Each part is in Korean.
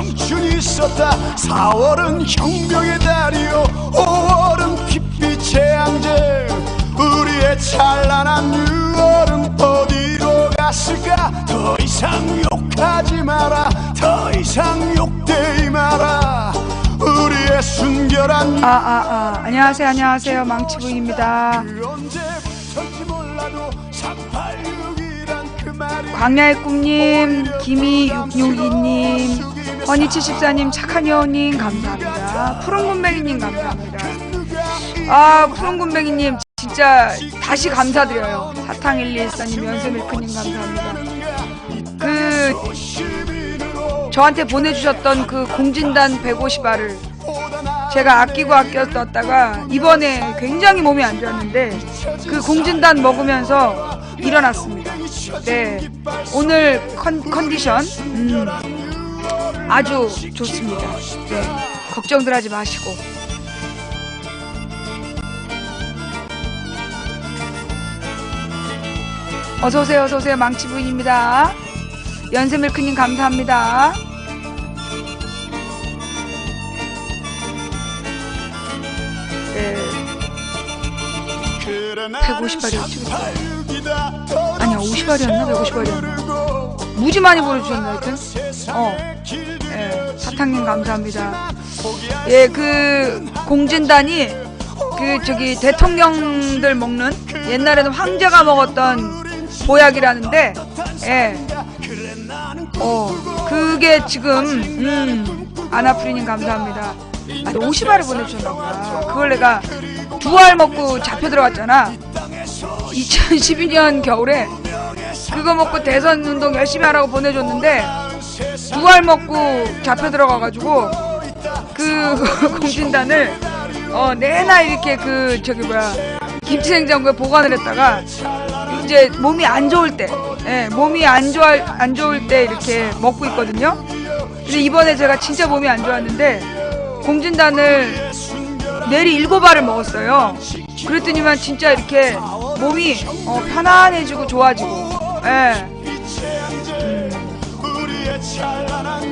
청춘이 있었다. 4월은 혁명의 달이요 5월은 빛빛의 양재. 우리의 찬란한 6월은 어디로 갔을까. 더 이상 욕하지 마라. 더 이상 욕되지 마라. 우리의 순결한 안녕하세요 망치부입니다. 광야의 꿈님, 김이662님, 허니74님, 착한 여우님 감사합니다. 푸른군뱅이님 감사합니다. 푸른군뱅이님 진짜 다시 감사드려요. 사탕114님, 연세밀크님 감사합니다. 저한테 보내주셨던 그 공진단 150알을 제가 아끼고 썼다가 이번에 굉장히 몸이 안 좋았는데 그 공진단 먹으면서 일어났습니다. 네, 오늘 컨디션 아주 좋습니다. 네, 걱정들 하지 마시고. 어서오세요, 어서오세요. 망치부인입니다. 연세밀크님 감사합니다. 네. 150알이었지 아니야 50알이었나 150알이었나 무지 많이 보내주셨네 하여튼. 예, 사탕님 감사합니다. 예, 그 공진단이 대통령들 먹는 옛날에는 황제가 먹었던 보약이라는데, 예, 그게 지금 아나프리님 감사합니다. 50알을 보내주셨나보다. 그걸 내가 2알 먹고 잡혀 들어갔잖아. 2012년 겨울에 그거 먹고 대선 운동 열심히 하라고 보내줬는데 2알 먹고 잡혀 들어가가지고 그 공진단을 내나 이렇게 김치냉장고에 보관을 했다가 이제 몸이 안 좋을 때, 예, 몸이 안 좋을 때 이렇게 먹고 있거든요. 근데 이번에 제가 진짜 몸이 안 좋았는데 공진단을 내리 7알을 먹었어요. 그랬더니만 진짜 이렇게 몸이 편안해지고 좋아지고, 예.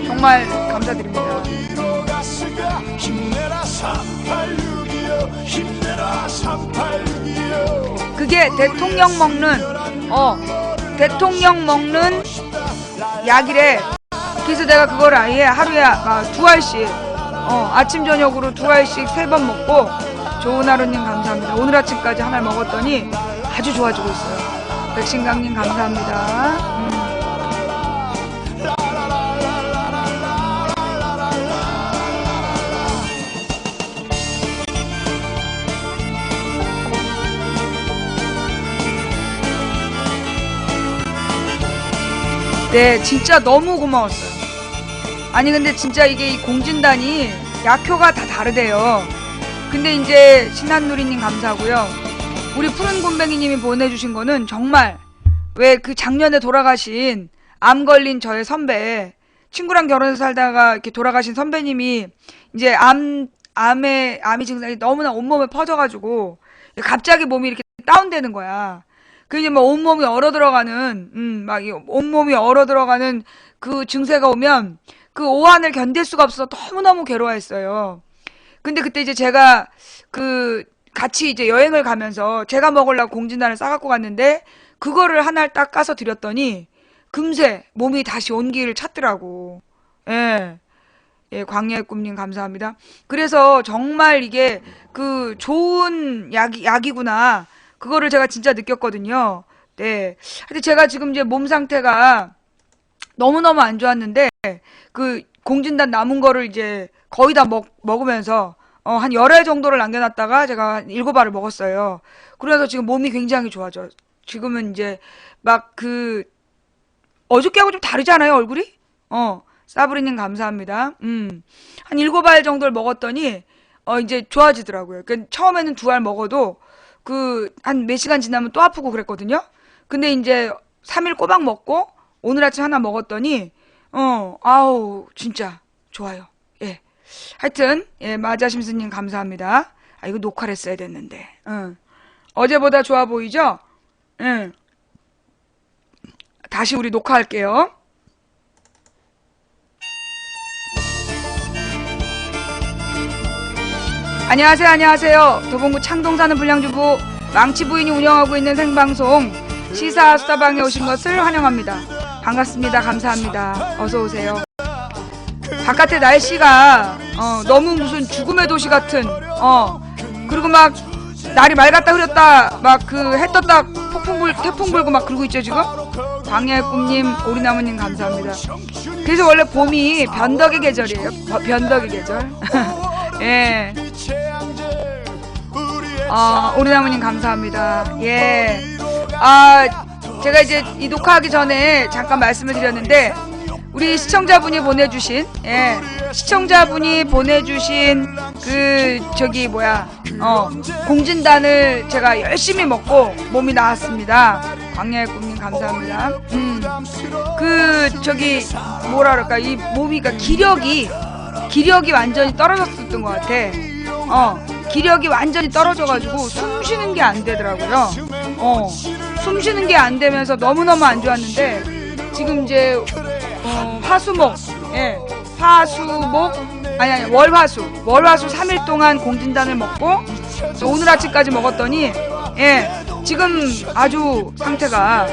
정말 감사드립니다. 그게 대통령 먹는 약이래. 그래서 내가 그걸 아예 하루에 2알씩 아침 저녁으로 2알씩 3번 먹고. 좋은 하루님 감사합니다. 오늘 아침까지 하나 먹었더니 아주 좋아지고 있어요. 백신강님 감사합니다. 네, 진짜 너무 고마웠어요. 아니 근데 진짜 이게 이 공진단이 약효가 다 다르대요. 근데 이제 신한누리님 감사하고요. 우리 푸른곰뱅이님이 보내주신 거는 정말 왜 그 작년에 돌아가신 암 걸린 저의 선배, 친구랑 결혼해서 살다가 이렇게 돌아가신 선배님이 이제 암이 증상이 너무나 온몸에 퍼져가지고 갑자기 몸이 이렇게 다운되는 거야. 그 이제 뭐 온몸이 얼어 들어가는 온몸이 얼어 들어가는 그 증세가 오면 그 오한을 견딜 수가 없어서 너무너무 괴로워했어요. 근데 그때 이제 제가 같이 이제 여행을 가면서 제가 먹으려고 공진단을 싸갖고 갔는데 그거를 하나를 딱 까서 드렸더니 금세 몸이 다시 온기를 찾더라고. 예. 예, 광야의 꿈님 감사합니다. 그래서 정말 이게 좋은 약이구나. 그거를 제가 진짜 느꼈거든요. 네. 근데 제가 지금 이제 몸 상태가 너무너무 안 좋았는데 공진단 남은 거를 이제 거의 다 먹으면서 한 10알 정도를 남겨놨다가 제가 7알을 먹었어요. 그래서 지금 몸이 굉장히 좋아져. 지금은 이제 어저께하고 좀 다르잖아요, 얼굴이? 사브리님 감사합니다. 한 7알 정도를 먹었더니 이제 좋아지더라고요. 그러니까 처음에는 2알 먹어도 한 몇 시간 지나면 또 아프고 그랬거든요. 근데 이제 3일 꼬박 먹고 오늘 아침 하나 먹었더니 아우 진짜 좋아요. 예. 하여튼 예, 마자심스님 감사합니다. 이거 녹화를 했어야 됐는데. 어제보다 좋아 보이죠? 다시 우리 녹화할게요. 안녕하세요, 안녕하세요. 도봉구 창동 사는 불량주부 망치 부인이 운영하고 있는 생방송 시사 수다방에 오신 것을 환영합니다. 반갑습니다. 감사합니다. 어서 오세요. 바깥에 날씨가 너무 무슨 죽음의 도시 같은 그리고 막 날이 맑았다 흐렸다 막 그 해 떴다 태풍 불고 막 그러고 있죠 지금. 광야의 꿈님, 오리나무님 감사합니다. 그래서 원래 봄이 변덕의 계절이에요. 변덕의 계절. 예. 오리나무님 감사합니다. 예. 제가 이제 이 녹화하기 전에 잠깐 말씀을 드렸는데 우리 시청자분이 보내주신 공진단을 제가 열심히 먹고 몸이 나았습니다. 광야의 꿈님 감사합니다. 뭐라 그럴까, 이 몸이, 기력이 완전히 떨어졌었던 것 같아. 기력이 완전히 떨어져가지고 숨 쉬는 게 안 되더라고요. 숨 쉬는 게 안 되면서 너무너무 안 좋았는데 지금 이제 월화수 3일 동안 공진단을 먹고 오늘 아침까지 먹었더니 지금 아주 상태가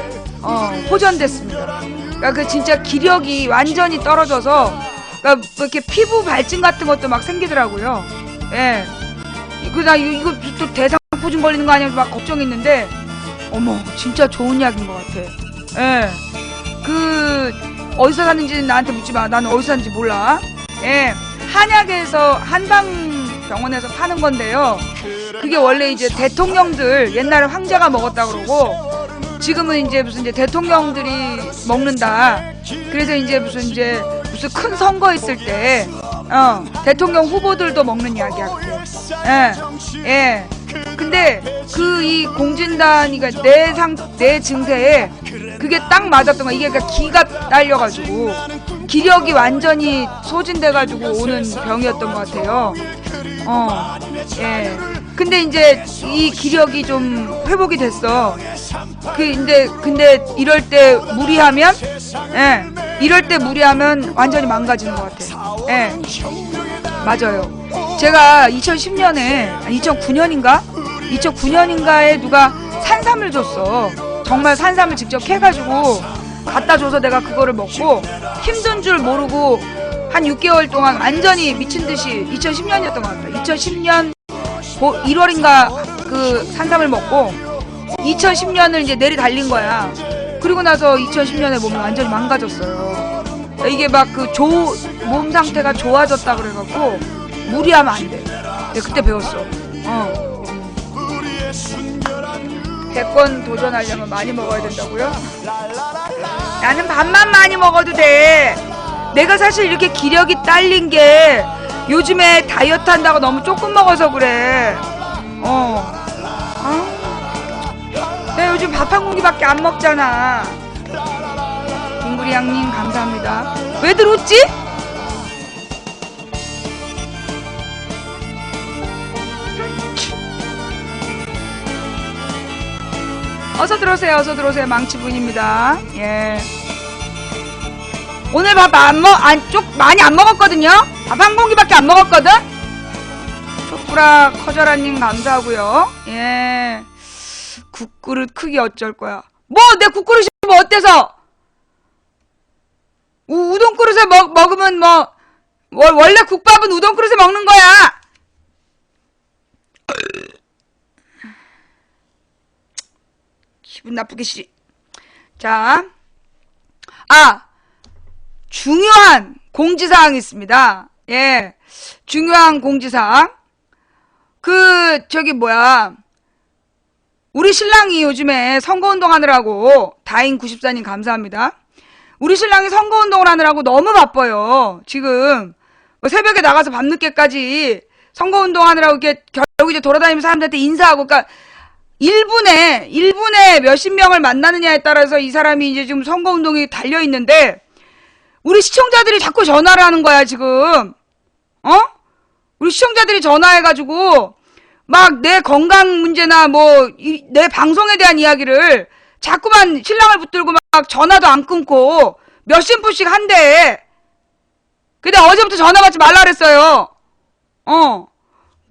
호전됐습니다. 그러니까 그 진짜 기력이 완전히 떨어져서 그러니까 이렇게 피부 발진 같은 것도 막 생기더라고요. 이거 또 대상포진 걸리는 거 아니야 막 걱정했는데 어머 진짜 좋은 약인 것 같아. 어디서 샀는지 나한테 묻지 마. 나는 어디서 샀는지 몰라. 한약에서 한방병원에서 파는 건데요. 그게 원래 이제 대통령들 옛날에 황제가 먹었다 그러고 지금은 이제 무슨 이제 대통령들이 먹는다. 그래서 이제 무슨 큰 선거 있을 때 대통령 후보들도 먹는 약이야. 근데 이 공진단이가 내 증세에 그게 딱 맞았던 거야. 이게 그러니까 기가 딸려가지고 기력이 완전히 소진돼가지고 오는 병이었던 것 같아요. 근데 이제 이 기력이 좀 회복이 됐어. 근데 이럴 때 무리하면 완전히 망가지는 것 같아. 맞아요. 제가 2009년인가에 누가 산삼을 줬어. 정말 산삼을 직접 캐가지고 갖다 줘서 내가 그거를 먹고 힘든 줄 모르고 한 6개월 동안 완전히 미친듯이 2010년이었던 것 같아. 2010년 1월인가 그 산삼을 먹고 2010년을 이제 내리 달린 거야. 그리고 나서 2010년에 몸이 완전히 망가졌어요. 이게 막 몸 상태가 좋아졌다 그래갖고 무리하면 안 돼. 내가 그때 배웠어. 100번 도전하려면 많이 먹어야 된다고요? 나는 밥만 많이 먹어도 돼. 내가 사실 이렇게 기력이 딸린 게 요즘에 다이어트 한다고 너무 조금 먹어서 그래. 내가 요즘 밥 한 공기밖에 안 먹잖아. 김구리 양님 감사합니다. 왜들 웃지? 어서 들어오세요. 망치분입니다. 예. 오늘 밥 많이 안 먹었거든요? 밥 한 공기밖에 안 먹었거든? 족구라 커져라님 감사하고요. 예. 국그릇 크기 어쩔 거야. 내 국그릇이 뭐 어때서? 우동 그릇에 먹으면 원래 국밥은 우동 그릇에 먹는 거야! 기분 나쁘게 자, 중요한 공지사항이 있습니다. 예, 중요한 공지사항. 우리 신랑이 요즘에 선거운동 하느라고, 다인94님 감사합니다. 우리 신랑이 선거운동을 하느라고 너무 바빠요. 지금, 새벽에 나가서 밤늦게까지 선거운동 하느라고 결국 이제 돌아다니면서 사람들한테 인사하고, 그러니까, 1분에 몇십 명을 만나느냐에 따라서 이 사람이 이제 지금 선거운동이 달려있는데, 우리 시청자들이 자꾸 전화를 하는 거야, 지금. 우리 시청자들이 전화해가지고, 막 내 건강 문제나 내 방송에 대한 이야기를 자꾸만 신랑을 붙들고 막 전화도 안 끊고 몇십 분씩 한대. 근데 어제부터 전화 받지 말라 그랬어요.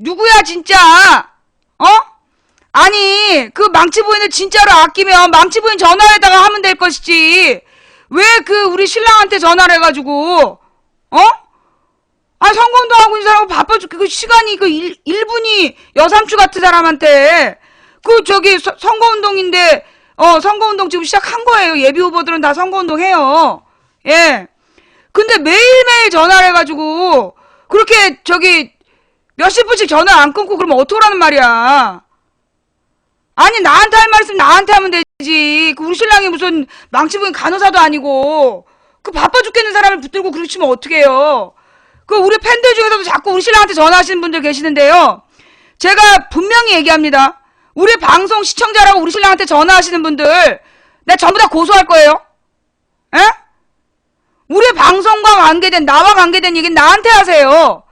누구야 진짜? 어? 아니 그 망치 부인을 진짜로 아끼면 망치 부인 전화에다가 하면 될 것이지. 왜 그 우리 신랑한테 전화를 해가지고 어? 아 선거운동하고 있는 사람하고 바빠 죽겠고 그 시간이 그 1분이 여삼주 같은 사람한테 그 저기 선거운동인데 선거운동 지금 시작한 거예요. 예비 후보들은 다 선거운동 해요. 예. 근데 매일매일 전화를 해가지고 그렇게 저기 몇십 분씩 전화 안 끊고 그러면 어떡하라는 말이야. 아니 나한테 할 말씀 나한테 하면 되지. 그 우리 신랑이 무슨 망치부인 간호사도 아니고 그 바빠 죽겠는 사람을 붙들고 그러시면 어떡해요. 그 우리 팬들 중에서도 자꾸 우리 신랑한테 전화하시는 분들 계시는데요. 제가 분명히 얘기합니다. 우리 방송 시청자라고 우리 신랑한테 전화하시는 분들 내가 전부 다 고소할 거예요. 에? 우리 방송과 관계된 나와 관계된 얘기는 나한테 하세요.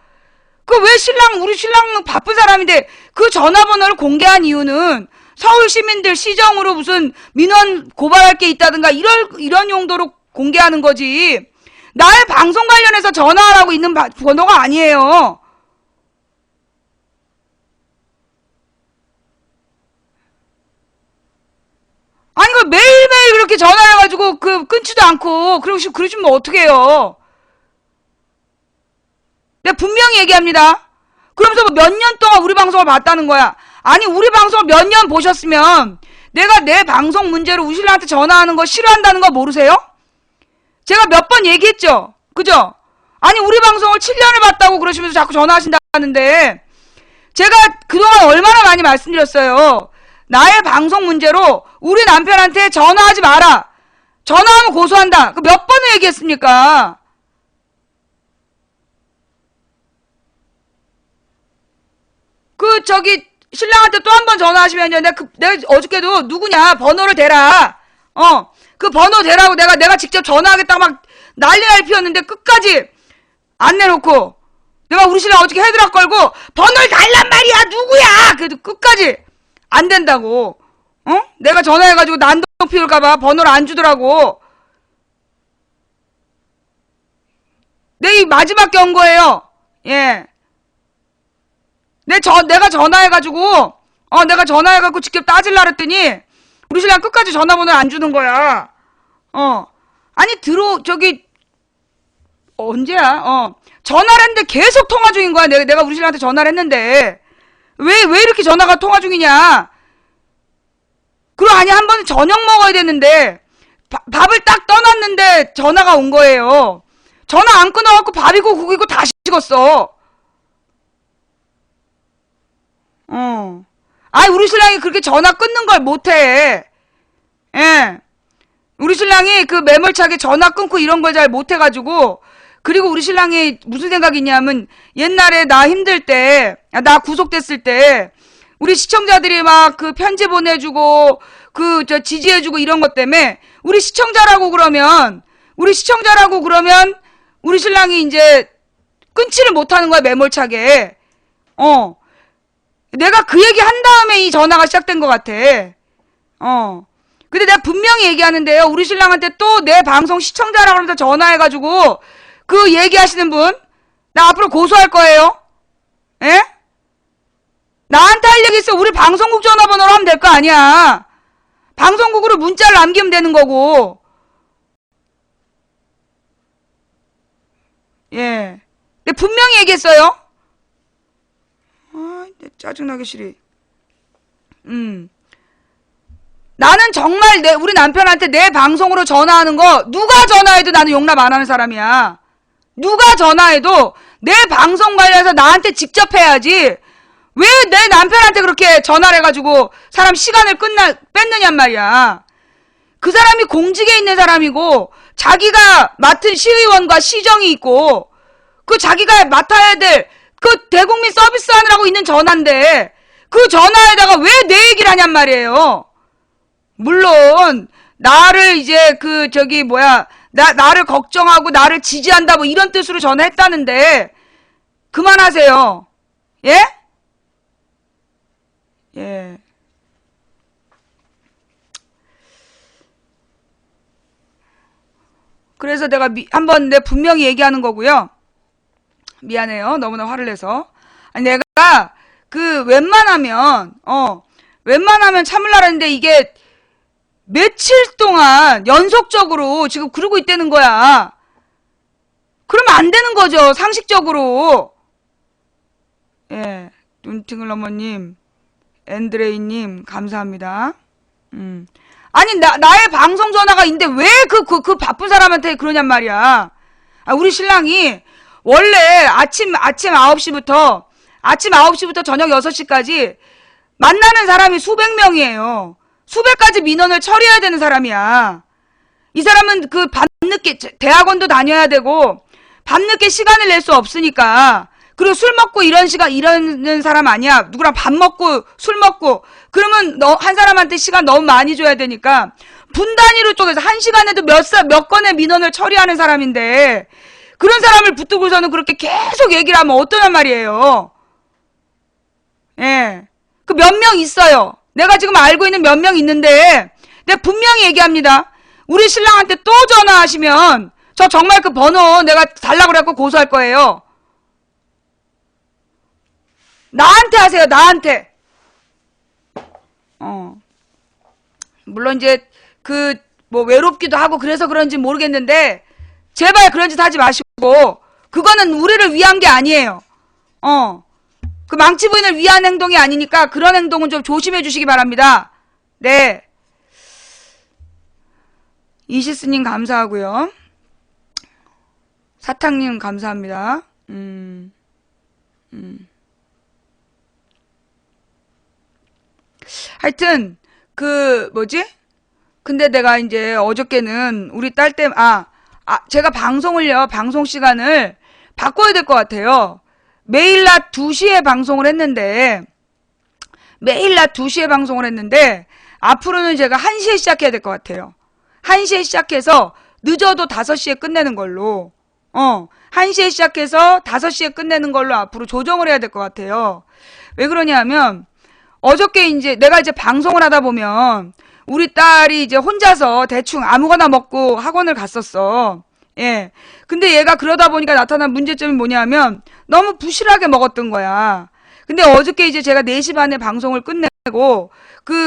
그 왜 우리 신랑 바쁜 사람인데 그 전화번호를 공개한 이유는 서울 시민들 시정으로 무슨 민원 고발할 게 있다든가 이런 용도로 공개하는 거지. 나의 방송 관련해서 전화하라고 있는 번호가 아니에요. 아니 그 매일매일 그렇게 전화해가지고 그 끊지도 않고 그러시면 어떡해요. 내가 분명히 얘기합니다. 그러면서 뭐 몇 년 동안 우리 방송을 봤다는 거야. 아니 우리 방송을 몇 년 보셨으면 내가 내 방송 문제로 우신랑한테 전화하는 거 싫어한다는 거 모르세요? 제가 몇 번 얘기했죠. 그죠? 아니 우리 방송을 7년을 봤다고 그러시면서 자꾸 전화하신다는데 제가 그동안 얼마나 많이 말씀드렸어요. 나의 방송 문제로 우리 남편한테 전화하지 마라. 전화하면 고소한다. 그 몇 번을 얘기했습니까? 그 저기 신랑한테 또 한 번 전화하시면요. 내가 어저께도 누구냐 번호를 대라. 그 번호 대라고 내가 직접 전화하겠다고 막 난리 피웠는데 끝까지 안 내놓고 내가 우리 신랑 어저께 헤드락 걸고 번호를 달란 말이야 누구야. 그래도 끝까지 안 된다고. 내가 전화해가지고 난동 피울까봐 번호를 안 주더라고. 내 이 마지막 경고예요. 예. 내가 전화해가지고 직접 따질라 그랬더니 우리 신랑 끝까지 전화번호를 안 주는 거야. 아니 저기 언제야? 전화를 했는데 계속 통화 중인 거야. 내가 우리 신랑한테 전화를 했는데 왜 이렇게 전화가 통화 중이냐? 그리고 아니 한 번은 저녁 먹어야 되는데 밥을 딱 떠났는데 전화가 온 거예요. 전화 안 끊어갖고 밥이고 국이고 다 식었어. 아이 우리 신랑이 그렇게 전화 끊는 걸 못해. 예. 우리 신랑이 그 매몰차게 전화 끊고 이런 걸 잘 못해가지고. 그리고 우리 신랑이 무슨 생각이 있냐면 옛날에 나 힘들 때, 나 구속됐을 때 우리 시청자들이 막 그 편지 보내주고 지지해주고 이런 것 때문에 우리 시청자라고 그러면 우리 신랑이 이제 끊지를 못하는 거야. 매몰차게. 내가 그 얘기 한 다음에 이 전화가 시작된 것 같아. 근데 내가 분명히 얘기하는데요. 우리 신랑한테 또 내 방송 시청자라고 하면서 전화해가지고 그 얘기하시는 분, 나 앞으로 고소할 거예요. 예? 나한테 할 얘기 있어. 우리 방송국 전화번호로 하면 될 거 아니야. 방송국으로 문자를 남기면 되는 거고. 예. 내가 분명히 얘기했어요. 짜증나게 싫이. 나는 정말 우리 남편한테 내 방송으로 전화하는 거 누가 전화해도 나는 용납 안 하는 사람이야. 누가 전화해도 내 방송 관련해서 나한테 직접 해야지. 왜 내 남편한테 그렇게 전화를 해가지고 사람 시간을 뺏느냔 말이야. 그 사람이 공직에 있는 사람이고 자기가 맡은 시의원과 시정이 있고 그 자기가 맡아야 될 그 대국민 서비스 하느라고 있는 전화인데 그 전화에다가 왜 내 얘기를 하냔 말이에요. 물론 나를 이제 나를 걱정하고 나를 지지한다 뭐 이런 뜻으로 전화했다는데 그만하세요. 예? 예. 그래서 내가 한번 분명히 얘기하는 거고요. 미안해요. 너무나 화를 내서. 아니, 내가 웬만하면 참으려고 했는데 이게 며칠 동안 연속적으로 지금 그러고 있다는 거야. 그러면 안 되는 거죠, 상식적으로. 예, 눈팅글러머님, 앤드레이님, 감사합니다. 아니, 나의 방송 전화가 있는데 왜 그 바쁜 사람한테 그러냔 말이야. 아, 우리 신랑이 원래 아침 9시부터 저녁 6시까지 만나는 사람이 수백 명이에요. 수백 가지 민원을 처리해야 되는 사람이야. 이 사람은 그 밤늦게 대학원도 다녀야 되고 밤늦게 시간을 낼 수 없으니까. 그리고 술 먹고 이러는 사람 아니야. 누구랑 밥 먹고 술 먹고 그러면 한 사람한테 시간 너무 많이 줘야 되니까 분 단위로 쪼개서 한 시간에도 몇 건의 민원을 처리하는 사람인데 그런 사람을 붙들고서는 그렇게 계속 얘기를 하면 어떠냔 말이에요. 예. 그 몇 명 있어요. 내가 지금 알고 있는 몇 명 있는데 내가 분명히 얘기합니다. 우리 신랑한테 또 전화하시면 저 정말 그 번호 내가 달라고 그래갖고 고소할 거예요. 나한테 하세요, 나한테. 물론 이제 외롭기도 하고 그래서 그런지 모르겠는데 제발 그런 짓 하지 마시고 그거는 우리를 위한 게 아니에요. 그 망치 부인을 위한 행동이 아니니까 그런 행동은 좀 조심해 주시기 바랍니다. 네. 이시스님 감사하고요. 사탕님 감사합니다. 하여튼 근데 내가 이제 어저께는 우리 딸 때문에 제가 방송 시간을 바꿔야 될 것 같아요. 매일 낮 2시에 방송을 했는데 앞으로는 제가 1시에 시작해야 될 것 같아요. 1시에 시작해서 늦어도 5시에 끝내는 걸로 1시에 시작해서 5시에 끝내는 걸로 앞으로 조정을 해야 될 것 같아요. 왜 그러냐면 어저께 내가 방송을 하다 보면 우리 딸이 이제 혼자서 대충 아무거나 먹고 학원을 갔었어. 예. 근데 얘가 그러다 보니까 나타난 문제점이 뭐냐면 너무 부실하게 먹었던 거야. 근데 어저께 이제 제가 4시 반에 방송을 끝내고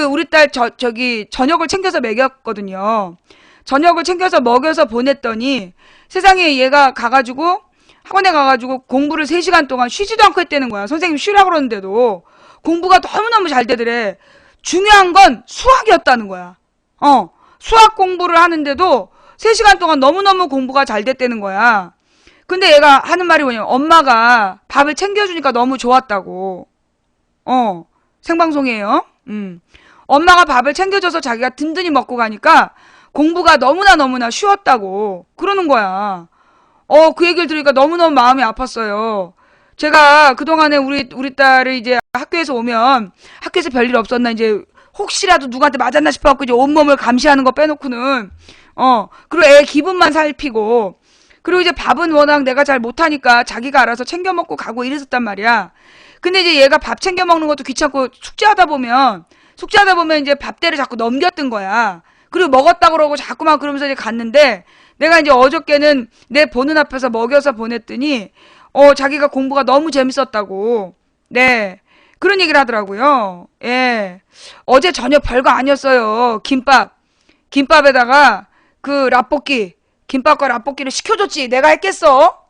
우리 딸 저녁을 챙겨서 먹였거든요. 저녁을 챙겨서 먹여서 보냈더니 세상에 얘가 학원에 가가지고 공부를 3시간 동안 쉬지도 않고 했다는 거야. 선생님 쉬라 그러는데도 공부가 너무너무 잘 되더래. 중요한 건 수학이었다는 거야. 수학 공부를 하는데도 3시간 동안 너무너무 공부가 잘 됐다는 거야. 근데 얘가 하는 말이 뭐냐면 엄마가 밥을 챙겨주니까 너무 좋았다고. 생방송이에요. 엄마가 밥을 챙겨줘서 자기가 든든히 먹고 가니까 공부가 너무나 쉬웠다고 그러는 거야. 그 얘기를 들으니까 너무너무 마음이 아팠어요. 제가 그동안에 우리 딸을 이제 학교에서 오면 학교에서 별일 없었나 이제 혹시라도 누구한테 맞았나 싶어갖고 이제 온몸을 감시하는 거 빼놓고는 그리고 애 기분만 살피고 그리고 이제 밥은 워낙 내가 잘 못하니까 자기가 알아서 챙겨 먹고 가고 이랬었단 말이야. 근데 이제 얘가 밥 챙겨 먹는 것도 귀찮고 숙제하다 보면 이제 밥대를 자꾸 넘겼던 거야. 그리고 먹었다 그러고 자꾸만 그러면서 이제 갔는데 내가 이제 어저께는 내 보는 앞에서 먹여서 보냈더니 자기가 공부가 너무 재밌었다고. 네. 그런 얘기를 하더라고요. 예. 어제 저녁 별거 아니었어요. 김밥에다가 김밥과 라볶이를 시켜줬지. 내가 했겠어?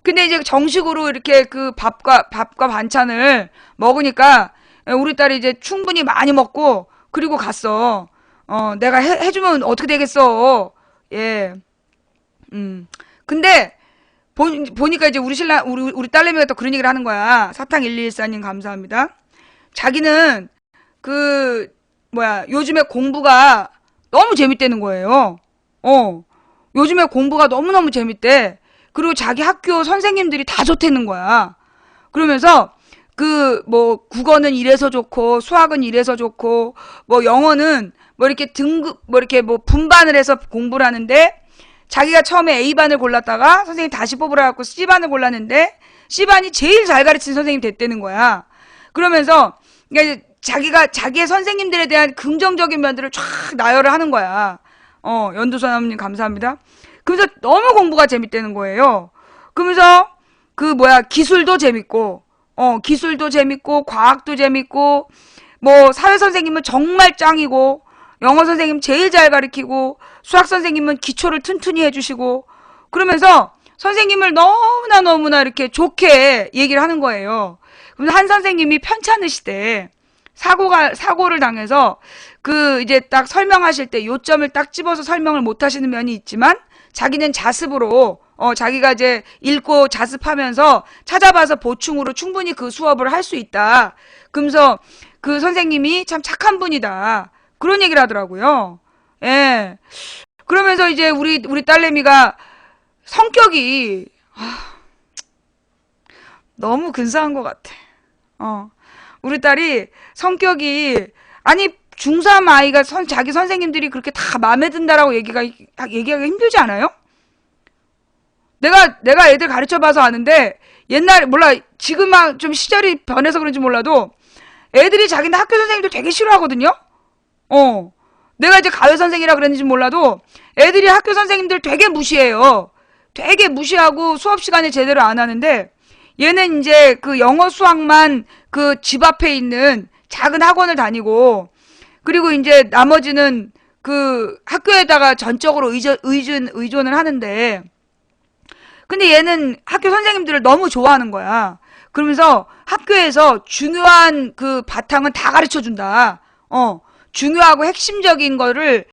근데 이제 정식으로 이렇게 밥과 반찬을 먹으니까 우리 딸이 이제 충분히 많이 먹고 그리고 갔어. 내가 해주면 어떻게 되겠어. 예. 근데 보니까 이제 우리 딸내미가 또 그런 얘기를 하는 거야. 사탕1214님 감사합니다. 자기는 요즘에 공부가 너무 재밌다는 거예요. 요즘에 공부가 너무너무 재밌대. 그리고 자기 학교 선생님들이 다 좋다는 거야. 그러면서 국어는 이래서 좋고 수학은 이래서 좋고 영어는 이렇게 분반을 해서 공부를 하는데 자기가 처음에 A반을 골랐다가 선생님 다시 뽑으라 갖고 C반을 골랐는데 C반이 제일 잘 가르치는 선생님이 됐다는 거야. 그러면서 그러니까 자기가 자기의 선생님들에 대한 긍정적인 면들을 쫙 나열을 하는 거야. 연두선암님 감사합니다. 그러면서 너무 공부가 재밌다는 거예요. 그러면서 기술도 재밌고 기술도 재밌고 과학도 재밌고 뭐 사회 선생님은 정말 짱이고 영어 선생님 제일 잘 가르치고 수학 선생님은 기초를 튼튼히 해주시고 그러면서 선생님을 너무나 이렇게 좋게 얘기를 하는 거예요. 그럼 한 선생님이 편찮으시대. 사고를 당해서 이제 딱 설명하실 때 요점을 딱 집어서 설명을 못 하시는 면이 있지만 자기는 자습으로 자기가 이제 읽고 자습하면서 찾아봐서 보충으로 충분히 그 수업을 할 수 있다. 그러면서 그 선생님이 참 착한 분이다. 그런 얘기를 하더라고요. 예. 그러면서 이제 우리 딸내미가 성격이 너무 근사한 것 같아. 우리 딸이 성격이 아니 중3 아이가 자기 선생님들이 그렇게 다 마음에 든다라고 얘기하기 힘들지 않아요? 내가 애들 가르쳐봐서 아는데 옛날에 몰라 지금은 좀 시절이 변해서 그런지 몰라도 애들이 자기네 학교 선생님들 되게 싫어하거든요. 내가 이제 가외 선생이라 그랬는지 몰라도 애들이 학교 선생님들 되게 무시해요. 되게 무시하고 수업 시간에 제대로 안 하는데 얘는 이제 그 영어 수학만 그 집 앞에 있는 작은 학원을 다니고 그리고 이제 나머지는 그 학교에다가 전적으로 의존을 하는데 근데 얘는 학교 선생님들을 너무 좋아하는 거야. 그러면서 학교에서 중요한 그 바탕은 다 가르쳐 준다. 중요하고 핵심적인 거를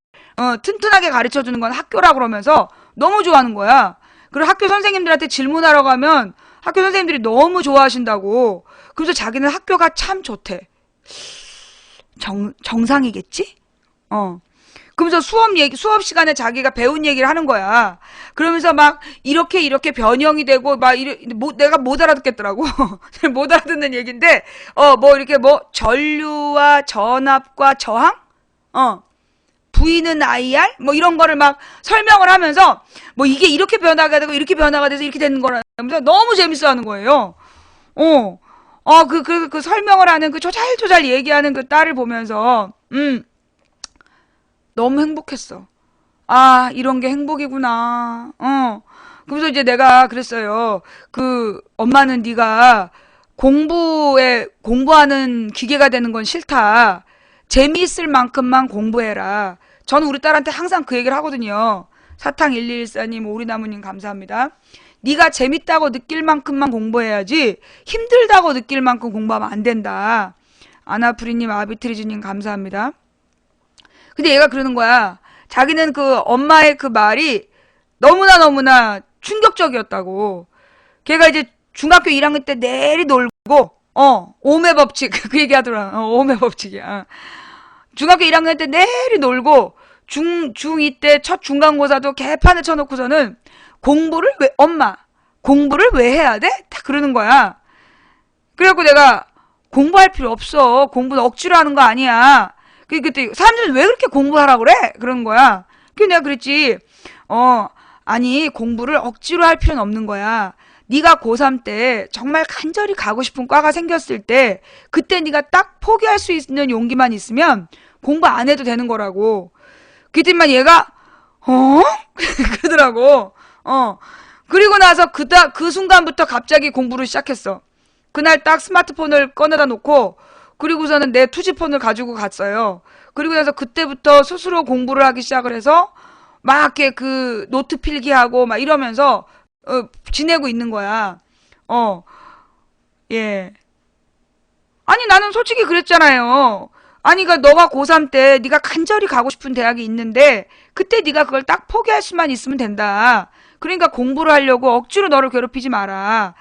튼튼하게 가르쳐 주는 건 학교라 그러면서 너무 좋아하는 거야. 그리고 학교 선생님들한테 질문하러 가면 학교 선생님들이 너무 좋아하신다고. 그래서 자기는 학교가 참 좋대. 정상이겠지? 그러면서 수업 시간에 자기가 배운 얘기를 하는 거야. 그러면서 막 이렇게 변형이 되고 막 내가 못 알아듣겠더라고. 못 알아듣는 얘기인데 뭐 이렇게 뭐 전류와 전압과 저항? V는 IR? 뭐 이런 거를 막 설명을 하면서 뭐 이게 이렇게 변화가 되고 이렇게 변화가 돼서 이렇게 되는 거라면서 너무 재밌어 하는 거예요. 그 설명을 하는 그 조잘조잘 얘기하는 그 딸을 보면서 너무 행복했어. 아, 이런 게 행복이구나. 그래서 이제 내가 그랬어요. 엄마는 네가 공부하는 기계가 되는 건 싫다. 재미있을 만큼만 공부해라. 저는 우리 딸한테 항상 그 얘기를 하거든요. 사탕1214님, 오리나무님 감사합니다. 네가 재밌다고 느낄 만큼만 공부해야지 힘들다고 느낄 만큼 공부하면 안 된다. 아나프리님, 아비트리즈님 감사합니다. 근데 얘가 그러는 거야. 자기는 그 엄마의 그 말이 너무나 충격적이었다고. 걔가 이제 중학교 1학년 때 내리 놀고 오매 법칙 그 얘기 하더라. 오매 법칙이야. 중학교 1학년 때 내리 놀고 중2 때 첫 중간고사도 개판을 쳐놓고서는 엄마 공부를 왜 해야 돼? 딱 그러는 거야. 그래갖고 내가 공부할 필요 없어. 공부는 억지로 하는 거 아니야. 그때 사람들은 왜 그렇게 공부하라 그래? 그러는 거야. 그래서 내가 그랬지. 아니 공부를 억지로 할 필요는 없는 거야. 네가 고3 때 정말 간절히 가고 싶은 과가 생겼을 때 그때 네가 딱 포기할 수 있는 용기만 있으면 공부 안 해도 되는 거라고. 그랬더니만 얘가 그러더라고. 그리고 나서 그 순간부터 갑자기 공부를 시작했어. 그날 딱 스마트폰을 꺼내다 놓고 그리고서는 내 투지폰을 가지고 갔어요. 그리고 나서 그때부터 스스로 공부를 하기 시작을 해서 막 이렇게 그 노트 필기하고 막 이러면서 지내고 있는 거야. 예. 아니 나는 솔직히 그랬잖아요. 아니 그러니까 너가 고3 때 네가 간절히 가고 싶은 대학이 있는데 그때 네가 그걸 딱 포기할 수만 있으면 된다. 그러니까 공부를 하려고 억지로 너를 괴롭히지 마라.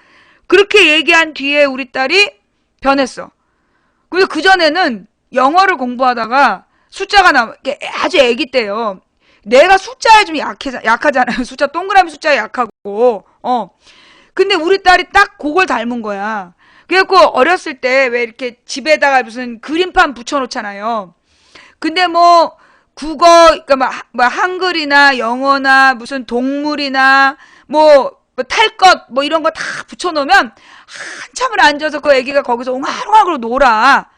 그렇게 얘기한 뒤에 우리 딸이 변했어. 그래서 그전에는 영어를 공부하다가 숫자가 아주 애기 때요. 내가 숫자에 좀 약하잖아요. 숫자 동그라미 숫자에 약하고. 근데 우리 딸이 딱 그걸 닮은 거야. 그래갖고 어렸을 때 왜 이렇게 집에다가 무슨 그림판 붙여놓잖아요. 근데 뭐 국어, 그러니까 뭐 한글이나 영어나 무슨 동물이나 뭐 탈 것 뭐 이런 거 다 붙여놓으면 한참을 앉아서 그 애기가 거기서 옹알옹알 놀아.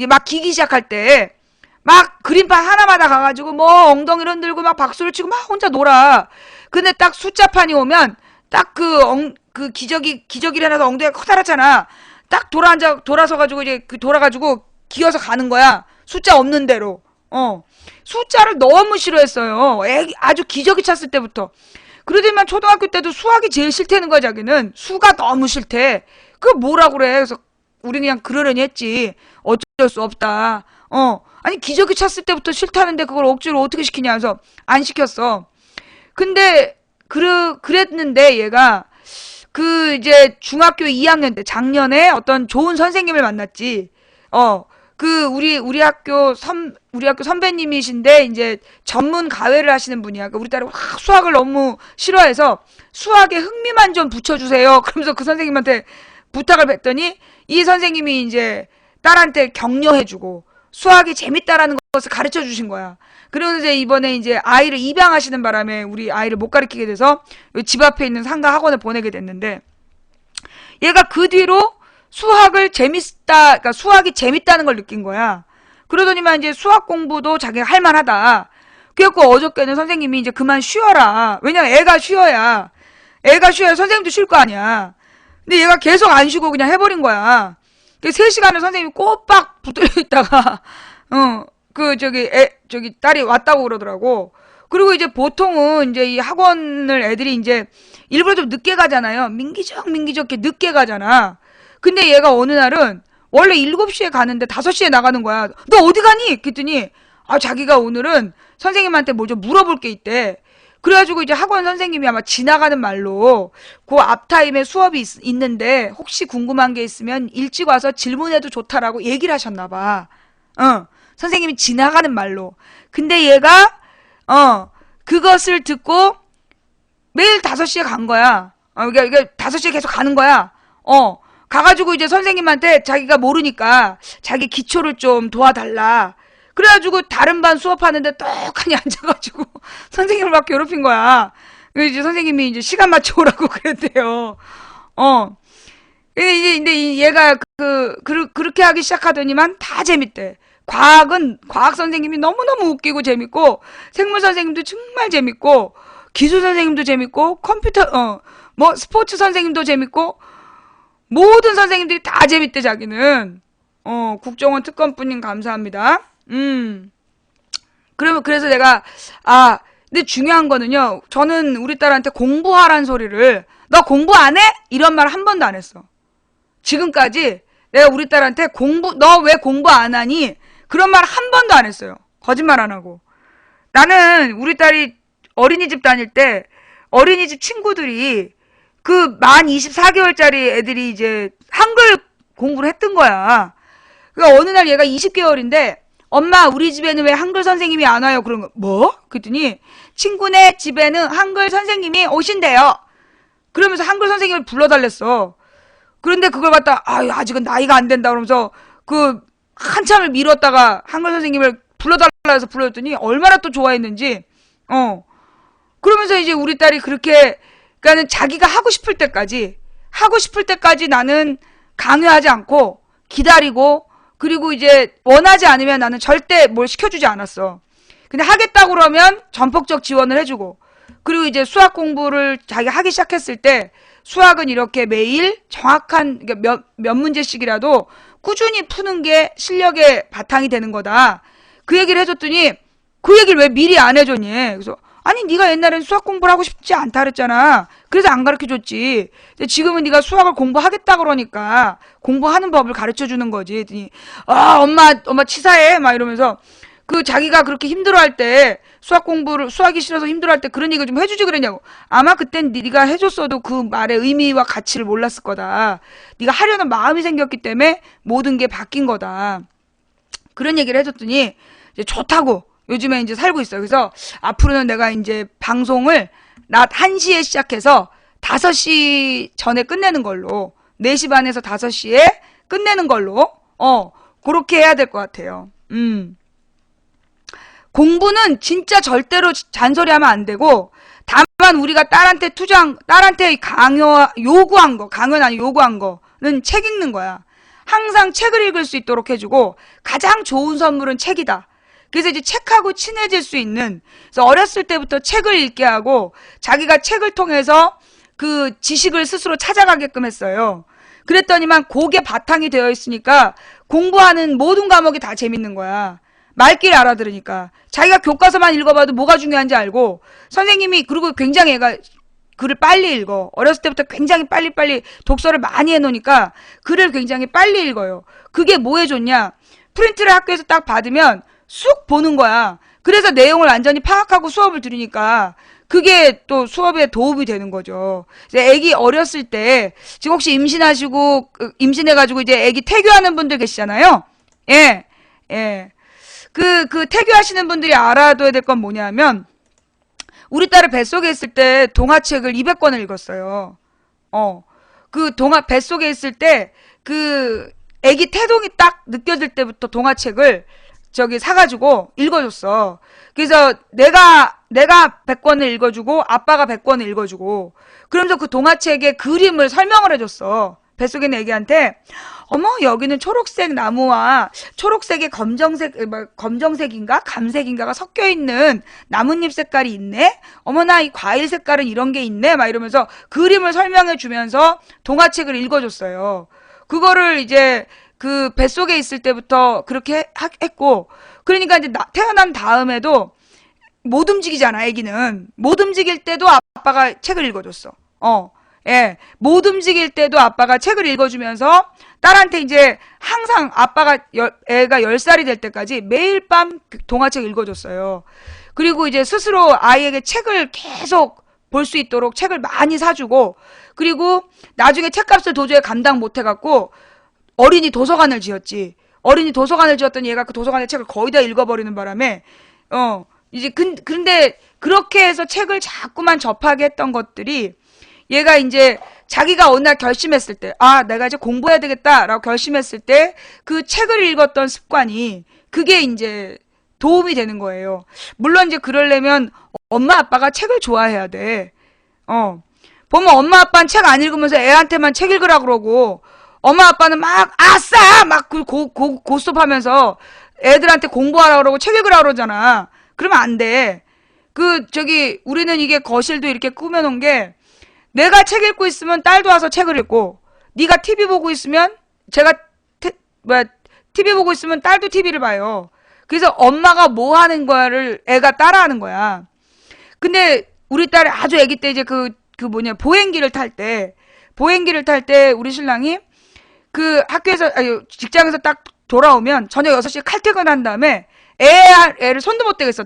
막 기기 시작할 때 막 그림판 하나마다 가가지고 뭐 엉덩이를 흔들고 막 박수를 치고 막 혼자 놀아. 근데 딱 숫자판이 오면 딱 그 기저귀를 해놔서 엉덩이가 커다랗잖아. 딱 돌아서가지고 이제 돌아가지고 기어서 가는 거야. 숫자 없는 대로. 숫자를 너무 싫어했어요. 아주 기저귀 찼을 때부터. 그러더니만 초등학교 때도 수학이 제일 싫다는 거야, 자기는. 수가 너무 싫대. 그거 뭐라 그래. 그래서 우리 그냥 그러려니 했지. 어쩔 수 없다. 아니, 기저귀 찼을 때부터 싫다는데 그걸 억지로 어떻게 시키냐 해서 안 시켰어. 근데, 그랬는데 얘가, 이제 중학교 2학년 때, 작년에 어떤 좋은 선생님을 만났지. 우리 학교 선배님이신데, 이제 전문 가외를 하시는 분이야. 그러니까 우리 딸이 수학을 너무 싫어해서 수학에 흥미만 좀 붙여주세요. 그러면서 그 선생님한테 부탁을 했더니, 이 선생님이 이제 딸한테 격려해주고, 수학이 재밌다라는 것을 가르쳐 주신 거야. 그러면서 이번에 이제 아이를 입양하시는 바람에 우리 아이를 못 가르치게 돼서 집 앞에 있는 상가 학원에 보내게 됐는데, 얘가 그 뒤로 수학이 재밌다는 걸 느낀 거야. 그러더니만 이제 수학 공부도 자기가 할만하다. 그래갖고 어저께는 선생님이 이제 그만 쉬어라. 왜냐면 애가 쉬어야 선생님도 쉴 거 아니야. 근데 얘가 계속 안 쉬고 그냥 해버린 거야. 3시간을 선생님이 꼬박 붙들려 있다가, 딸이 왔다고 그러더라고. 그리고 이제 보통은 이제 이 학원을 애들이 이제 일부러 좀 늦게 가잖아요. 민기적 이렇게 늦게 가잖아. 근데 얘가 어느 날은 원래 7시에 가는데 5시에 나가는 거야. 너 어디 가니? 그랬더니, 자기가 오늘은 선생님한테 뭐 좀 물어볼 게 있대. 그래가지고 이제 학원 선생님이 아마 지나가는 말로 그 앞타임에 수업이 있는데 혹시 궁금한 게 있으면 일찍 와서 질문해도 좋다라고 얘기를 하셨나 봐. 선생님이 지나가는 말로. 근데 얘가 그것을 듣고 매일 5시에 간 거야. 그러니까 5시에 계속 가는 거야. 가가지고 이제 선생님한테 자기가 모르니까 자기 기초를 좀 도와달라. 그래가지고 다른 반 수업하는데 떡하니 앉아가지고 선생님을 막 괴롭힌 거야. 그래서 이제 선생님이 이제 시간 맞춰 오라고 그랬대요. 근데 얘가 그렇게 하기 시작하더니만 다 재밌대. 과학 선생님이 너무너무 웃기고 재밌고, 생물 선생님도 정말 재밌고, 기술 선생님도 재밌고, 컴퓨터, 스포츠 선생님도 재밌고, 모든 선생님들이 다 재밌대, 자기는. 국정원 특검뿐인 감사합니다. 그래서 내가, 근데 중요한 거는요, 저는 우리 딸한테 공부하란 소리를, 너 공부 안 해? 이런 말 한 번도 안 했어. 지금까지 내가 우리 딸한테 너 왜 공부 안 하니? 그런 말 한 번도 안 했어요. 거짓말 안 하고. 나는 우리 딸이 어린이집 다닐 때, 어린이집 친구들이 만 24개월짜리 애들이 이제 한글 공부를 했던 거야. 그러니까 어느 날 얘가 20개월인데, 엄마, 우리 집에는 왜 한글 선생님이 안 와요? 그런 거. 뭐? 그랬더니, 친구네 집에는 한글 선생님이 오신대요. 그러면서 한글 선생님을 불러달랬어. 그런데 그걸 갖다, 아직은 나이가 안 된다. 그러면서, 한참을 미뤘다가 한글 선생님을 불러달라 해서 불러줬더니, 얼마나 또 좋아했는지, 그러면서 이제 우리 딸이 그러니까는 자기가 하고 싶을 때까지 나는 강요하지 않고, 기다리고, 그리고 이제 원하지 않으면 나는 절대 뭘 시켜주지 않았어. 근데 하겠다고 그러면 전폭적 지원을 해주고, 그리고 이제 수학 공부를 자기가 하기 시작했을 때 수학은 이렇게 매일 정확한 몇 문제씩이라도 꾸준히 푸는 게 실력의 바탕이 되는 거다. 그 얘기를 해줬더니 그 얘기를 왜 미리 안 해줬니? 그래서 아니 네가 옛날엔 수학 공부를 하고 싶지 않다 그랬잖아. 그래서 안 가르쳐줬지. 근데 지금은 네가 수학을 공부하겠다 그러니까 공부하는 법을 가르쳐주는 거지. 그랬더니 엄마 치사해 막 이러면서 자기가 그렇게 힘들어할 때 수학이 싫어서 힘들어할 때 그런 얘기 좀 해주지 그랬냐고. 아마 그땐 네가 해줬어도 그 말의 의미와 가치를 몰랐을 거다. 네가 하려는 마음이 생겼기 때문에 모든 게 바뀐 거다. 그런 얘기를 해줬더니 이제 좋다고 요즘에 이제 살고 있어요. 그래서 앞으로는 내가 이제 방송을 낮 1시에 시작해서 5시 전에 끝내는 걸로, 4시 반에서 5시에 끝내는 걸로 그렇게 해야 될 것 같아요. 공부는 진짜 절대로 잔소리하면 안 되고, 다만 우리가 딸한테 강요는 아니고 요구한 거는 책 읽는 거야. 항상 책을 읽을 수 있도록 해주고, 가장 좋은 선물은 책이다. 그래서 이제 책하고 친해질 수 있는, 그래서 어렸을 때부터 책을 읽게 하고, 자기가 책을 통해서 그 지식을 스스로 찾아가게끔 했어요. 그랬더니만 그게 바탕이 되어 있으니까 공부하는 모든 과목이 다 재밌는 거야. 말귀를 알아들으니까. 자기가 교과서만 읽어봐도 뭐가 중요한지 알고, 선생님이, 그리고 굉장히 애가 글을 빨리 읽어. 어렸을 때부터 굉장히 빨리빨리 독서를 많이 해놓으니까 글을 굉장히 빨리 읽어요. 그게 뭐에 좋냐? 프린트를 학교에서 딱 받으면 쑥 보는 거야. 그래서 내용을 완전히 파악하고 수업을 들으니까 그게 또 수업에 도움이 되는 거죠. 이제 애기 어렸을 때, 지금 혹시 임신하시고, 임신해가지고 이제 애기 태교하는 분들 계시잖아요? 예, 예. 그 태교하시는 분들이 알아둬야 될 건 뭐냐면, 우리 딸을 뱃속에 있을 때 동화책을 200권을 읽었어요. 뱃속에 있을 때, 애기 태동이 딱 느껴질 때부터 동화책을 사가지고 읽어줬어. 그래서 내가 100권을 읽어주고, 아빠가 100권을 읽어주고, 그러면서 그 동화책의 그림을 설명을 해줬어. 뱃속에 있는 애기한테, 어머, 여기는 초록색 나무와 초록색의 검정색인가? 감색인가가 섞여 있는 나뭇잎 색깔이 있네? 어머나, 이 과일 색깔은 이런 게 있네? 막 이러면서 그림을 설명해 주면서 동화책을 읽어줬어요. 그거를 이제 그 뱃속에 있을 때부터 그렇게 했고, 그러니까 이제 태어난 다음에도 못 움직이잖아, 애기는. 못 움직일 때도 아빠가 책을 읽어줬어. 예. 못 움직일 때도 아빠가 책을 읽어주면서 딸한테 이제 항상 애가 10살이 될 때까지 매일 밤 동화책 읽어줬어요. 그리고 이제 스스로 아이에게 책을 계속 볼 수 있도록 책을 많이 사주고, 그리고 나중에 책값을 도저히 감당 못해갖고 어린이 도서관을 지었지. 어린이 도서관을 지었더니 얘가 그 도서관의 책을 거의 다 읽어버리는 바람에, 이제, 근데 그렇게 해서 책을 자꾸만 접하게 했던 것들이, 얘가 이제 자기가 어느 날 결심했을 때, 내가 이제 공부해야 되겠다라고 결심했을 때, 그 책을 읽었던 습관이, 그게 이제 도움이 되는 거예요. 물론 이제 그러려면 엄마 아빠가 책을 좋아해야 돼. 보면 엄마 아빠는 책 안 읽으면서 애한테만 책 읽으라 그러고, 엄마 아빠는 막 아싸 막 고스톱하면서 애들한테 공부하라 그러고 책 읽으라 그러잖아. 그러면 안 돼. 우리는 이게 거실도 이렇게 꾸며놓은 게, 내가 책 읽고 있으면 딸도 와서 책을 읽고, 네가 TV 보고 있으면 TV 보고 있으면 딸도 TV를 봐요. 그래서 엄마가 뭐 하는 거를 애가 따라하는 거야. 근데 우리 딸이 아주 아기 때 이제 보행기를 탈 때 우리 신랑이 학교에서, 직장에서 딱 돌아오면 저녁 6시에 칼퇴근한 다음에 애를 손도 못 대겠어,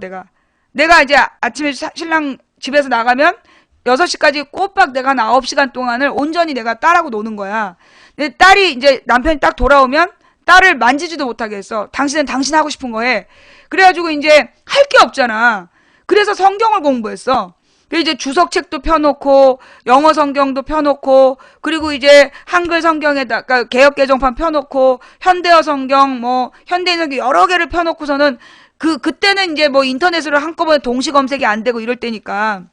내가 이제 아침에 신랑 집에서 나가면 6시까지 꼬박 내가 한 9시간 동안을 온전히 내가 딸하고 노는 거야. 근데 딸이 이제 남편이 딱 돌아오면 딸을 만지지도 못하게 했어. 당신은 당신 하고 싶은 거 해. 그래가지고 이제 할 게 없잖아. 그래서 성경을 공부했어. 그리고 이제 주석책도 펴놓고, 영어 성경도 펴놓고, 그리고 이제 한글 성경에다가 개역개정판 펴놓고, 현대어 성경, 현대인 성경 여러 개를 펴놓고서는 그때는 이제 인터넷으로 한꺼번에 동시 검색이 안 되고 이럴 때니까.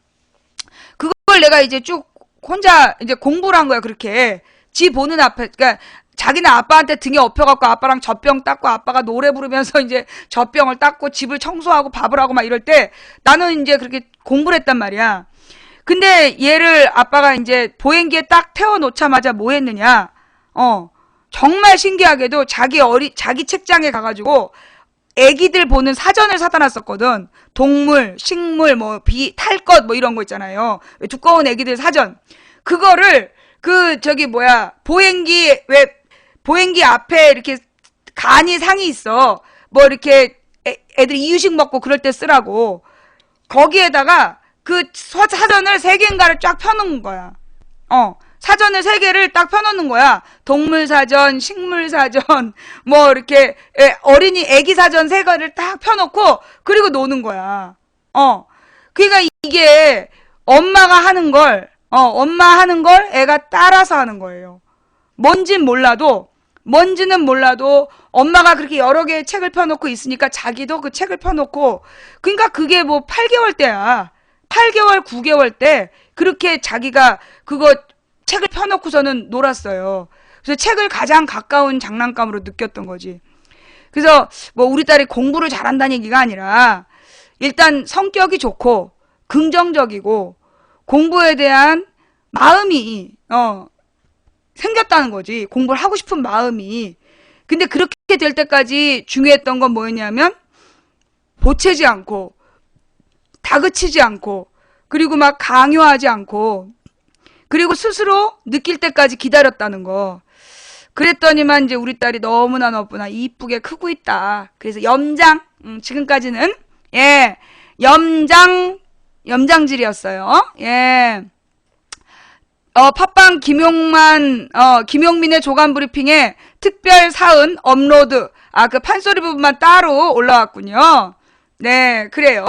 그걸 내가 이제 쭉 혼자 이제 공부를 한 거야, 그렇게. 지 보는 앞에, 그러니까 자기는 아빠한테 등에 엎혀갖고 아빠랑 젖병 닦고 아빠가 노래 부르면서 이제 젖병을 닦고 집을 청소하고 밥을 하고 막 이럴 때 나는 이제 그렇게 공부를 했단 말이야. 근데 얘를 아빠가 이제 보행기에 딱 태워놓자마자 뭐 했느냐. 정말 신기하게도 자기 책장에 가가지고 애기들 보는 사전을 사다 놨었거든. 동물, 식물, 탈 것 이런 거 있잖아요. 두꺼운 애기들 사전. 그거를 보행기 앞에 이렇게 상이 있어. 이렇게 애들이 이유식 먹고 그럴 때 쓰라고. 거기에다가 그 사전을 3개인가를 쫙 펴놓은 거야. 사전을 3개를 딱 펴놓는 거야. 동물 사전, 식물 사전, 이렇게 어린이 애기 사전 3개를 딱 펴놓고 그리고 노는 거야. 그러니까 이게 엄마 하는 걸 애가 따라서 하는 거예요. 뭔지는 몰라도 엄마가 그렇게 여러 개의 책을 펴놓고 있으니까 자기도 그 책을 펴놓고, 그러니까 그게 8개월 때야. 8개월, 9개월 때 그렇게 자기가 그거 책을 펴놓고서는 놀았어요. 그래서 책을 가장 가까운 장난감으로 느꼈던 거지. 그래서 우리 딸이 공부를 잘한다는 얘기가 아니라 일단 성격이 좋고 긍정적이고 공부에 대한 마음이 생겼다는 거지. 공부를 하고 싶은 마음이. 근데 그렇게 될 때까지 중요했던 건 뭐였냐면 보채지 않고 다그치지 않고 그리고 막 강요하지 않고 그리고 스스로 느낄 때까지 기다렸다는 거. 그랬더니만 이제 우리 딸이 너무나 이쁘게 크고 있다. 그래서 염장, 지금까지는 예 염장질이었어요. 예. 팟빵 김용민의 조간 브리핑에 특별 사은 업로드. 그 판소리 부분만 따로 올라왔군요. 네, 그래요.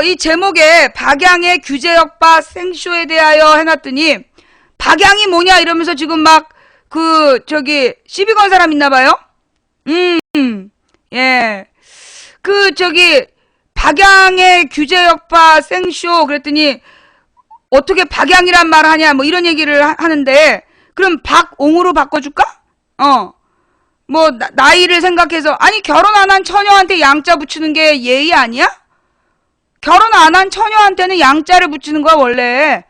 이 제목에 박양의 규제 역파 생쇼에 대하여 해놨더니, 박양이 뭐냐 이러면서 지금 막, 시비 건 사람 있나봐요? 예. 박양의 규제 역파 생쇼 그랬더니, 어떻게 박양이란 말 하냐, 뭐 이런 얘기를 하는데, 그럼 박옹으로 바꿔줄까? 나이를 생각해서, 아니, 결혼 안 한 처녀한테 양자 붙이는 게 예의 아니야? 결혼 안 한 처녀한테는 양자를 붙이는 거야, 원래.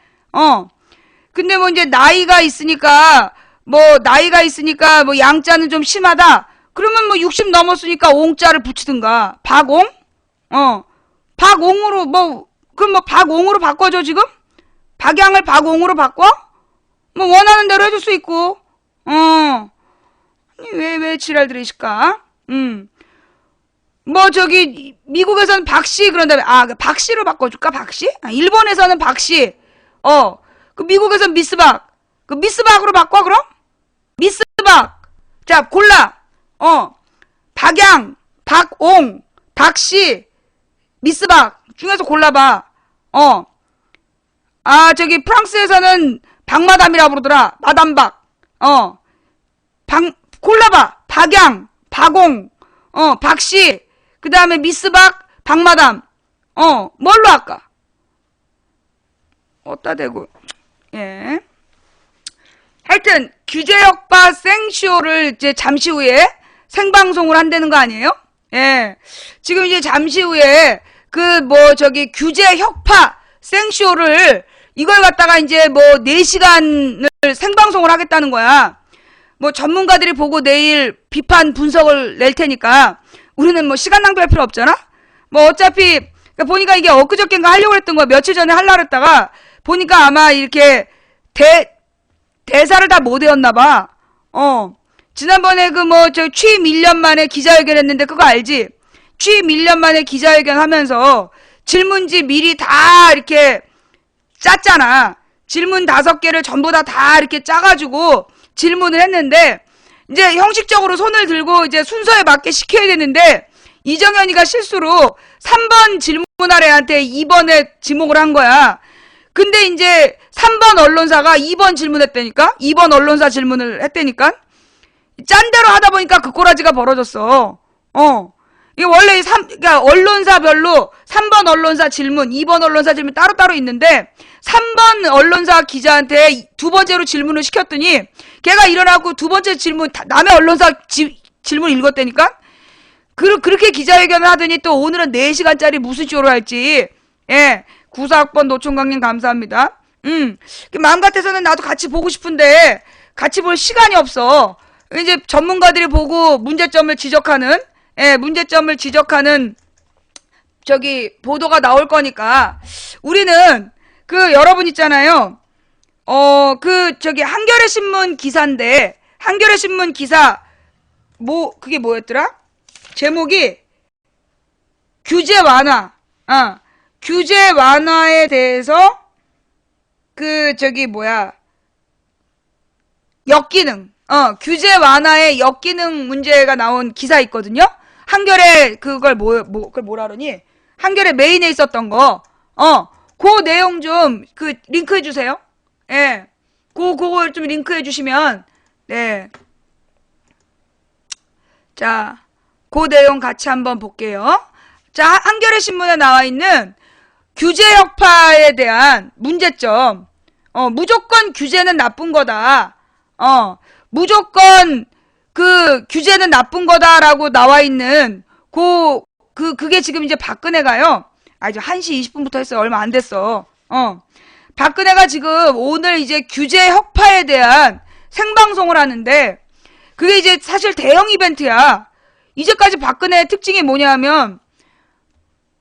근데 이제 나이가 있으니까, 양자는 좀 심하다? 그러면 60 넘었으니까 옹자를 붙이든가. 박옹? 박옹으로, 그럼 박옹으로 바꿔줘, 지금? 박양을 박옹으로 바꿔? 원하는 대로 해줄 수 있고. 아니, 왜 지랄 들이실까? 미국에서는 박씨 그런다며. 박씨로 바꿔줄까, 박씨? 일본에서는 박씨. 미국에서는 미스박. 미스박으로 바꿔, 그럼? 미스박. 자, 골라. 박양, 박옹, 박씨, 미스박 중에서 골라봐. 프랑스에서는 박마담이라고 부르더라. 마담박. 골라봐. 박양, 박옹, 박씨, 그 다음에 미스박, 박마담. 뭘로 할까? 어따 대고. 예. 하여튼, 규제역파 생쇼를 이제 잠시 후에 생방송을 한다는 거 아니에요? 예. 지금 이제 잠시 후에 규제혁파 생쇼를 이걸 갖다가 이제 4시간을 생방송을 하겠다는 거야. 전문가들이 보고 내일 비판 분석을 낼 테니까 우리는 시간 낭비할 필요 없잖아? 어차피 보니까 이게 엊그저께인가 하려고 했던 거야. 며칠 전에 하려고 했다가 보니까 아마 이렇게 대사를 다 못 외웠나 봐. 지난번에 취임 1년 만에 기자회견 했는데 그거 알지? 취임 1년 만에 기자회견 하면서 질문지 미리 다 이렇게 짰잖아. 질문 5개를 전부 다 이렇게 짜가지고 질문을 했는데, 이제 형식적으로 손을 들고 이제 순서에 맞게 시켜야 되는데, 이정현이가 실수로 3번 질문할 애한테 2번에 지목을 한 거야. 근데 이제 3번 언론사가 2번 질문했다니까? 2번 언론사 질문을 했다니까? 짠 대로 하다 보니까 그 꼬라지가 벌어졌어. 이게 원래 그러니까 언론사별로 3번 언론사 질문, 2번 언론사 질문 따로따로 있는데 3번 언론사 기자한테 2번째로 질문을 시켰더니 걔가 일어나고 2번째 질문 남의 언론사 질문 읽었다니까? 그렇게 기자회견을 하더니 또 오늘은 4시간짜리 무슨 쇼를 할지. 예. 94학번 노총각님 감사합니다. 마음 같아서는 나도 같이 보고 싶은데 같이 볼 시간이 없어. 이제 전문가들이 보고 문제점을 지적하는 보도가 나올 거니까 우리는 여러분 있잖아요. 한겨레 신문 기사인데 한겨레 신문 기사 그게 뭐였더라? 제목이 규제 완화. 규제 완화에 대해서 역기능. 규제 완화의 역기능 문제가 나온 기사 있거든요. 한겨레 그걸 뭐라 그러니? 한겨레 메인에 있었던 거. 그 내용 좀 링크해 주세요. 예. 그걸 좀 링크해 주시면 네. 자, 그 내용 같이 한번 볼게요. 자, 한겨레 신문에 나와 있는 규제역파에 대한 문제점. 무조건 규제는 나쁜 거다. 무조건 규제는 나쁜 거다라고 나와 있는 그게 지금 이제 박근혜가요. 이제 1시 20분부터 했어요. 얼마 안 됐어. 박근혜가 지금 오늘 이제 규제 혁파에 대한 생방송을 하는데, 그게 이제 사실 대형 이벤트야. 이제까지 박근혜의 특징이 뭐냐면,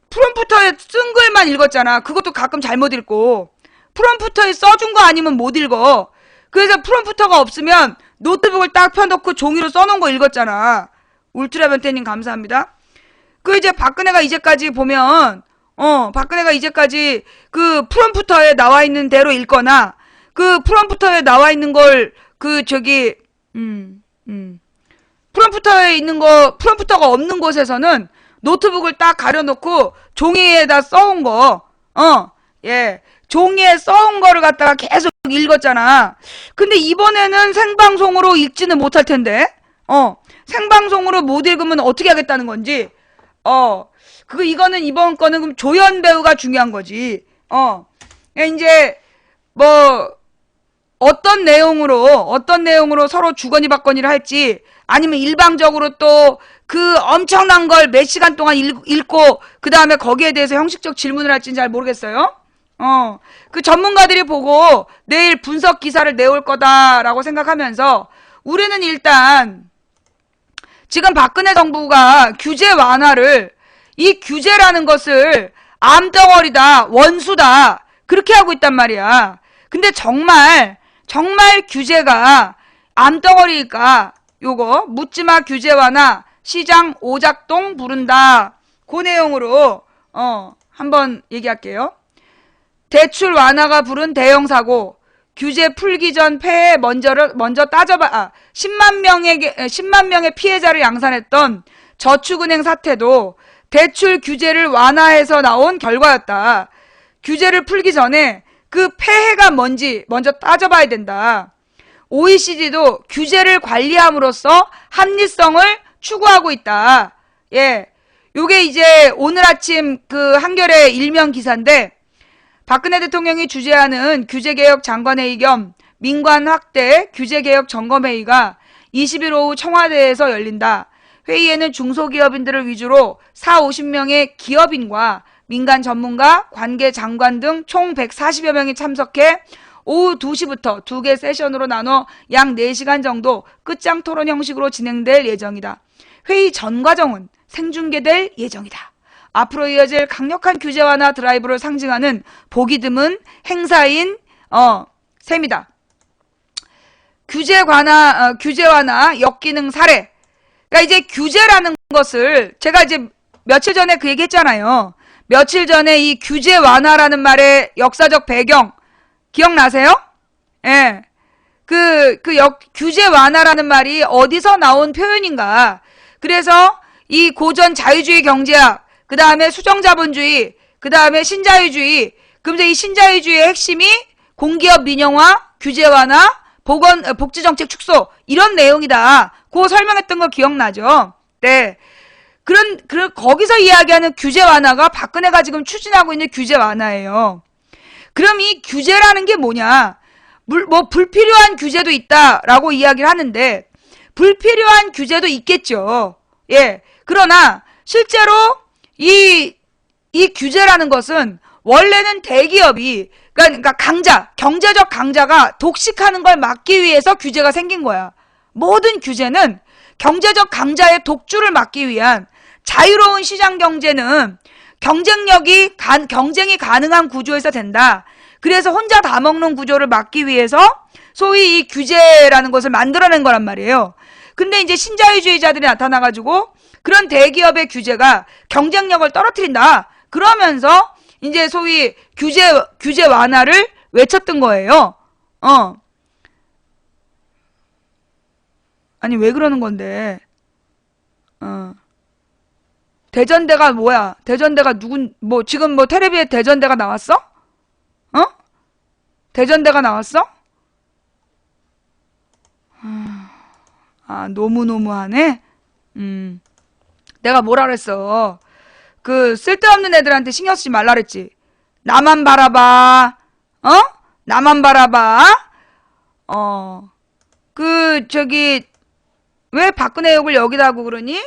프롬프터에 쓴 글만 읽었잖아. 그것도 가끔 잘못 읽고. 프롬프터에 써준 거 아니면 못 읽어. 그래서 프롬프터가 없으면 노트북을 딱 펴놓고 종이로 써놓은 거 읽었잖아. 울트라 변태님 감사합니다. 그 이제 박근혜가 이제까지 보면, 박근혜가 이제까지 그 프롬프터에 나와 있는 대로 읽거나, 그 프롬프터에 나와 있는 걸, 프롬프터에 있는 거, 프롬프터가 없는 곳에서는 노트북을 딱 가려놓고 종이에다 써온 거, 종이에 써온 거를 갖다가 계속 읽었잖아. 근데 이번에는 생방송으로 읽지는 못할 텐데, 생방송으로 못 읽으면 어떻게 하겠다는 건지, 이거는 이번 거는 그럼 조연 배우가 중요한 거지. 이제, 어떤 내용으로 서로 주거니 받거니를 할지, 아니면 일방적으로 또 그 엄청난 걸 몇 시간 동안 읽고, 그 다음에 거기에 대해서 형식적 질문을 할지는 잘 모르겠어요. 그 전문가들이 보고 내일 분석 기사를 내올 거다라고 생각하면서, 우리는 일단, 지금 박근혜 정부가 규제 완화를, 이 규제라는 것을 암덩어리다, 원수다, 그렇게 하고 있단 말이야. 근데 정말 규제가 암덩어리일까? 요거, 묻지마 규제 완화, 시장 오작동 부른다. 그 내용으로, 한번 얘기할게요. 대출 완화가 부른 대형 사고, 규제 풀기 전 폐해 먼저 따져봐. 10만 명의 피해자를 양산했던 저축은행 사태도 대출 규제를 완화해서 나온 결과였다. 규제를 풀기 전에 그 폐해가 뭔지 먼저 따져봐야 된다. OECD도 규제를 관리함으로써 합리성을 추구하고 있다. 요게 이제 오늘 아침 그 한겨레 일면 기사인데, 박근혜 대통령이 주재하는 규제개혁 장관회의 겸 민관 확대 규제개혁 점검회의가 20일 오후 청와대에서 열린다. 회의에는 중소기업인들을 위주로 40~50명의 기업인과 민간 전문가, 관계 장관 등 총 140여 명이 참석해 오후 2시부터 2개 세션으로 나눠 약 4시간 정도 끝장 토론 형식으로 진행될 예정이다. 회의 전 과정은 생중계될 예정이다. 앞으로 이어질 강력한 규제 완화 드라이브를 상징하는 보기 드문 행사인 셈이다. 규제 완화 역기능 사례. 그러니까 이제 규제라는 것을 제가 이제 며칠 전에 그 얘기 했잖아요. 며칠 전에 이 규제 완화라는 말의 역사적 배경 기억나세요? 예. 규제 완화라는 말이 어디서 나온 표현인가. 그래서 이 고전 자유주의 경제학, 그 다음에 수정자본주의, 그 다음에 신자유주의. 그러면서 이 신자유주의의 핵심이 공기업 민영화, 규제 완화, 복지정책 축소, 이런 내용이다. 그거 설명했던 거 기억나죠? 네. 거기서 이야기하는 규제 완화가 박근혜가 지금 추진하고 있는 규제 완화예요. 그럼 이 규제라는 게 뭐냐? 불필요한 규제도 있다라고 이야기를 하는데, 불필요한 규제도 있겠죠. 그러나, 실제로 이 규제라는 것은 원래는 대기업이, 그러니까 경제적 강자가 독식하는 걸 막기 위해서 규제가 생긴 거야. 모든 규제는 경제적 강자의 독주를 막기 위한 자유로운 시장 경제는 경쟁이 가능한 구조에서 된다. 그래서 혼자 다 먹는 구조를 막기 위해서 소위 이 규제라는 것을 만들어낸 거란 말이에요. 근데 이제 신자유주의자들이 나타나가지고 그런 대기업의 규제가 경쟁력을 떨어뜨린다. 그러면서 이제 소위 규제 완화를 외쳤던 거예요. 아니 왜 그러는 건데? 대전대가 뭐야? 대전대가 지금 텔레비에 대전대가 나왔어? 대전대가 나왔어? 너무너무하네? 내가 뭐라 그랬어? 그 쓸데없는 애들한테 신경 쓰지 말라 그랬지. 나만 바라봐. 나만 바라봐. 왜 박근혜 욕을 여기다 하고 그러니?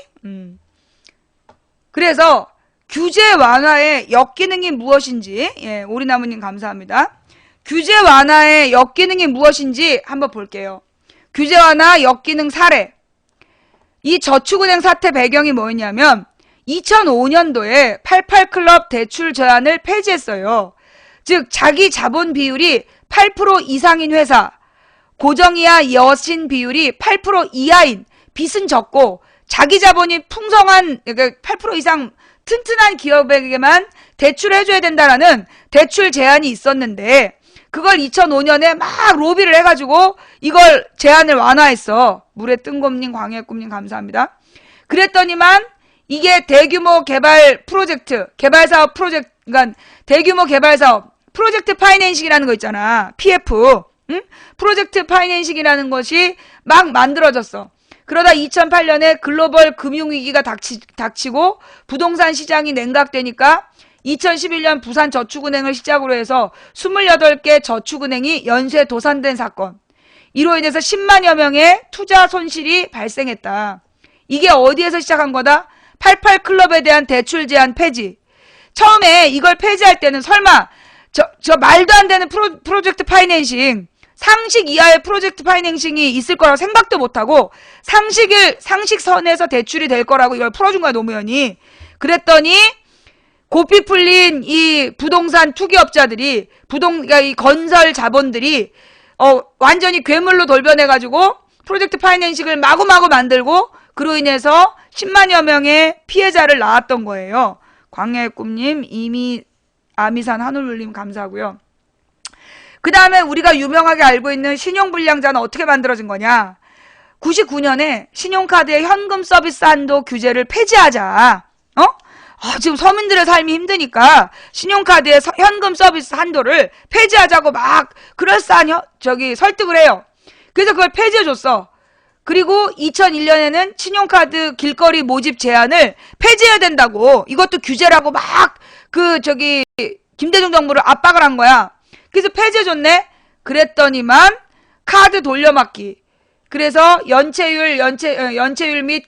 그래서 규제 완화의 역기능이 무엇인지, 오리나무님 감사합니다. 규제 완화의 역기능이 무엇인지 한번 볼게요. 규제 완화 역기능 사례. 이 저축은행 사태 배경이 뭐였냐면 2005년도에 88클럽 대출 제한을 폐지했어요. 즉 자기 자본 비율이 8% 이상인 회사, 고정이하 여신 비율이 8% 이하인, 빚은 적고 자기 자본이 풍성한, 그러니까 8% 이상 튼튼한 기업에게만 대출을 해줘야 된다라는 대출 제한이 있었는데 그걸 2005년에 막 로비를 해가지고 이걸 제한을 완화했어. 물에 뜬 곰님, 광해의 꿈님 감사합니다. 그랬더니만 이게 대규모 개발 프로젝트, 개발사업 프로젝트, 그러니까 대규모 개발사업, 프로젝트 파이낸싱이라는 거 있잖아. PF. 응? 프로젝트 파이낸싱이라는 것이 막 만들어졌어. 그러다 2008년에 글로벌 금융위기가 닥치고 부동산 시장이 냉각되니까 2011년 부산저축은행을 시작으로 해서 28개 저축은행이 연쇄 도산된 사건. 이로 인해서 10만여 명의 투자 손실이 발생했다. 이게 어디에서 시작한 거다? 88클럽에 대한 대출 제한 폐지. 처음에 이걸 폐지할 때는 설마 저 말도 안 되는 프로젝트 파이낸싱, 상식 이하의 프로젝트 파이낸싱이 있을 거라고 생각도 못하고 상식선에서 대출이 될 거라고 이걸 풀어준 거야, 노무현이. 그랬더니 고삐 풀린 이 부동산 투기업자들이 그러니까 이 건설 자본들이 완전히 괴물로 돌변해가지고 프로젝트 파이낸싱을 마구마구 만들고 그로 인해서 10만여 명의 피해자를 낳았던 거예요. 광야의 꿈님, 아미산 한울님 감사하고요. 그 다음에 우리가 유명하게 알고 있는 신용불량자는 어떻게 만들어진 거냐. 99년에 신용카드의 현금 서비스 한도 규제를 폐지하자. 지금 서민들의 삶이 힘드니까 신용카드의 현금 서비스 한도를 폐지하자고 막 그럴싸한 설득을 해요. 그래서 그걸 폐지해줬어. 그리고 2001년에는 신용카드 길거리 모집 제한을 폐지해야 된다고, 이것도 규제라고 막 김대중 정부를 압박을 한 거야. 그래서 폐지해줬네. 그랬더니만 카드 돌려막기. 그래서 연체율 및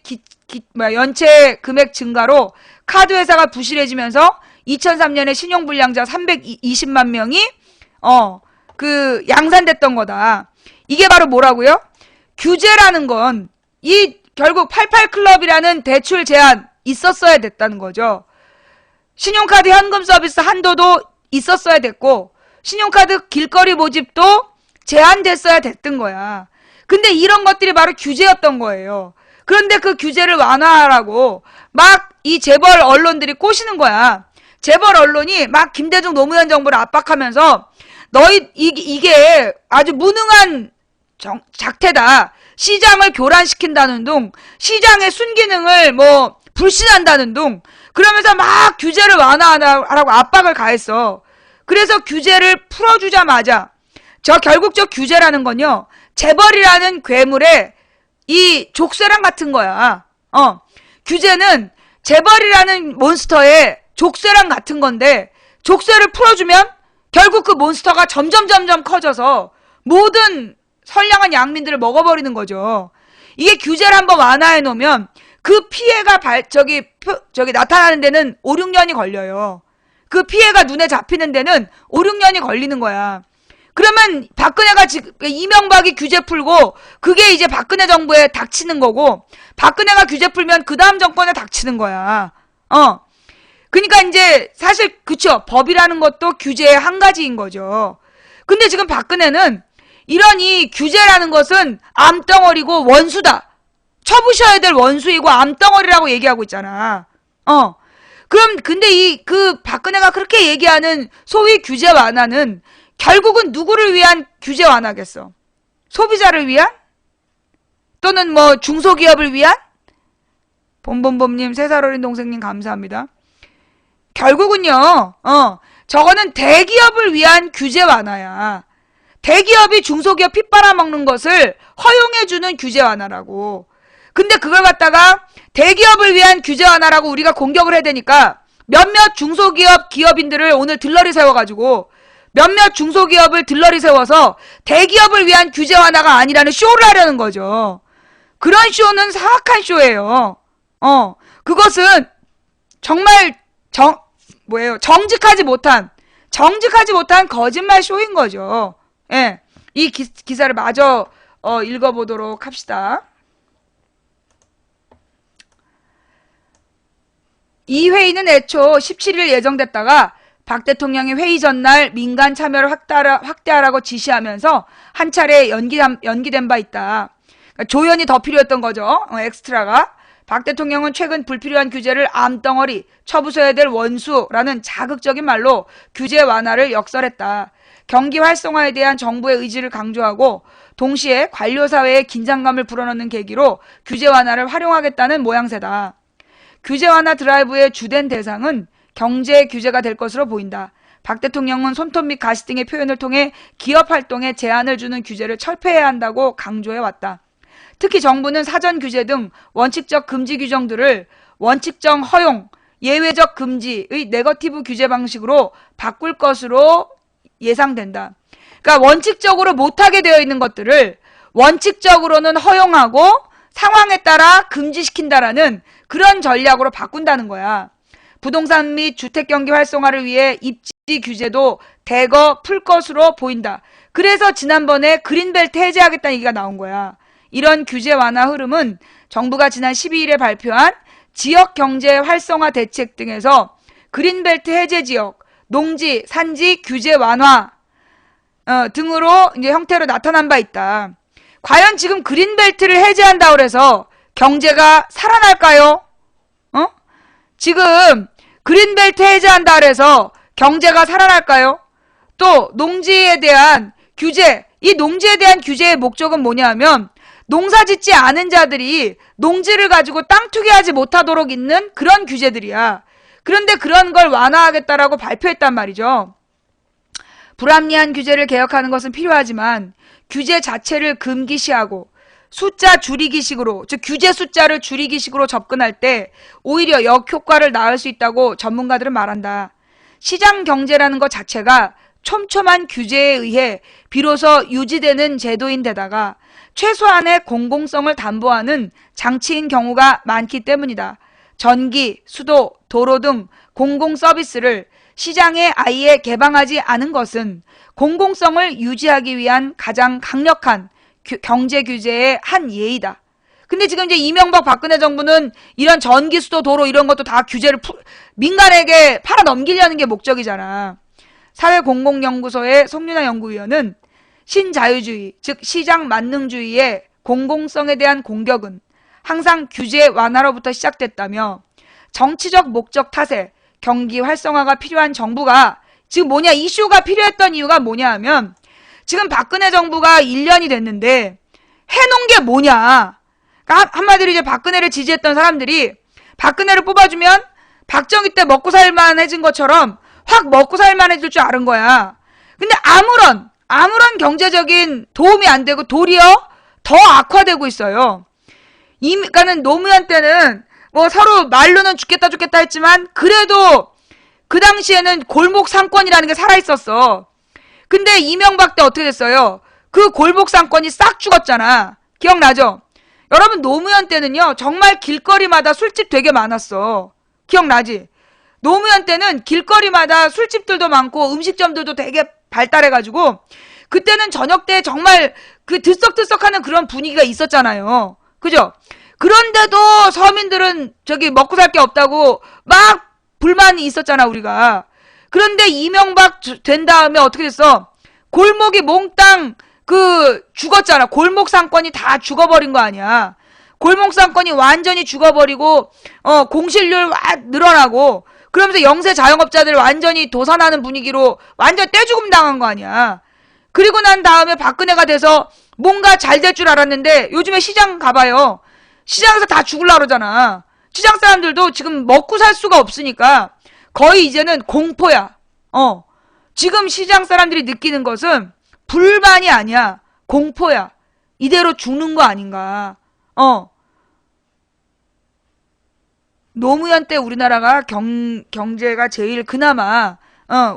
연체 금액 증가로 카드 회사가 부실해지면서 2003년에 신용불량자 320만 명이 양산됐던 거다. 이게 바로 뭐라고요? 규제라는 건 결국 88클럽이라는 대출 제한 있었어야 됐다는 거죠. 신용카드 현금 서비스 한도도 있었어야 됐고 신용카드 길거리 모집도 제한됐어야 됐던 거야. 근데 이런 것들이 바로 규제였던 거예요. 그런데 그 규제를 완화하라고 막 이 재벌 언론들이 꼬시는 거야. 재벌 언론이 막 김대중 노무현 정부를 압박하면서 이게 아주 무능한 작태다. 시장을 교란시킨다는 둥, 시장의 순기능을 불신한다는 둥, 그러면서 막 규제를 완화하라고 압박을 가했어. 그래서 규제를 풀어주자마자 결국 저 규제라는 건요, 재벌이라는 괴물의 이 족쇄랑 같은 거야. 규제는 재벌이라는 몬스터의 족쇄랑 같은 건데 족쇄를 풀어주면 결국 그 몬스터가 점점 커져서 모든 선량한 양민들을 먹어버리는 거죠. 이게 규제를 한번 완화해 놓으면 그 피해가 나타나는 데는 5, 6년이 걸려요. 그 피해가 눈에 잡히는 데는 5, 6년이 걸리는 거야. 그러면 박근혜가 이명박이 규제 풀고 그게 이제 박근혜 정부에 닥치는 거고, 박근혜가 규제 풀면 그 다음 정권에 닥치는 거야. 그러니까 이제 사실 그쵸, 법이라는 것도 규제의 한 가지인 거죠. 근데 지금 박근혜는 이런 이 규제라는 것은 암덩어리고 원수다. 쳐부셔야 될 원수이고 암덩어리라고 얘기하고 있잖아. 그럼 근데 박근혜가 그렇게 얘기하는 소위 규제 완화는 결국은 누구를 위한 규제 완화겠어? 소비자를 위한? 또는 중소기업을 위한? 봄봄봄님, 3살 어린 동생님 감사합니다. 결국은요, 저거는 대기업을 위한 규제 완화야. 대기업이 중소기업 피 빨아먹는 것을 허용해주는 규제 완화라고. 근데 그걸 갖다가 대기업을 위한 규제 완화라고 우리가 공격을 해야 되니까 몇몇 중소기업 기업인들을 오늘 들러리 세워가지고 몇몇 중소기업을 들러리 세워서 대기업을 위한 규제 완화가 아니라는 쇼를 하려는 거죠. 그런 쇼는 사악한 쇼예요. 그것은 정말 정직하지 못한 정직하지 못한 거짓말 쇼인 거죠. 예. 이 기사를 마저 읽어보도록 합시다. 이 회의는 애초 17일 예정됐다가 박 대통령이 회의 전날 민간 참여를 확대하라고 지시하면서 한 차례 연기된 바 있다. 그러니까 조연이 더 필요했던 거죠. 엑스트라가. 박 대통령은 최근 불필요한 규제를 암덩어리, 쳐부숴야 될 원수라는 자극적인 말로 규제 완화를 역설했다. 경기 활성화에 대한 정부의 의지를 강조하고 동시에 관료사회의 긴장감을 불어넣는 계기로 규제 완화를 활용하겠다는 모양새다. 규제 완화 드라이브의 주된 대상은 경제 규제가 될 것으로 보인다. 박 대통령은 손톱 및 가시 등의 표현을 통해 기업 활동에 제한을 주는 규제를 철폐해야 한다고 강조해왔다. 특히 정부는 사전 규제 등 원칙적 금지 규정들을 원칙적 허용, 예외적 금지의 네거티브 규제 방식으로 바꿀 것으로 예상된다. 그러니까 원칙적으로 못하게 되어 있는 것들을 원칙적으로는 허용하고 상황에 따라 금지시킨다라는 그런 전략으로 바꾼다는 거야. 부동산 및 주택 경기 활성화를 위해 입지 규제도 대거 풀 것으로 보인다. 그래서 지난번에 그린벨트 해제하겠다는 얘기가 나온 거야. 이런 규제 완화 흐름은 정부가 지난 12일에 발표한 지역 경제 활성화 대책 등에서 그린벨트 해제 지역, 농지, 산지 규제 완화 등으로 이제 형태로 나타난 바 있다. 과연 지금 그린벨트를 해제한다고 해서 경제가 살아날까요? 지금 그린벨트 해제한다 그래서 경제가 살아날까요? 또 농지에 대한 규제, 이 농지에 대한 규제의 목적은 뭐냐면 농사 짓지 않은 자들이 농지를 가지고 땅 투기하지 못하도록 있는 그런 규제들이야. 그런데 그런 걸 완화하겠다라고 발표했단 말이죠. 불합리한 규제를 개혁하는 것은 필요하지만 규제 자체를 금기시하고 숫자 줄이기식으로, 즉 규제 숫자를 줄이기식으로 접근할 때 오히려 역효과를 낳을 수 있다고 전문가들은 말한다. 시장 경제라는 것 자체가 촘촘한 규제에 의해 비로소 유지되는 제도인데다가 최소한의 공공성을 담보하는 장치인 경우가 많기 때문이다. 전기, 수도, 도로 등 공공 서비스를 시장에 아예 개방하지 않은 것은 공공성을 유지하기 위한 가장 강력한 경제 규제의 한 예이다. 근데 지금 이제 이명박 박근혜 정부는 이런 전기, 수도, 도로 이런 것도 다 규제를 민간에게 팔아 넘기려는 게 목적이잖아. 사회공공연구소의 송윤아 연구위원은 신자유주의, 즉 시장 만능주의의 공공성에 대한 공격은 항상 규제 완화로부터 시작됐다며 정치적 목적 탓에 경기 활성화가 필요한 정부가 지금 뭐냐, 이슈가 필요했던 이유가 뭐냐 하면 지금 박근혜 정부가 1년이 됐는데 해놓은 게 뭐냐. 그러니까 한마디로 이제 박근혜를 지지했던 사람들이 박근혜를 뽑아주면 박정희 때 먹고 살만해진 것처럼 확 먹고 살만해질 줄 아는 거야. 근데 아무런 경제적인 도움이 안 되고 도리어 더 악화되고 있어요. 그러니까는 노무현 때는 뭐 서로 말로는 죽겠다 했지만 그래도 그 당시에는 골목 상권이라는 게 살아있었어. 근데 이명박 때 어떻게 됐어요? 그 골목 상권이 싹 죽었잖아. 기억나죠? 여러분 노무현 때는요 정말 길거리마다 술집 되게 많았어. 기억나지? 노무현 때는 길거리마다 술집들도 많고 음식점들도 되게 발달해가지고 그때는 저녁 때 정말 그 들썩들썩하는 그런 분위기가 있었잖아요. 그죠? 그런데도 서민들은 저기 먹고 살 게 없다고 막 불만이 있었잖아 우리가. 그런데 이명박 된 다음에 어떻게 됐어? 골목이 몽땅 죽었잖아. 골목 상권이 다 죽어버린 거 아니야. 골목 상권이 완전히 죽어버리고 공실률 늘어나고 그러면서 영세 자영업자들 완전히 도산하는 분위기로 완전 떼죽음 당한 거 아니야. 그리고 난 다음에 박근혜가 돼서 뭔가 잘 될 줄 알았는데 요즘에 시장 가봐요. 시장에서 다 죽으려고 그러잖아. 시장 사람들도 지금 먹고 살 수가 없으니까 거의 이제는 공포야. 지금 시장 사람들이 느끼는 것은 불만이 아니야. 공포야. 이대로 죽는 거 아닌가. 노무현 때 우리나라가 경제가 제일 그나마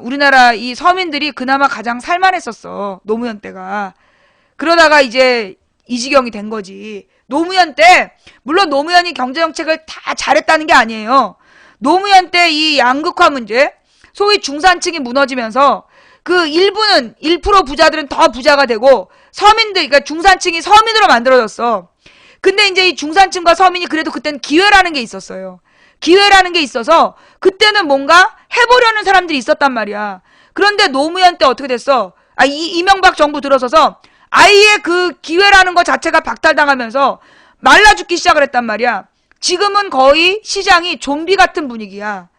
우리나라 이 서민들이 그나마 가장 살만했었어. 노무현 때가. 그러다가 이제 이 지경이 된 거지. 노무현 때 물론 노무현이 경제정책을 다 잘했다는 게 아니에요. 노무현 때 이 양극화 문제, 소위 중산층이 무너지면서 그 일부는 1% 부자들은 더 부자가 되고 서민들 그러니까 중산층이 서민으로 만들어졌어. 근데 이제 이 중산층과 서민이 그래도 그때는 기회라는 게 있었어요. 기회라는 게 있어서 그때는 뭔가 해보려는 사람들이 있었단 말이야. 그런데 노무현 때 어떻게 됐어? 이명박 정부 들어서서 아예 그 기회라는 것 자체가 박탈당하면서 말라 죽기 시작을 했단 말이야. 지금은 거의 시장이 좀비 같은 분위기야.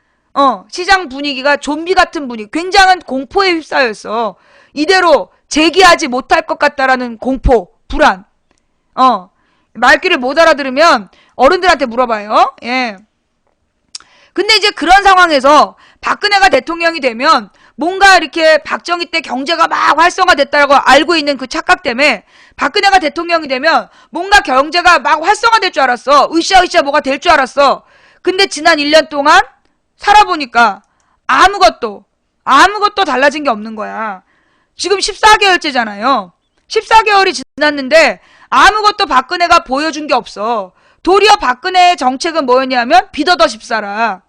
시장 분위기가 좀비 같은 분위기. 굉장한 공포에 휩싸여 있어. 이대로 재기하지 못할 것 같다라는 공포, 불안. 말귀를 못 알아들으면 어른들한테 물어봐요. 예. 근데 이제 그런 상황에서 박근혜가 대통령이 되면 뭔가 이렇게 박정희 때 경제가 막 활성화됐다고 알고 있는 그 착각 때문에 박근혜가 대통령이 되면 뭔가 경제가 막 활성화될 줄 알았어. 으쌰으쌰 뭐가 될 줄 알았어. 근데 지난 1년 동안 살아보니까 아무것도 달라진 게 없는 거야. 지금 14개월째잖아요. 14개월이 지났는데 아무것도 박근혜가 보여준 게 없어. 도리어 박근혜의 정책은 뭐였냐면 비더더 집사라.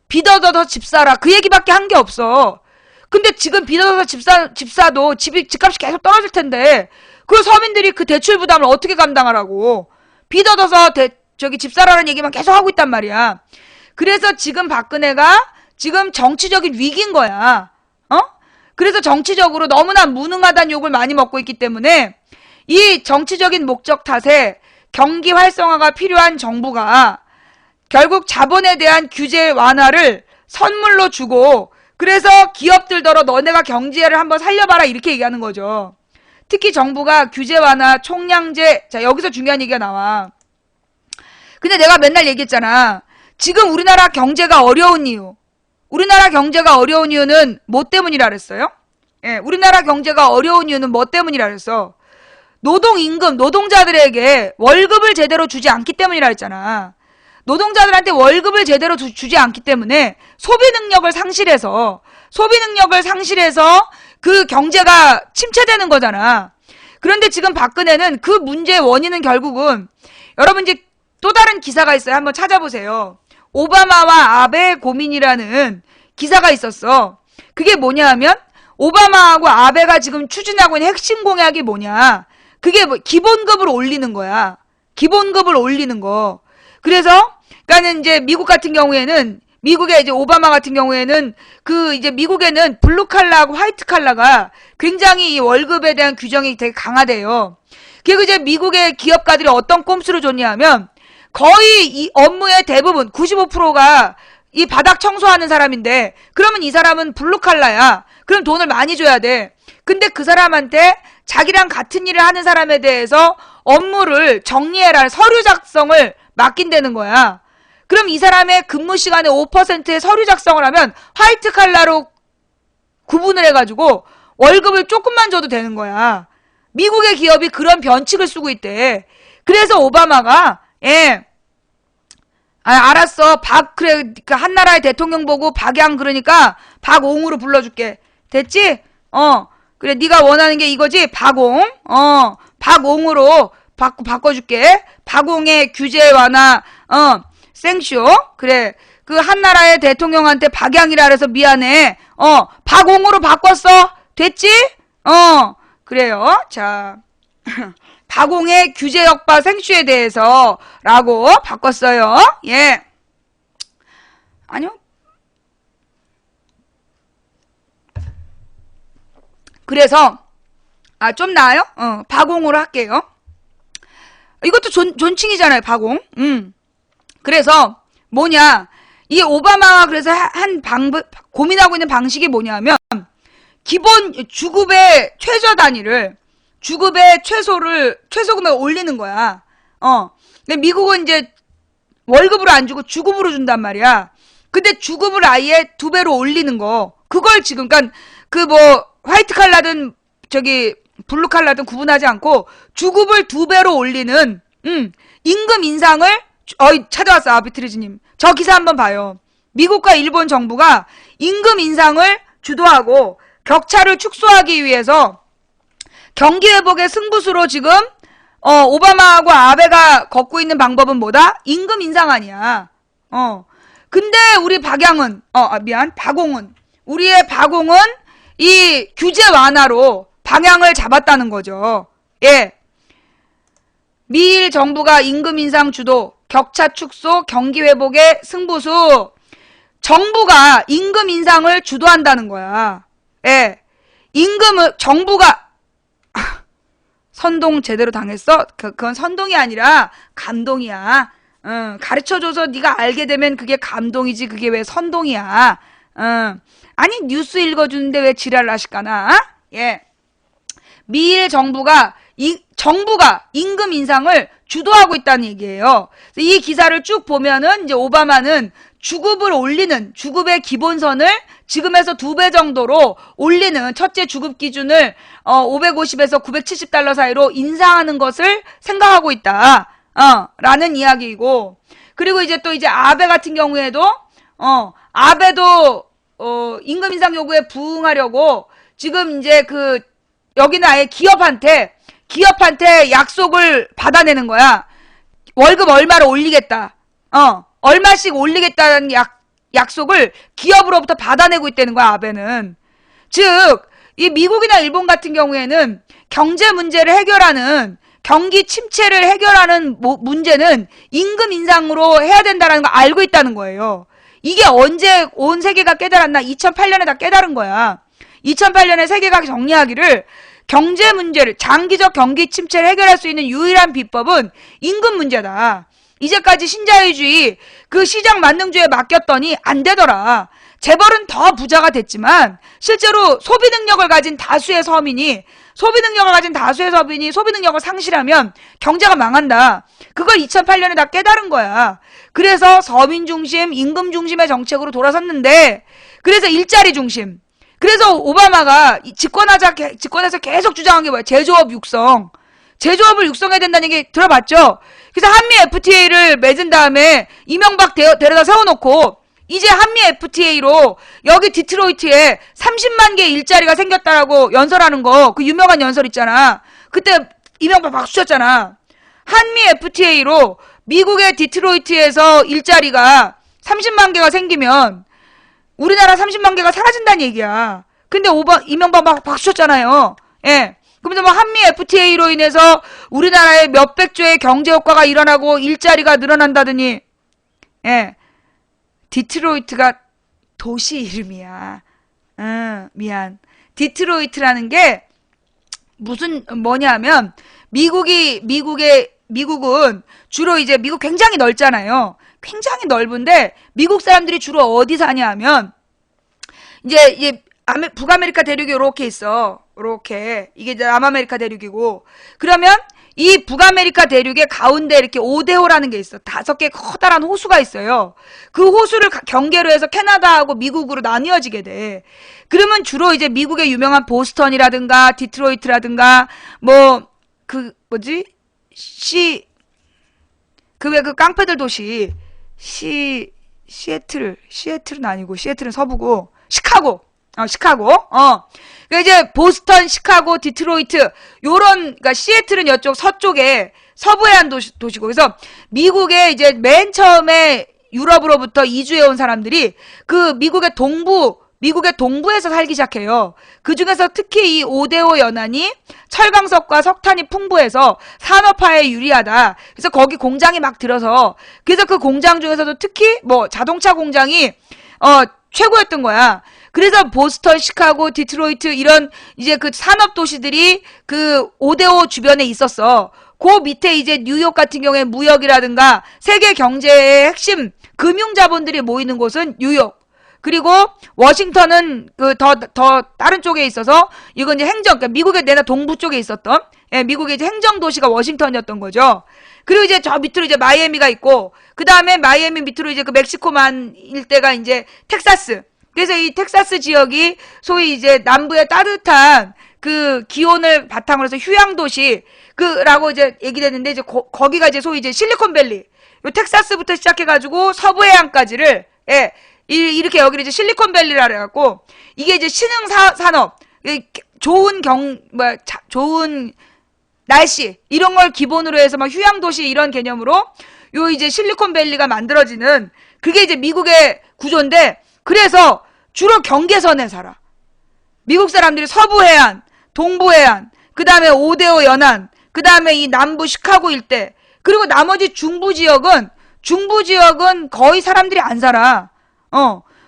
비더더 집사라. 그 얘기밖에 한 게 없어. 근데 지금 비더더 집사도 집값이 계속 떨어질 텐데 그 서민들이 그 대출 부담을 어떻게 감당하라고. 비더더서 집사라는 얘기만 계속 하고 있단 말이야. 그래서 지금 박근혜가 지금 정치적인 위기인 거야. 그래서 정치적으로 너무나 무능하다는 욕을 많이 먹고 있기 때문에 이 정치적인 목적 탓에 경기 활성화가 필요한 정부가 결국 자본에 대한 규제 완화를 선물로 주고 그래서 기업들더러 너네가 경제를 한번 살려봐라 이렇게 얘기하는 거죠. 특히 정부가 규제 완화, 총량제, 자 여기서 중요한 얘기가 나와. 근데 내가 맨날 얘기했잖아. 지금 우리나라 경제가 어려운 이유. 우리나라 경제가 어려운 이유는 뭐 때문이라 그랬어요? 예, 우리나라 경제가 어려운 이유는 뭐 때문이라 그랬어? 노동임금, 노동자들에게 월급을 제대로 주지 않기 때문이라 했잖아. 노동자들한테 월급을 제대로 주지 않기 때문에 소비 능력을 상실해서 그 경제가 침체되는 거잖아. 그런데 지금 박근혜는 그 문제의 원인은 결국은 여러분 이제 또 다른 기사가 있어요. 한번 찾아보세요. 오바마와 아베의 고민이라는 기사가 있었어. 그게 뭐냐 하면 오바마하고 아베가 지금 추진하고 있는 핵심 공약이 뭐냐. 그게 기본급을 올리는 거야. 기본급을 올리는 거. 그래서 그러니까는 이제 미국 같은 경우에는 미국의 이제 오바마 같은 경우에는 그 이제 미국에는 블루 칼라하고 화이트 칼라가 굉장히 이 월급에 대한 규정이 되게 강하대요. 그리고 이제 미국의 기업가들이 어떤 꼼수를 줬냐 하면 거의 이 업무의 대부분 95%가 이 바닥 청소하는 사람인데 그러면 이 사람은 블루 칼라야. 그럼 돈을 많이 줘야 돼. 근데 그 사람한테 자기랑 같은 일을 하는 사람에 대해서 업무를 정리해라 서류 작성을 맡긴다는 거야. 그럼 이 사람의 근무 시간의 5%의 서류 작성을 하면 화이트 칼라로 구분을 해가지고 월급을 조금만 줘도 되는 거야. 미국의 기업이 그런 변칙을 쓰고 있대. 그래서 오바마가 알았어. 그래 한나라의 대통령 보고 박양 그러니까 박옹으로 불러줄게. 됐지? 그래 네가 원하는 게 이거지? 박옹. 박옹으로 바꿔줄게. 박옹의 규제 완화. 생쇼. 그래. 그 한나라의 대통령한테 박양이라 그래서 미안해. 박옹으로 바꿨어. 됐지? 그래요. 자. 박옹의 규제 역파 생쇼에 대해서 라고 바꿨어요. 예. 아니요. 그래서 좀 나아요? 박옹으로 할게요. 이것도 존칭이잖아요. 박옹. 그래서 뭐냐 이 오바마가 그래서 한 고민하고 있는 방식이 뭐냐면 기본 주급의 최저 단위를 주급의 최소금액 올리는 거야. 근데 미국은 이제 월급으로 안 주고 주급으로 준단 말이야. 근데 주급을 아예 2배로 올리는 거. 그걸 지금 그러니까 그 뭐 화이트 칼라든 블루 칼라든 구분하지 않고 주급을 2배로 올리는 임금 인상을 찾아왔어. 아비트리즈님. 저 기사 한번 봐요. 미국과 일본 정부가 임금 인상을 주도하고 격차를 축소하기 위해서 경기 회복의 승부수로 지금 오바마하고 아베가 걷고 있는 방법은 뭐다? 임금 인상 아니야. 근데 우리 박홍은 우리의 박홍은 이 규제 완화로 방향을 잡았다는 거죠. 예. 미일 정부가 임금 인상 주도, 격차 축소, 경기 회복의 승부수. 정부가 임금 인상을 주도한다는 거야. 예. 정부가 선동 제대로 당했어? 그건 선동이 아니라 감동이야. 가르쳐줘서 네가 알게 되면 그게 감동이지 그게 왜 선동이야. 아니 뉴스 읽어주는데 왜 지랄을 하실까나? 예. 미일 정부가 임금 인상을 주도하고 있다는 얘기예요. 이 기사를 쭉 보면은 이제 오바마는 주급의 기본선을 지금에서 2배 정도로 올리는 첫째 주급 기준을 550에서 970달러 사이로 인상하는 것을 생각하고 있다. 라는 이야기이고, 그리고 이제 또 이제 아베 같은 경우에도 아베도 임금 인상 요구에 부응하려고 지금 이제 여기는 아예 기업한테 약속을 받아내는 거야. 월급 얼마를 올리겠다. 얼마씩 올리겠다는 약속을 기업으로부터 받아내고 있다는 거야, 아베는. 즉, 이 미국이나 일본 같은 경우에는 경제 문제를 해결하는, 경기 침체를 해결하는 문제는 임금 인상으로 해야 된다는 거 알고 있다는 거예요. 이게 언제 온 세계가 깨달았나? 2008년에 다 깨달은 거야. 2008년에 세계가 정리하기를 경제 문제를, 장기적 경기 침체를 해결할 수 있는 유일한 비법은 임금 문제다. 이제까지 신자유주의, 시장 만능주의에 맡겼더니 안 되더라. 재벌은 더 부자가 됐지만 실제로 소비 능력을 가진 다수의 서민이 소비 능력을 상실하면 경제가 망한다. 그걸 2008년에 다 깨달은 거야. 그래서 서민 중심, 임금 중심의 정책으로 돌아섰는데, 그래서 일자리 중심. 그래서 오바마가 집권해서 계속 주장한 게 뭐야? 제조업 육성. 제조업을 육성해야 된다는 얘기 들어봤죠? 그래서 한미 FTA를 맺은 다음에 이명박 데려다 세워놓고 이제 한미 FTA로 여기 디트로이트에 30만 개의 일자리가 생겼다라고 연설하는 거, 그 유명한 연설 있잖아. 그때 이명박 박수 쳤잖아. 한미 FTA로 미국의 디트로이트에서 일자리가 30만 개가 생기면 우리나라 30만 개가 사라진다는 얘기야. 근데 이명박 박수 쳤잖아요. 예. 그러면서 한미 FTA로 인해서 우리나라에 몇백조의 경제 효과가 일어나고 일자리가 늘어난다더니, 예. 디트로이트가 도시 이름이야. 미안. 디트로이트라는 게 뭐냐면 미국은 주로 이제 미국 굉장히 넓잖아요. 굉장히 넓은데 미국 사람들이 주로 어디 사냐 하면 이제 북아메리카 대륙이 이렇게 있어. 이렇게. 이게 남아메리카 대륙이고. 그러면 이 북아메리카 대륙의 가운데 이렇게 오데오라는 게 있어. 5개 커다란 호수가 있어요. 그 호수를 경계로 해서 캐나다하고 미국으로 나뉘어지게 돼. 그러면 주로 이제 미국의 유명한 보스턴이라든가 디트로이트라든가 그 깡패들 도시 시애틀은 아니고 시애틀은 서부고 시카고. 그러니까 이제 보스턴, 시카고, 디트로이트 그러니까 시애틀은 이쪽 서쪽에 서부해안 도시고, 그래서 미국의 이제 맨 처음에 유럽으로부터 이주해 온 사람들이 미국의 동부에서 살기 시작해요. 그 중에서 특히 이 오데오 연안이 철강석과 석탄이 풍부해서 산업화에 유리하다. 그래서 거기 공장이 막 들어서, 그래서 그 공장 중에서도 특히 자동차 공장이 최고였던 거야. 그래서 보스턴, 시카고, 디트로이트 이런 이제 그 산업 도시들이 그 오데오 주변에 있었어. 그 밑에 이제 뉴욕 같은 경우에 무역이라든가 세계 경제의 핵심 금융 자본들이 모이는 곳은 뉴욕. 그리고 워싱턴은 더 다른 쪽에 있어서 이건 이제 그러니까 미국의 내나 동부 쪽에 있었던, 미국의 이제 행정 도시가 워싱턴이었던 거죠. 그리고 이제 저 밑으로 이제 마이애미가 있고, 그 다음에 마이애미 밑으로 이제 그 멕시코만 일대가 이제 텍사스. 그래서 이 텍사스 지역이 소위 이제 남부의 따뜻한 그 기온을 바탕으로 해서 휴양도시, 라고 이제 얘기됐는데, 이제 거기가 이제 소위 이제 실리콘밸리. 요 텍사스부터 시작해가지고 서부해안까지를, 이렇게 여기를 이제 실리콘밸리라 그래갖고, 이게 이제 신흥 산업, 좋은 좋은 날씨, 이런 걸 기본으로 해서 막 휴양도시 이런 개념으로 요 이제 실리콘밸리가 만들어지는 그게 이제 미국의 구조인데, 그래서 주로 경계선에 살아. 미국 사람들이 서부 해안, 동부 해안, 그 다음에 오데오 연안, 그 다음에 이 남부 시카고 일대, 그리고 나머지 중부 지역은 거의 사람들이 안 살아.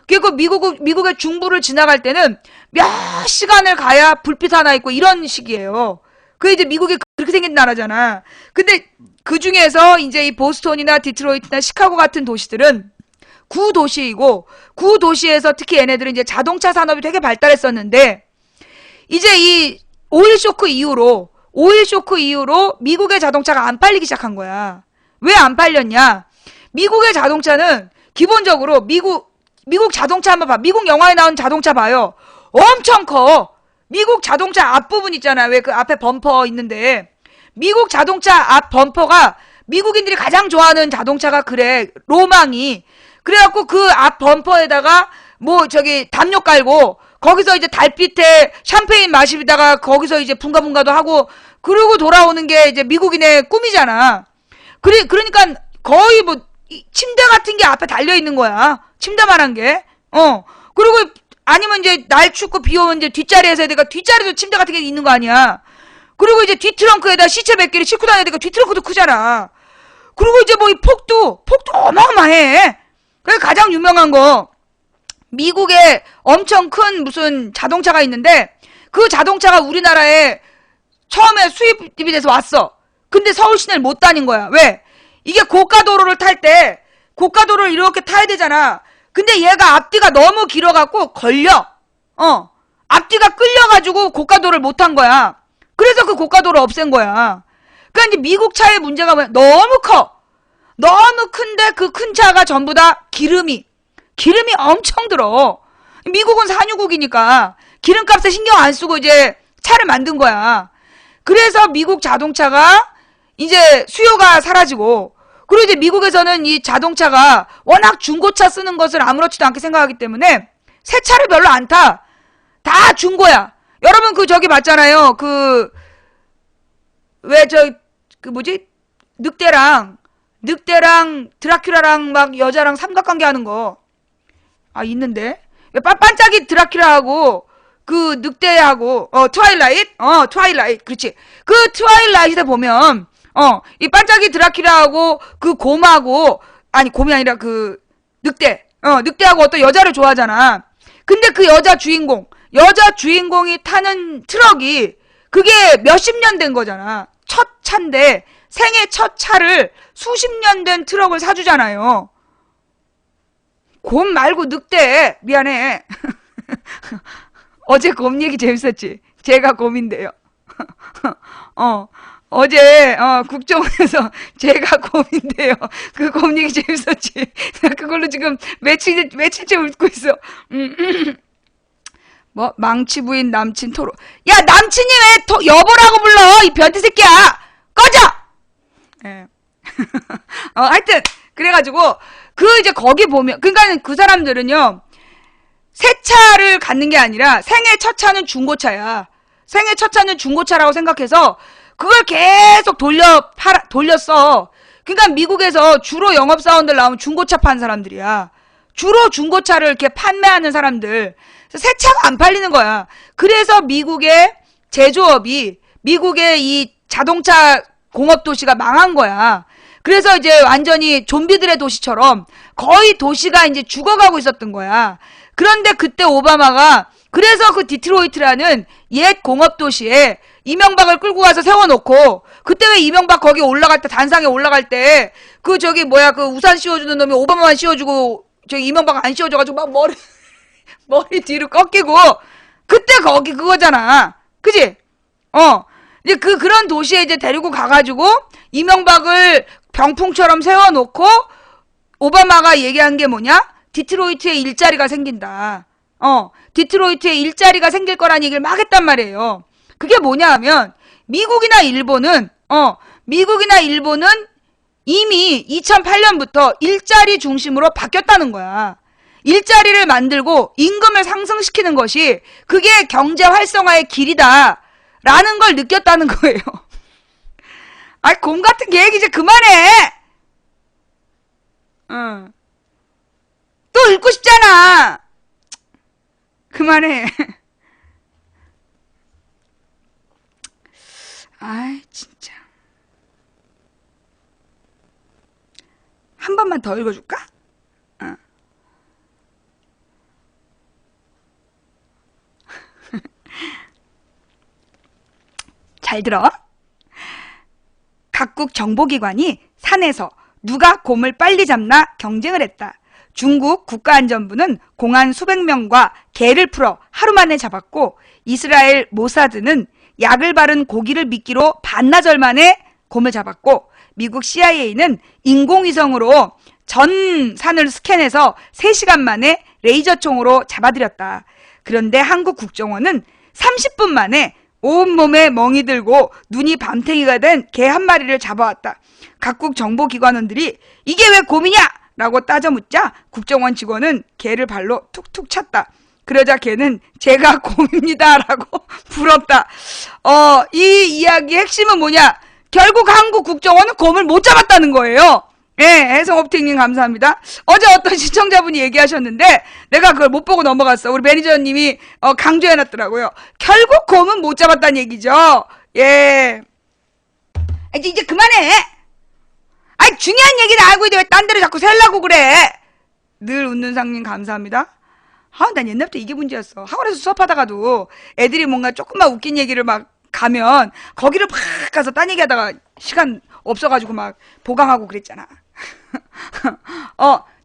그리고 미국의 중부를 지나갈 때는 몇 시간을 가야 불빛 하나 있고 이런 식이에요. 그게 이제 미국이 그렇게 생긴 나라잖아. 근데 그 중에서 이제 이 보스턴이나 디트로이트나 시카고 같은 도시들은 구도시이고, 구도시에서 특히 얘네들은 이제 자동차 산업이 되게 발달했었는데, 이제 이 오일 쇼크 이후로 미국의 자동차가 안 팔리기 시작한 거야. 왜 안 팔렸냐? 미국의 자동차는 기본적으로 미국 자동차 한번 봐. 미국 영화에 나온 자동차 봐요. 엄청 커. 미국 자동차 앞부분 있잖아. 왜 그 앞에 범퍼 있는데. 미국 자동차 앞 범퍼가 미국인들이 가장 좋아하는 자동차가 그래. 로망이. 그래갖고 그 앞 범퍼에다가 뭐 저기 담요 깔고 거기서 이제 달빛에 샴페인 마시다가 거기서 이제 붕가붕가도 하고 그러고 돌아오는 게 이제 미국인의 꿈이잖아. 그러니까 거의 뭐 침대 같은 게 앞에 달려 있는 거야. 침대만한 게. 그리고 아니면 이제 날 춥고 비 오면 이제 뒷자리에서 내가 뒷자리도 침대 같은 게 있는 거 아니야. 그리고 이제 뒷트렁크에다 시체 몇 개를 싣고 다녀야 되니까 뒷트렁크도 크잖아. 그리고 이제 뭐 이 폭도 어마어마해. 그게 가장 유명한 거. 미국에 엄청 큰 무슨 자동차가 있는데 그 자동차가 우리나라에 처음에 수입이 돼서 왔어. 근데 서울 시내를 못 다닌 거야. 왜? 이게 고가도로를 탈 때 고가도로를 이렇게 타야 되잖아. 근데 얘가 앞뒤가 너무 길어갖고 걸려. 앞뒤가 끌려가지고 고가도로를 못 탄 거야. 그래서 그 고가도로 없앤 거야. 그러니까 이제 미국 차의 문제가 뭐야? 너무 커. 너무 큰데 그 큰 차가 전부 다 기름이 엄청 들어. 미국은 산유국이니까 기름값에 신경 안 쓰고 이제 차를 만든 거야. 그래서 미국 자동차가 이제 수요가 사라지고, 그리고 이제 미국에서는 이 자동차가 워낙 중고차 쓰는 것을 아무렇지도 않게 생각하기 때문에 새 차를 별로 안 타. 다 중고야. 여러분 그 저기 봤잖아요. 늑대랑 드라큘라랑 막 여자랑 삼각관계 하는 거. 아, 있는데. 반짝이 드라큘라하고 그 늑대하고 트와일라이트. 그렇지. 그 트와일라이트에 보면 이 반짝이 드라큘라하고 그 곰하고, 아니 곰이 아니라 그 늑대하고 어떤 여자를 좋아하잖아. 근데 그 여자 주인공이 타는 트럭이 그게 몇십 년 된 거잖아. 첫 차인데 생애 첫 차를 수십 년 된 트럭을 사주잖아요. 곰 말고 늑대. 미안해. 어제 곰 얘기 재밌었지. 제가 곰인데요. 어제 국정원에서 제가 곰인데요. 그 곰 얘기 재밌었지. 그걸로 지금 며칠째 웃고 있어. 뭐 망치 부인 남친 토로. 야, 남친이 왜 여보라고 불러? 이 변태 새끼야. 꺼져. 예. 하여튼 그래가지고 그 이제 거기 보면, 그러니까 그 사람들은요, 새 차를 갖는 게 아니라 생애 첫 차는 중고차야. 생애 첫 차는 중고차라고 생각해서 그걸 계속 돌렸어. 그러니까 미국에서 주로 영업사원들 나오면 중고차 판 사람들이야. 주로 중고차를 이렇게 판매하는 사람들. 새 차가 안 팔리는 거야. 그래서 미국의 제조업이, 미국의 이 자동차 공업 도시가 망한 거야. 그래서 이제 완전히 좀비들의 도시처럼 거의 도시가 이제 죽어가고 있었던 거야. 그런데 그때 오바마가 그래서 그 디트로이트라는 옛 공업 도시에 이명박을 끌고 가서 세워놓고, 그때 왜 이명박 거기 올라갈 때, 단상에 올라갈 때 그 저기 뭐야 그 우산 씌워주는 놈이 오바마만 씌워주고 저기 이명박 안 씌워줘가지고 막 머리 뒤로 꺾이고, 그때 거기 그거잖아. 그지? 이제 그런 도시에 이제 데리고 가가지고 이명박을 병풍처럼 세워놓고 오바마가 얘기한 게 뭐냐? 디트로이트에 일자리가 생긴다. 디트로이트에 일자리가 생길 거란 얘기를 막 했단 말이에요. 그게 뭐냐 하면 미국이나 일본은 이미 2008년부터 일자리 중심으로 바뀌었다는 거야. 일자리를 만들고 임금을 상승시키는 것이 그게 경제 활성화의 길이다 라는 걸 느꼈다는 거예요. 곰 같은 계획 이제 그만해. 또 읽고 싶잖아. 그만해. 아이 진짜. 한 번만 더 읽어줄까? 잘 들어. 각국 정보기관이 산에서 누가 곰을 빨리 잡나 경쟁을 했다. 중국 국가안전부는 공안 수백 명과 개를 풀어 하루 만에 잡았고, 이스라엘 모사드는 약을 바른 고기를 미끼로 반나절 만에 곰을 잡았고, 미국 CIA는 인공위성으로 전 산을 스캔해서 3시간 만에 레이저총으로 잡아들였다. 그런데 한국 국정원은 30분 만에 온몸에 멍이 들고 눈이 밤탱이가 된 개 한 마리를 잡아왔다. 각국 정보기관원들이 이게 왜 곰이냐? 라고 따져 묻자 국정원 직원은 개를 발로 툭툭 찼다. 그러자 개는 제가 곰입니다 라고 불었다. 이 이야기의 핵심은 뭐냐? 결국 한국 국정원은 곰을 못 잡았다는 거예요. 예, 해성업팅님 감사합니다. 어제 어떤 시청자분이 얘기하셨는데 내가 그걸 못 보고 넘어갔어. 우리 매니저님이 강조해놨더라고요. 결국 곰은 못 잡았다는 얘기죠. 예. 이제 그만해. 아니 중요한 얘기를 알고 있는데 왜 딴 데로 자꾸 세려고 그래. 늘 웃는 상님 감사합니다. 난 옛날부터 이게 문제였어. 학원에서 수업하다가도 애들이 뭔가 조금만 웃긴 얘기를 막 가면 거기를 막 가서 딴 얘기하다가 시간 없어가지고 막 보강하고 그랬잖아.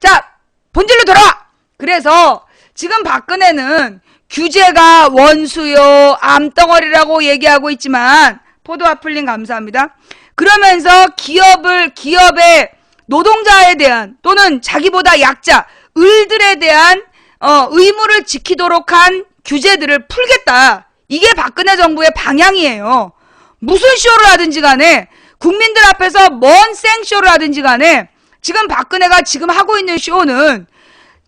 자 본질로 돌아와. 그래서 지금 박근혜는 규제가 원수요 암덩어리라고 얘기하고 있지만, 포도와플님 감사합니다. 그러면서 기업의 노동자에 대한 또는 자기보다 약자 을들에 대한 의무를 지키도록 한 규제들을 풀겠다. 이게 박근혜 정부의 방향이에요. 무슨 쇼를 하든지 간에, 국민들 앞에서 뭔 생쇼를 하든지 간에 지금 박근혜가 지금 하고 있는 쇼는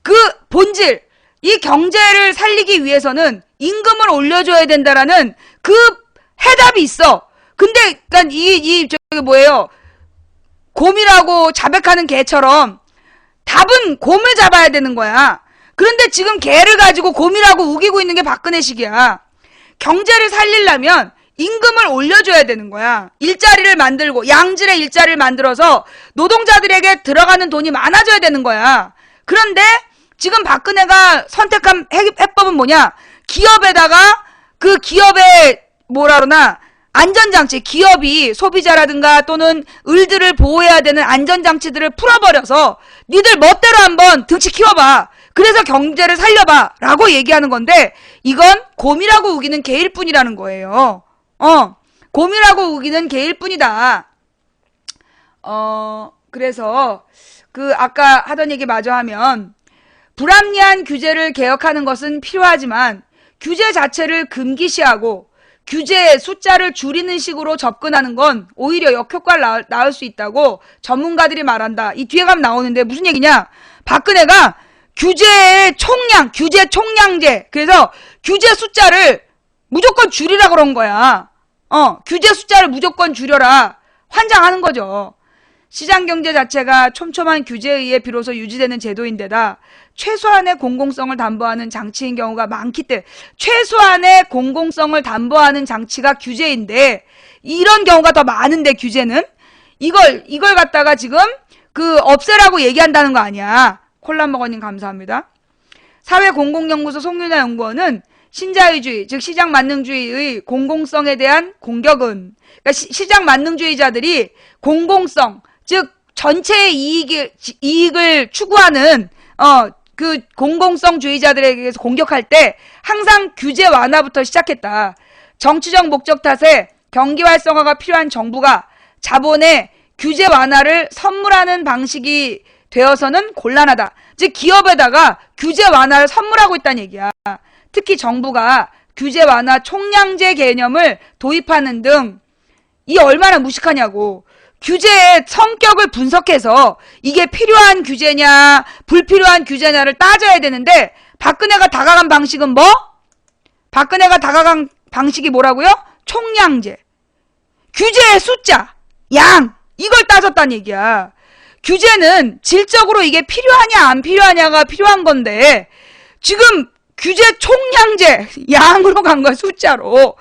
그 본질, 이 경제를 살리기 위해서는 임금을 올려줘야 된다라는 그 해답이 있어. 근데 그러니까 저기 뭐예요? 곰이라고 자백하는 개처럼 답은 곰을 잡아야 되는 거야. 그런데 지금 개를 가지고 곰이라고 우기고 있는 게 박근혜식이야. 경제를 살리려면 임금을 올려줘야 되는 거야. 일자리를 만들고 양질의 일자리를 만들어서 노동자들에게 들어가는 돈이 많아져야 되는 거야. 그런데 지금 박근혜가 선택한 해법은 뭐냐? 기업에다가 그 기업의 뭐라 그러나 안전장치, 기업이 소비자라든가 또는 을들을 보호해야 되는 안전장치들을 풀어버려서 니들 멋대로 한번 등치 키워봐. 그래서 경제를 살려봐 라고 얘기하는 건데, 이건 곰이라고 우기는 개일 뿐이라는 거예요. 곰이라고 우기는 개일 뿐이다. 그래서 아까 하던 얘기 마저 하면, 불합리한 규제를 개혁하는 것은 필요하지만 규제 자체를 금기시하고 규제의 숫자를 줄이는 식으로 접근하는 건 오히려 역효과를 낳을 수 있다고 전문가들이 말한다. 이 뒤에 가면 나오는데 무슨 얘기냐? 박근혜가 규제의 총량, 규제 총량제, 그래서 규제 숫자를 무조건 줄이라 그런 거야. 규제 숫자를 무조건 줄여라. 환장하는 거죠. 시장경제 자체가 촘촘한 규제에 의해 비로소 유지되는 제도인데다 최소한의 공공성을 담보하는 장치인 경우가 많기 때문에, 최소한의 공공성을 담보하는 장치가 규제인데 이런 경우가 더 많은데, 규제는 이걸 갖다가 지금 없애라고 얘기한다는 거 아니야. 콜라먹어님 감사합니다. 사회공공연구소 송윤아 연구원은 신자유주의, 즉 시장만능주의의 공공성에 대한 공격은, 그러니까 시장만능주의자들이 공공성, 즉 전체의 이익을 추구하는 그 공공성주의자들에게서 공격할 때 항상 규제 완화부터 시작했다. 정치적 목적 탓에 경기 활성화가 필요한 정부가 자본에 규제 완화를 선물하는 방식이 되어서는 곤란하다. 즉 기업에다가 규제 완화를 선물하고 있다는 얘기야. 특히 정부가 규제 완화 총량제 개념을 도입하는 등, 이 얼마나 무식하냐고. 규제의 성격을 분석해서 이게 필요한 규제냐 불필요한 규제냐를 따져야 되는데, 박근혜가 다가간 방식은 뭐? 박근혜가 다가간 방식이 뭐라고요? 총량제. 규제의 숫자, 양, 이걸 따졌다는 얘기야. 규제는 질적으로 이게 필요하냐 안 필요하냐가 필요한 건데 지금 규제 총량제 양으로 간 거야, 숫자로.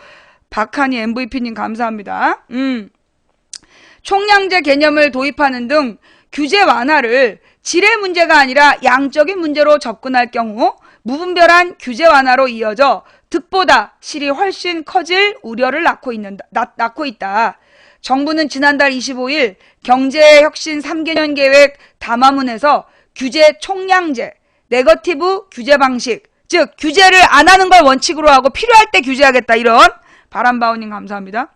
박한희 MVP님 감사합니다. 총량제 개념을 도입하는 등 규제 완화를 질의 문제가 아니라 양적인 문제로 접근할 경우 무분별한 규제 완화로 이어져 득보다 실이 훨씬 커질 우려를 낳고 있다. 정부는 지난달 25일 경제혁신 3개년 계획 담화문에서 규제 총량제, 네거티브 규제 방식, 즉 규제를 안 하는 걸 원칙으로 하고 필요할 때 규제하겠다, 이런. 바람바오님 감사합니다.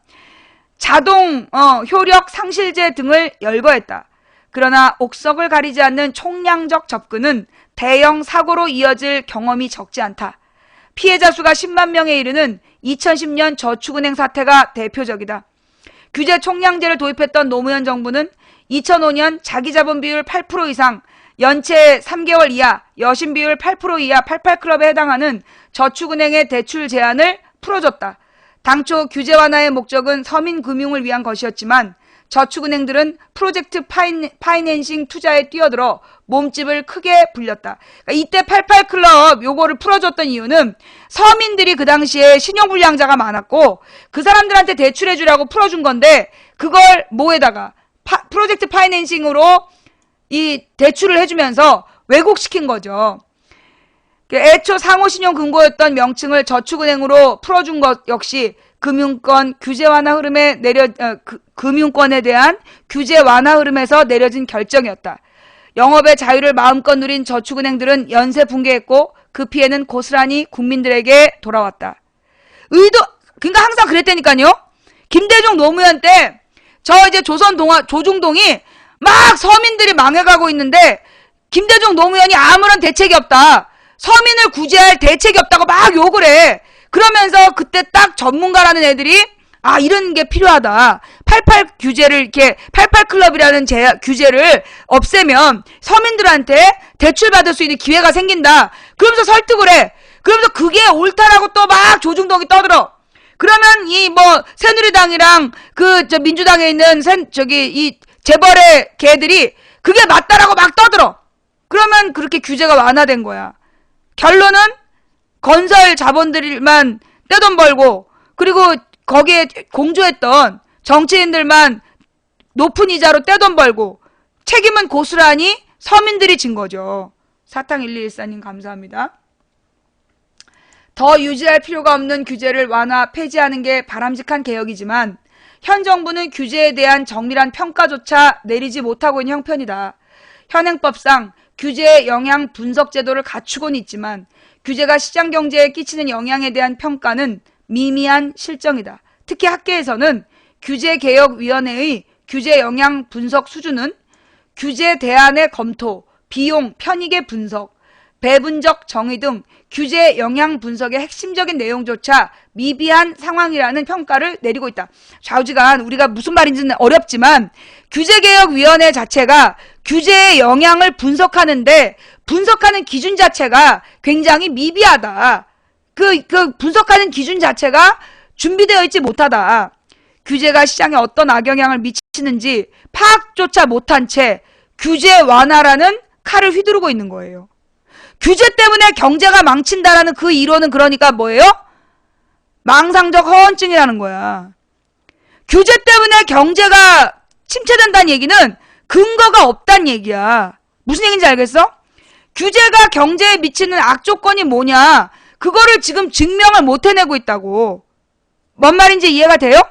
자동 효력 상실제 등을 열거했다. 그러나 옥석을 가리지 않는 총량적 접근은 대형 사고로 이어질 경험이 적지 않다. 피해자 수가 10만 명에 이르는 2010년 저축은행 사태가 대표적이다. 규제 총량제를 도입했던 노무현 정부는 2005년 자기자본 비율 8% 이상, 연체 3개월 이하, 여신 비율 8% 이하 88클럽에 해당하는 저축은행의 대출 제한을 풀어줬다. 당초 규제 완화의 목적은 서민 금융을 위한 것이었지만 저축은행들은 프로젝트 파이낸싱 투자에 뛰어들어 몸집을 크게 불렸다. 그러니까 이때 88클럽 요거를 풀어줬던 이유는 서민들이 그 당시에 신용불량자가 많았고 그 사람들한테 대출해주라고 풀어준 건데 그걸 뭐에다가 프로젝트 파이낸싱으로 이 대출을 해주면서 왜곡시킨 거죠. 애초 상호신용금고였던 명칭을 저축은행으로 풀어준 것 역시 금융권 규제 완화 흐름에 금융권에 대한 규제 완화 흐름에서 내려진 결정이었다. 영업의 자유를 마음껏 누린 저축은행들은 연쇄 붕괴했고 그 피해는 고스란히 국민들에게 돌아왔다. 그러니까 항상 그랬다니까요. 김대중 노무현 때 이제 조중동이 막 서민들이 망해가고 있는데 김대중 노무현이 아무런 대책이 없다. 서민을 구제할 대책이 없다고 막 욕을 해. 그러면서 그때 딱 전문가라는 애들이 이런 게 필요하다. 88 규제를 이렇게 88클럽이라는 규제를 없애면 서민들한테 대출 받을 수 있는 기회가 생긴다. 그러면서 설득을 해. 그러면서 그게 옳다라고 또 막 조중동이 떠들어. 그러면 새누리당이랑 민주당에 있는 이 재벌의 개들이 그게 맞다라고 막 떠들어. 그러면 그렇게 규제가 완화된 거야. 결론은 건설 자본들만 떼돈 벌고 그리고 거기에 공조했던 정치인들만 높은 이자로 떼돈 벌고 책임은 고스란히 서민들이 진 거죠. 사탕1214님 감사합니다. 더 유지할 필요가 없는 규제를 완화, 폐지하는 게 바람직한 개혁이지만 현 정부는 규제에 대한 정밀한 평가조차 내리지 못하고 있는 형편이다. 현행법상 규제의 영향 분석 제도를 갖추고는 있지만 규제가 시장 경제에 끼치는 영향에 대한 평가는 미미한 실정이다. 특히 학계에서는 규제개혁위원회의 규제 영향 분석 수준은 규제 대안의 검토, 비용, 편익의 분석, 배분적 정의 등 규제 영향 분석의 핵심적인 내용조차 미비한 상황이라는 평가를 내리고 있다. 좌우지간 우리가 무슨 말인지는 어렵지만 규제개혁위원회 자체가 규제의 영향을 분석하는데 분석하는 기준 자체가 굉장히 미비하다. 그 분석하는 기준 자체가 준비되어 있지 못하다. 규제가 시장에 어떤 악영향을 미치는지 파악조차 못한 채 규제 완화라는 칼을 휘두르고 있는 거예요. 규제 때문에 경제가 망친다라는 그 이론은 그러니까 뭐예요? 망상적 허언증이라는 거야. 규제 때문에 경제가 침체된다는 얘기는 근거가 없다는 얘기야. 무슨 얘기인지 알겠어? 규제가 경제에 미치는 악조건이 뭐냐? 그거를 지금 증명을 못 해내고 있다고. 뭔 말인지 이해가 돼요?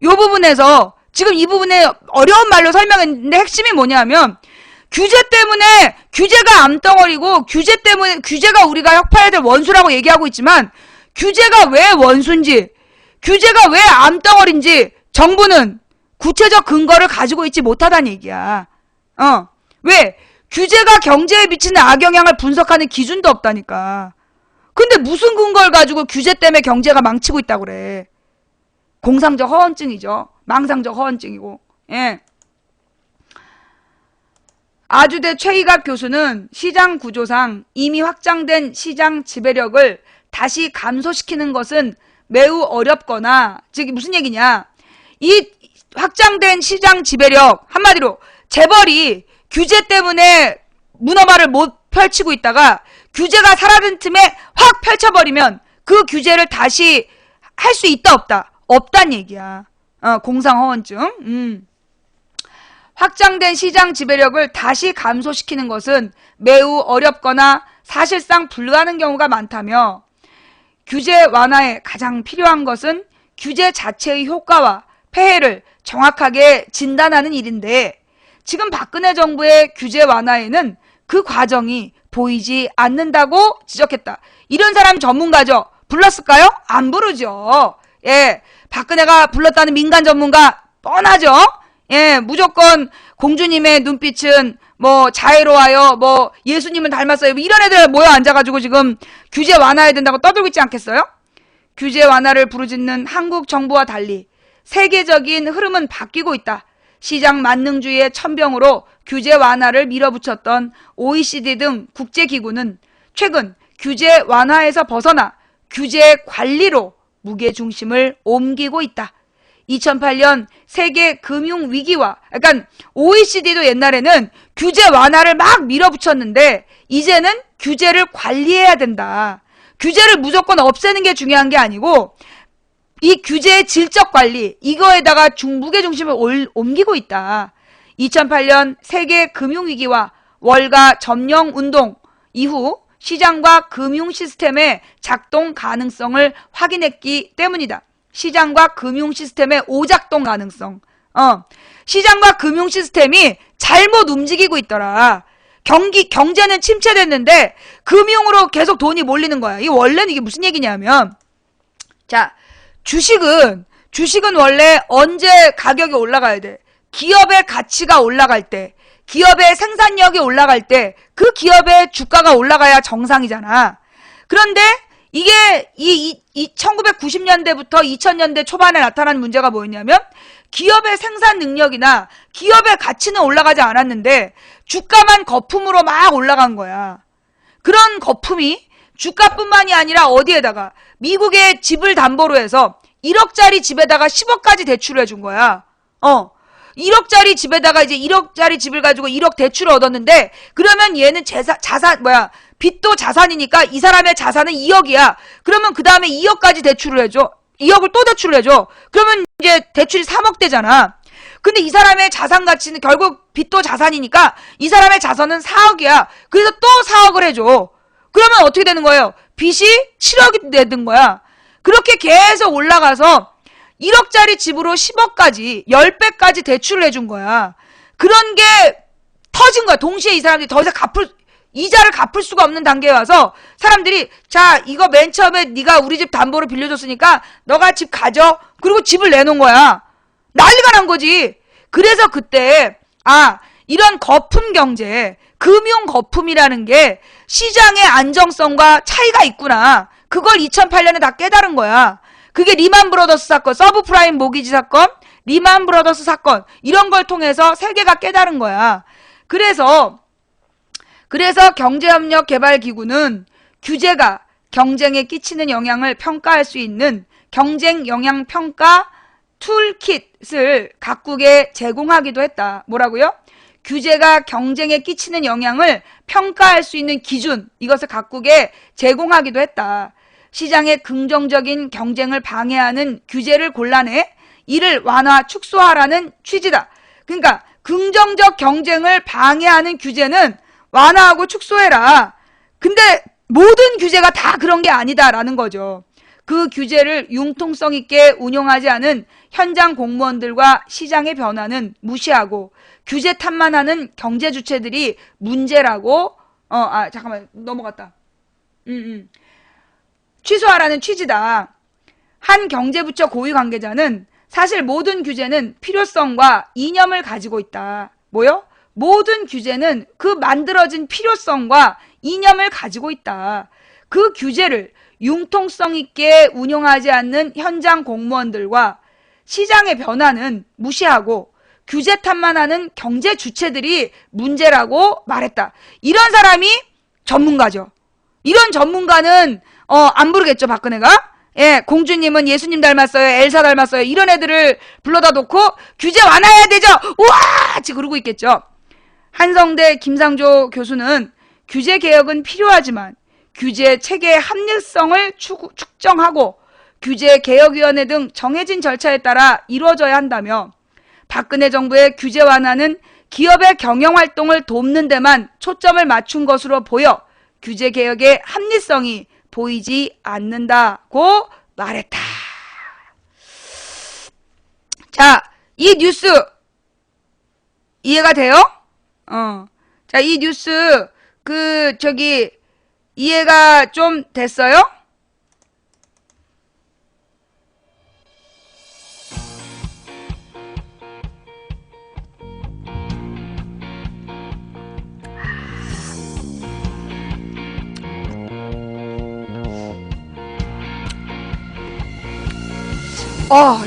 요 부분에서 지금 이 부분에 어려운 말로 설명했는데 핵심이 뭐냐면 규제 때문에 규제가 암덩어리고 규제 때문에 규제가 우리가 혁파해야 될 원수라고 얘기하고 있지만 규제가 왜 원수인지 규제가 왜 암덩어리인지 정부는 구체적 근거를 가지고 있지 못하다는 얘기야. 왜? 규제가 경제에 미치는 악영향을 분석하는 기준도 없다니까. 근데 무슨 근거를 가지고 규제 때문에 경제가 망치고 있다고 그래. 공상적 허언증이죠. 망상적 허언증이고. 예. 아주대 최희갑 교수는 시장 구조상 이미 확장된 시장 지배력을 다시 감소시키는 것은 매우 어렵거나, 즉 무슨 얘기냐. 이 확장된 시장 지배력, 한마디로 재벌이 규제 때문에 문어발을 못 펼치고 있다가 규제가 사라진 틈에 확 펼쳐버리면 그 규제를 다시 할 수 있다 없다? 없단 얘기야. 공상허언증. 확장된 시장 지배력을 다시 감소시키는 것은 매우 어렵거나 사실상 불가능한 경우가 많다며 규제 완화에 가장 필요한 것은 규제 자체의 효과와 폐해를 정확하게 진단하는 일인데 지금 박근혜 정부의 규제 완화에는 그 과정이 보이지 않는다고 지적했다. 이런 사람 전문가죠. 불렀을까요? 안 부르죠. 예, 박근혜가 불렀다는 민간 전문가 뻔하죠. 예, 무조건 공주님의 눈빛은 뭐 자애로워요, 뭐 예수님은 닮았어요, 뭐 이런 애들 모여 앉아가지고 지금 규제 완화해야 된다고 떠들고 있지 않겠어요? 규제 완화를 부르짖는 한국 정부와 달리 세계적인 흐름은 바뀌고 있다. 시장 만능주의의 천병으로 규제 완화를 밀어붙였던 OECD 등 국제기구는 최근 규제 완화에서 벗어나 규제 관리로 무게중심을 옮기고 있다. 2008년 세계 금융위기와 약간 OECD도 옛날에는 규제 완화를 막 밀어붙였는데 이제는 규제를 관리해야 된다. 규제를 무조건 없애는 게 중요한 게 아니고 이 규제의 질적 관리 이거에다가 무게중심을 옮기고 있다. 2008년 세계 금융위기와 월가 점령운동 이후 시장과 금융 시스템의 작동 가능성을 확인했기 때문이다. 시장과 금융 시스템의 오작동 가능성. 시장과 금융 시스템이 잘못 움직이고 있더라. 경제는 침체됐는데 금융으로 계속 돈이 몰리는 거야. 이 원래는 이게 무슨 얘기냐면 자, 주식은 원래 언제 가격이 올라가야 돼? 기업의 가치가 올라갈 때, 기업의 생산력이 올라갈 때 그 기업의 주가가 올라가야 정상이잖아. 그런데 이게 이 1990년대부터 2000년대 초반에 나타난 문제가 뭐였냐면 기업의 생산 능력이나 기업의 가치는 올라가지 않았는데 주가만 거품으로 막 올라간 거야. 그런 거품이 주가뿐만이 아니라 어디에다가 미국의 집을 담보로 해서 1억짜리 집에다가 10억까지 대출을 해준 거야. 1억짜리 집에다가 이제 1억짜리 집을 가지고 1억 대출을 얻었는데 그러면 얘는 빚도 자산이니까 이 사람의 자산은 2억이야. 그러면 그 다음에 2억까지 대출을 해줘. 2억을 또 대출을 해줘. 그러면 이제 대출이 3억 되잖아. 근데 이 사람의 자산 가치는 결국 빚도 자산이니까 이 사람의 자산은 4억이야. 그래서 또 4억을 해줘. 그러면 어떻게 되는 거예요? 빚이 7억이 되는 거야. 그렇게 계속 올라가서 1억짜리 집으로 10억까지 10배까지 대출을 해준 거야. 그런 게 터진 거야. 동시에 이 사람들이 더 이상 이자를 갚을 수가 없는 단계에 와서 사람들이 자 이거 맨 처음에 네가 우리 집 담보로 빌려줬으니까 너가 집 가져. 그리고 집을 내놓은 거야. 난리가 난 거지. 그래서 그때 이런 거품 경제, 금융 거품이라는 게 시장의 안정성과 차이가 있구나. 그걸 2008년에 다 깨달은 거야. 그게 리만 브러더스 사건, 서브프라임 모기지 사건, 리만 브러더스 사건 이런 걸 통해서 세계가 깨달은 거야. 그래서 경제협력개발기구는 규제가 경쟁에 끼치는 영향을 평가할 수 있는 경쟁 영향 평가 툴킷을 각국에 제공하기도 했다. 뭐라고요? 규제가 경쟁에 끼치는 영향을 평가할 수 있는 기준, 이것을 각국에 제공하기도 했다. 시장의 긍정적인 경쟁을 방해하는 규제를 골라내 이를 완화 축소하라는 취지다. 그러니까 긍정적 경쟁을 방해하는 규제는 완화하고 축소해라. 근데 모든 규제가 다 그런 게 아니다라는 거죠. 그 규제를 융통성 있게 운용하지 않은 현장 공무원들과 시장의 변화는 무시하고 규제 탓만하는 경제 주체들이 문제라고 잠깐만 넘어갔다. 취소하라는 취지다. 한 경제부처 고위 관계자는 사실 모든 규제는 필요성과 이념을 가지고 있다. 뭐요? 모든 규제는 그 만들어진 필요성과 이념을 가지고 있다. 그 규제를 융통성 있게 운용하지 않는 현장 공무원들과 시장의 변화는 무시하고 규제 탓만 하는 경제 주체들이 문제라고 말했다. 이런 사람이 전문가죠. 이런 전문가는 안 부르겠죠, 박근혜가? 예, 공주님은 예수님 닮았어요, 엘사 닮았어요, 이런 애들을 불러다 놓고 규제 완화해야 되죠. 우와! 지금 그러고 있겠죠. 한성대 김상조 교수는 규제 개혁은 필요하지만 규제 체계의 합리성을 측정하고 규제 개혁위원회 등 정해진 절차에 따라 이루어져야 한다며 박근혜 정부의 규제 완화는 기업의 경영활동을 돕는 데만 초점을 맞춘 것으로 보여 규제 개혁의 합리성이 보이지 않는다고 말했다. 자, 이 뉴스 이해가 돼요? 자, 이 뉴스 이해가 좀 됐어요?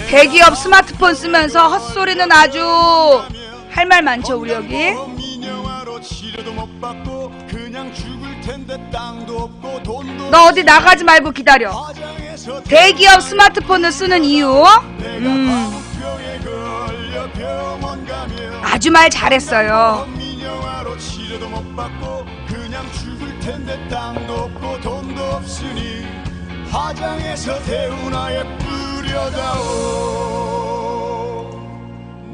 대기업 스마트폰 쓰면서 헛소리는 아주 할 말 많죠, 우리 여기. 너 어디 나가지 말고 기다려. 대기업 스마트폰을 쓰는 이유? 아주 말 잘했어요. 화장해서 대운하에 뿌려다오.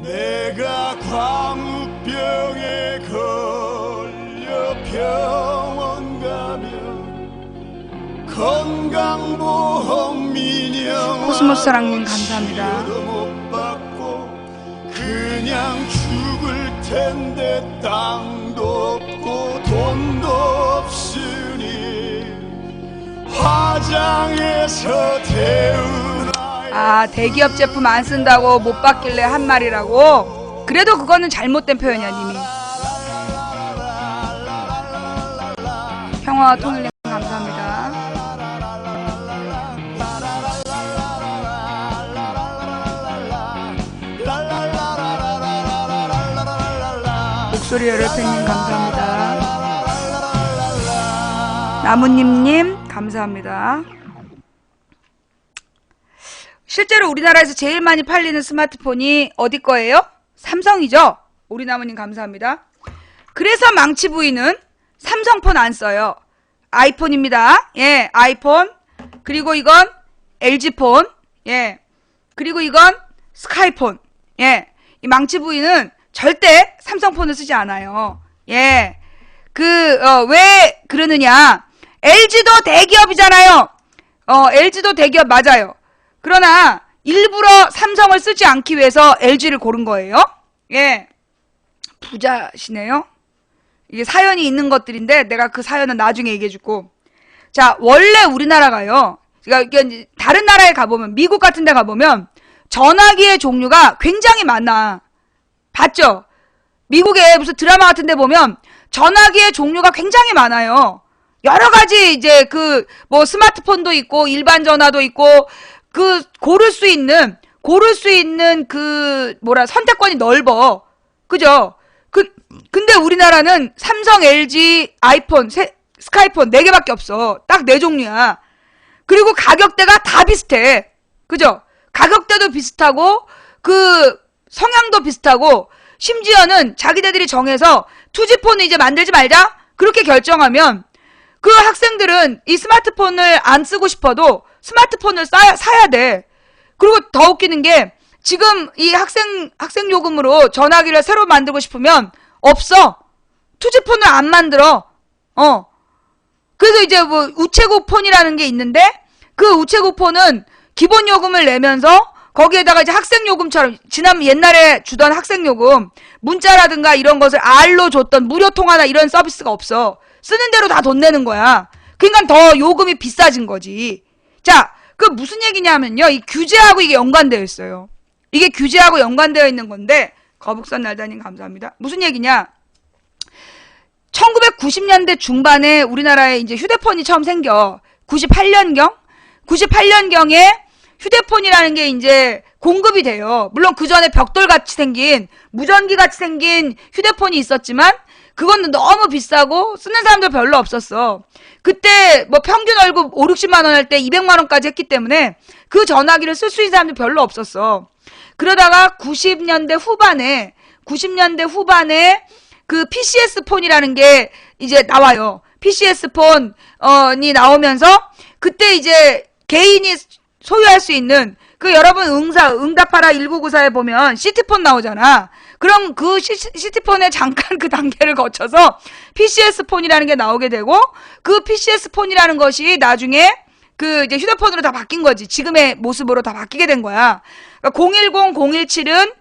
내가 광우병에 걸려 병원 가면 건강보험 민영 코스모스 사랑님 감사합니다. 못 받고 그냥 죽을 텐데 땅도 없고 돈도 없으니 화장해서 태우나. 대기업 제품 안 쓴다고 못 받길래 한 말이라고? 그래도 그거는 잘못된 표현이야, 님이. 평화와 통일님 감사합니다. 목소리 여러팬님 감사합니다. 나무님님 감사합니다. 실제로 우리나라에서 제일 많이 팔리는 스마트폰이 어디 거예요? 삼성이죠? 오리나무님 감사합니다. 그래서 망치 부인은 삼성폰 안 써요. 아이폰입니다. 예, 아이폰. 그리고 이건 LG폰. 예. 그리고 이건 스카이폰. 예. 이 망치 부인은 절대 삼성폰을 쓰지 않아요. 예. 왜 그러느냐? LG도 대기업이잖아요. LG도 대기업 맞아요. 그러나 일부러 삼성을 쓰지 않기 위해서 LG를 고른 거예요. 예. 부자시네요. 이게 사연이 있는 것들인데 내가 그 사연은 나중에 얘기해 줄고. 자, 원래 우리나라가요. 그러니까 다른 나라에 가보면, 미국 같은 데 가보면 전화기의 종류가 굉장히 많아. 봤죠? 미국에 무슨 드라마 같은 데 보면 전화기의 종류가 굉장히 많아요. 여러 가지 이제 스마트폰도 있고 일반 전화도 있고 고를 수 있는 선택권이 넓어. 그죠? 근데 우리나라는 삼성, LG, 아이폰, 스카이폰 4개밖에 없어. 딱 4종류야. 그리고 가격대가 다 비슷해. 그죠? 가격대도 비슷하고 성향도 비슷하고 심지어는 자기네들이 정해서 투지폰을 이제 만들지 말자? 그렇게 결정하면 그 학생들은 이 스마트폰을 안 쓰고 싶어도 스마트폰을 사야 돼. 그리고 더 웃기는 게 지금 이 학생 요금으로 전화기를 새로 만들고 싶으면 없어. 투지폰을 안 만들어. 그래서 이제 우체국 폰이라는 게 있는데 그 우체국 폰은 기본 요금을 내면서 거기에다가 이제 학생 요금처럼 옛날에 주던 학생 요금 문자라든가 이런 것을 R로 줬던 무료 통화나 이런 서비스가 없어. 쓰는 대로 다 돈 내는 거야. 그러니까 더 요금이 비싸진 거지. 자, 무슨 얘기냐면요. 이 규제하고 이게 연관되어 있어요. 이게 규제하고 연관되어 있는 건데, 거북선 날다님 감사합니다. 무슨 얘기냐? 1990년대 중반에 우리나라에 이제 휴대폰이 처음 생겨. 98년경에 휴대폰이라는 게 이제 공급이 돼요. 물론 그 전에 벽돌같이 생긴, 무전기같이 생긴 휴대폰이 있었지만, 그건 너무 비싸고 쓰는 사람도 별로 없었어. 그때 평균 월급 5, 60만 원 할 때 200만 원까지 했기 때문에 그 전화기를 쓸 수 있는 사람도 별로 없었어. 그러다가 90년대 후반에 그 PCS 폰이라는 게 이제 나와요. PCS 폰이 나오면서 그때 이제 개인이 소유할 수 있는 그 여러분 응답하라 1994에 보면 시티폰 나오잖아. 그럼 그 시티폰에 잠깐 그 단계를 거쳐서 PCS 폰이라는 게 나오게 되고 그 PCS 폰이라는 것이 나중에 그 이제 휴대폰으로 다 바뀐 거지. 지금의 모습으로 다 바뀌게 된 거야. 그러니까 010, 017은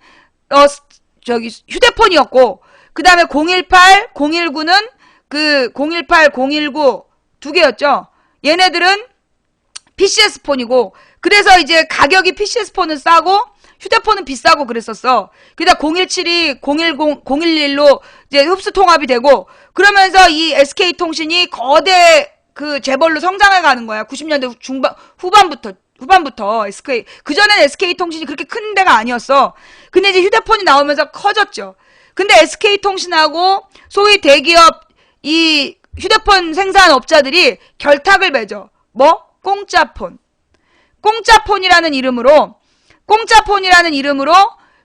저기 휴대폰이었고 그 다음에 018, 019는 그 018, 019 두 개였죠. 얘네들은 PCS 폰이고 그래서 이제 가격이 PCS 폰은 싸고 휴대폰은 비싸고 그랬었어. 그러다 017이 010, 011로 이제 흡수 통합이 되고 그러면서 이 SK통신이 거대 그 재벌로 성장해 가는 거야. 90년대 후반부터 SK 그전엔 SK통신이 그렇게 큰 데가 아니었어. 근데 이제 휴대폰이 나오면서 커졌죠. 근데 SK통신하고 소위 대기업 이 휴대폰 생산업자들이 결탁을 맺어. 뭐? 공짜폰. 공짜폰이라는 이름으로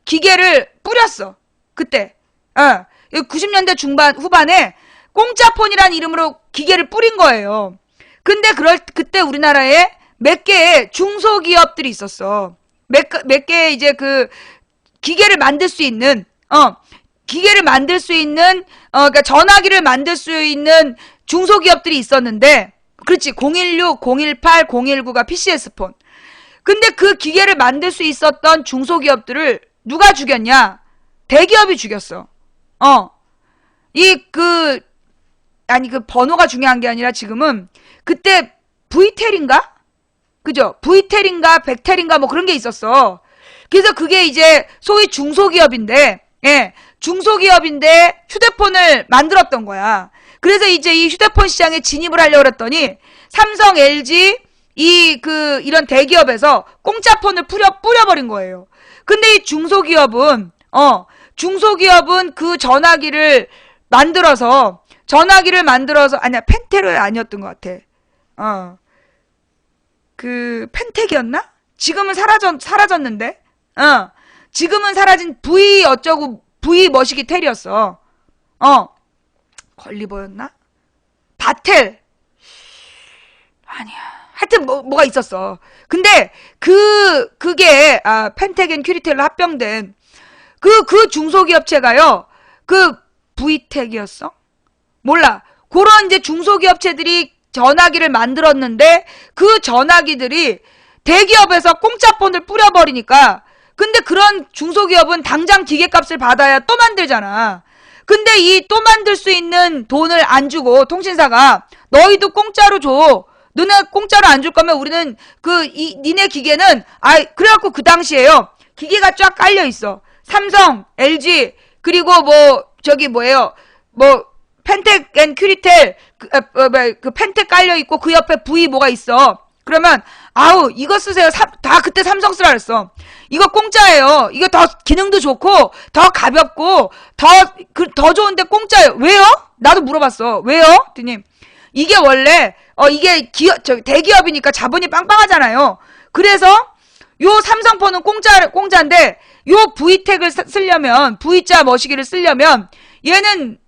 기계를 뿌렸어. 그때. 90년대 후반에 공짜폰이라는 이름으로 기계를 뿌린 거예요. 근데 그때 우리나라에 몇 개의 중소기업들이 있었어. 몇 개의 이제 그 기계를 만들 수 있는 그러니까 전화기를 만들 수 있는 중소기업들이 있었는데, 그렇지. 016, 018, 019가 PCS폰. 근데 그 기계를 만들 수 있었던 중소기업들을 누가 죽였냐? 대기업이 죽였어. 그 번호가 중요한 게 아니라 지금은 그때 V텔인가? 그죠? V텔인가, 백텔인가 뭐 그런 게 있었어. 그래서 그게 이제 소위 중소기업인데, 중소기업인데 휴대폰을 만들었던 거야. 그래서 이제 이 휴대폰 시장에 진입을 하려고 했더니 삼성, LG 이런 대기업에서 공짜폰을 뿌려버린 거예요. 근데 이 중소기업은 그 전화기를 만들어서 아니야, 펜텔은 아니었던 것 같아. 그 펜텍이었나? 지금은 사라졌는데. 지금은 사라진 V 머시기 텔이었어. 걸리버였나? 바텔. 아니야. 하여튼 뭐가 있었어. 근데 그게 펜텍 큐리텔로 합병된 그 중소기업체가요. 그 V텍이었어? 몰라. 그런 이제 중소기업체들이 전화기를 만들었는데 그 전화기들이 대기업에서 공짜폰을 뿌려버리니까, 근데 그런 중소기업은 당장 기계값을 받아야 또 만들잖아. 근데 이 또 만들 수 있는 돈을 안 주고 통신사가 너희도 공짜로 줘. 너네 공짜로 안 줄 거면 우리는 니네 기계는 그래갖고 그 당시에요. 기계가 쫙 깔려 있어. 삼성, LG 그리고 펜텍 앤 큐리텔 그 펜텍 깔려 있고 그 옆에 V 뭐가 있어. 그러면 이거 쓰세요. 다 그때 삼성 쓰라 그랬어. 이거 공짜예요. 이거 더 기능도 좋고 더 가볍고 더 좋은데 공짜예요. 왜요? 나도 물어봤어. 왜요? 그랬더니 이게 원래 이게 대기업이니까 자본이 빵빵하잖아요. 그래서 요 삼성폰은 공짜인데 요 V텍을 쓰려면 V자 머시기를 쓰려면 얘는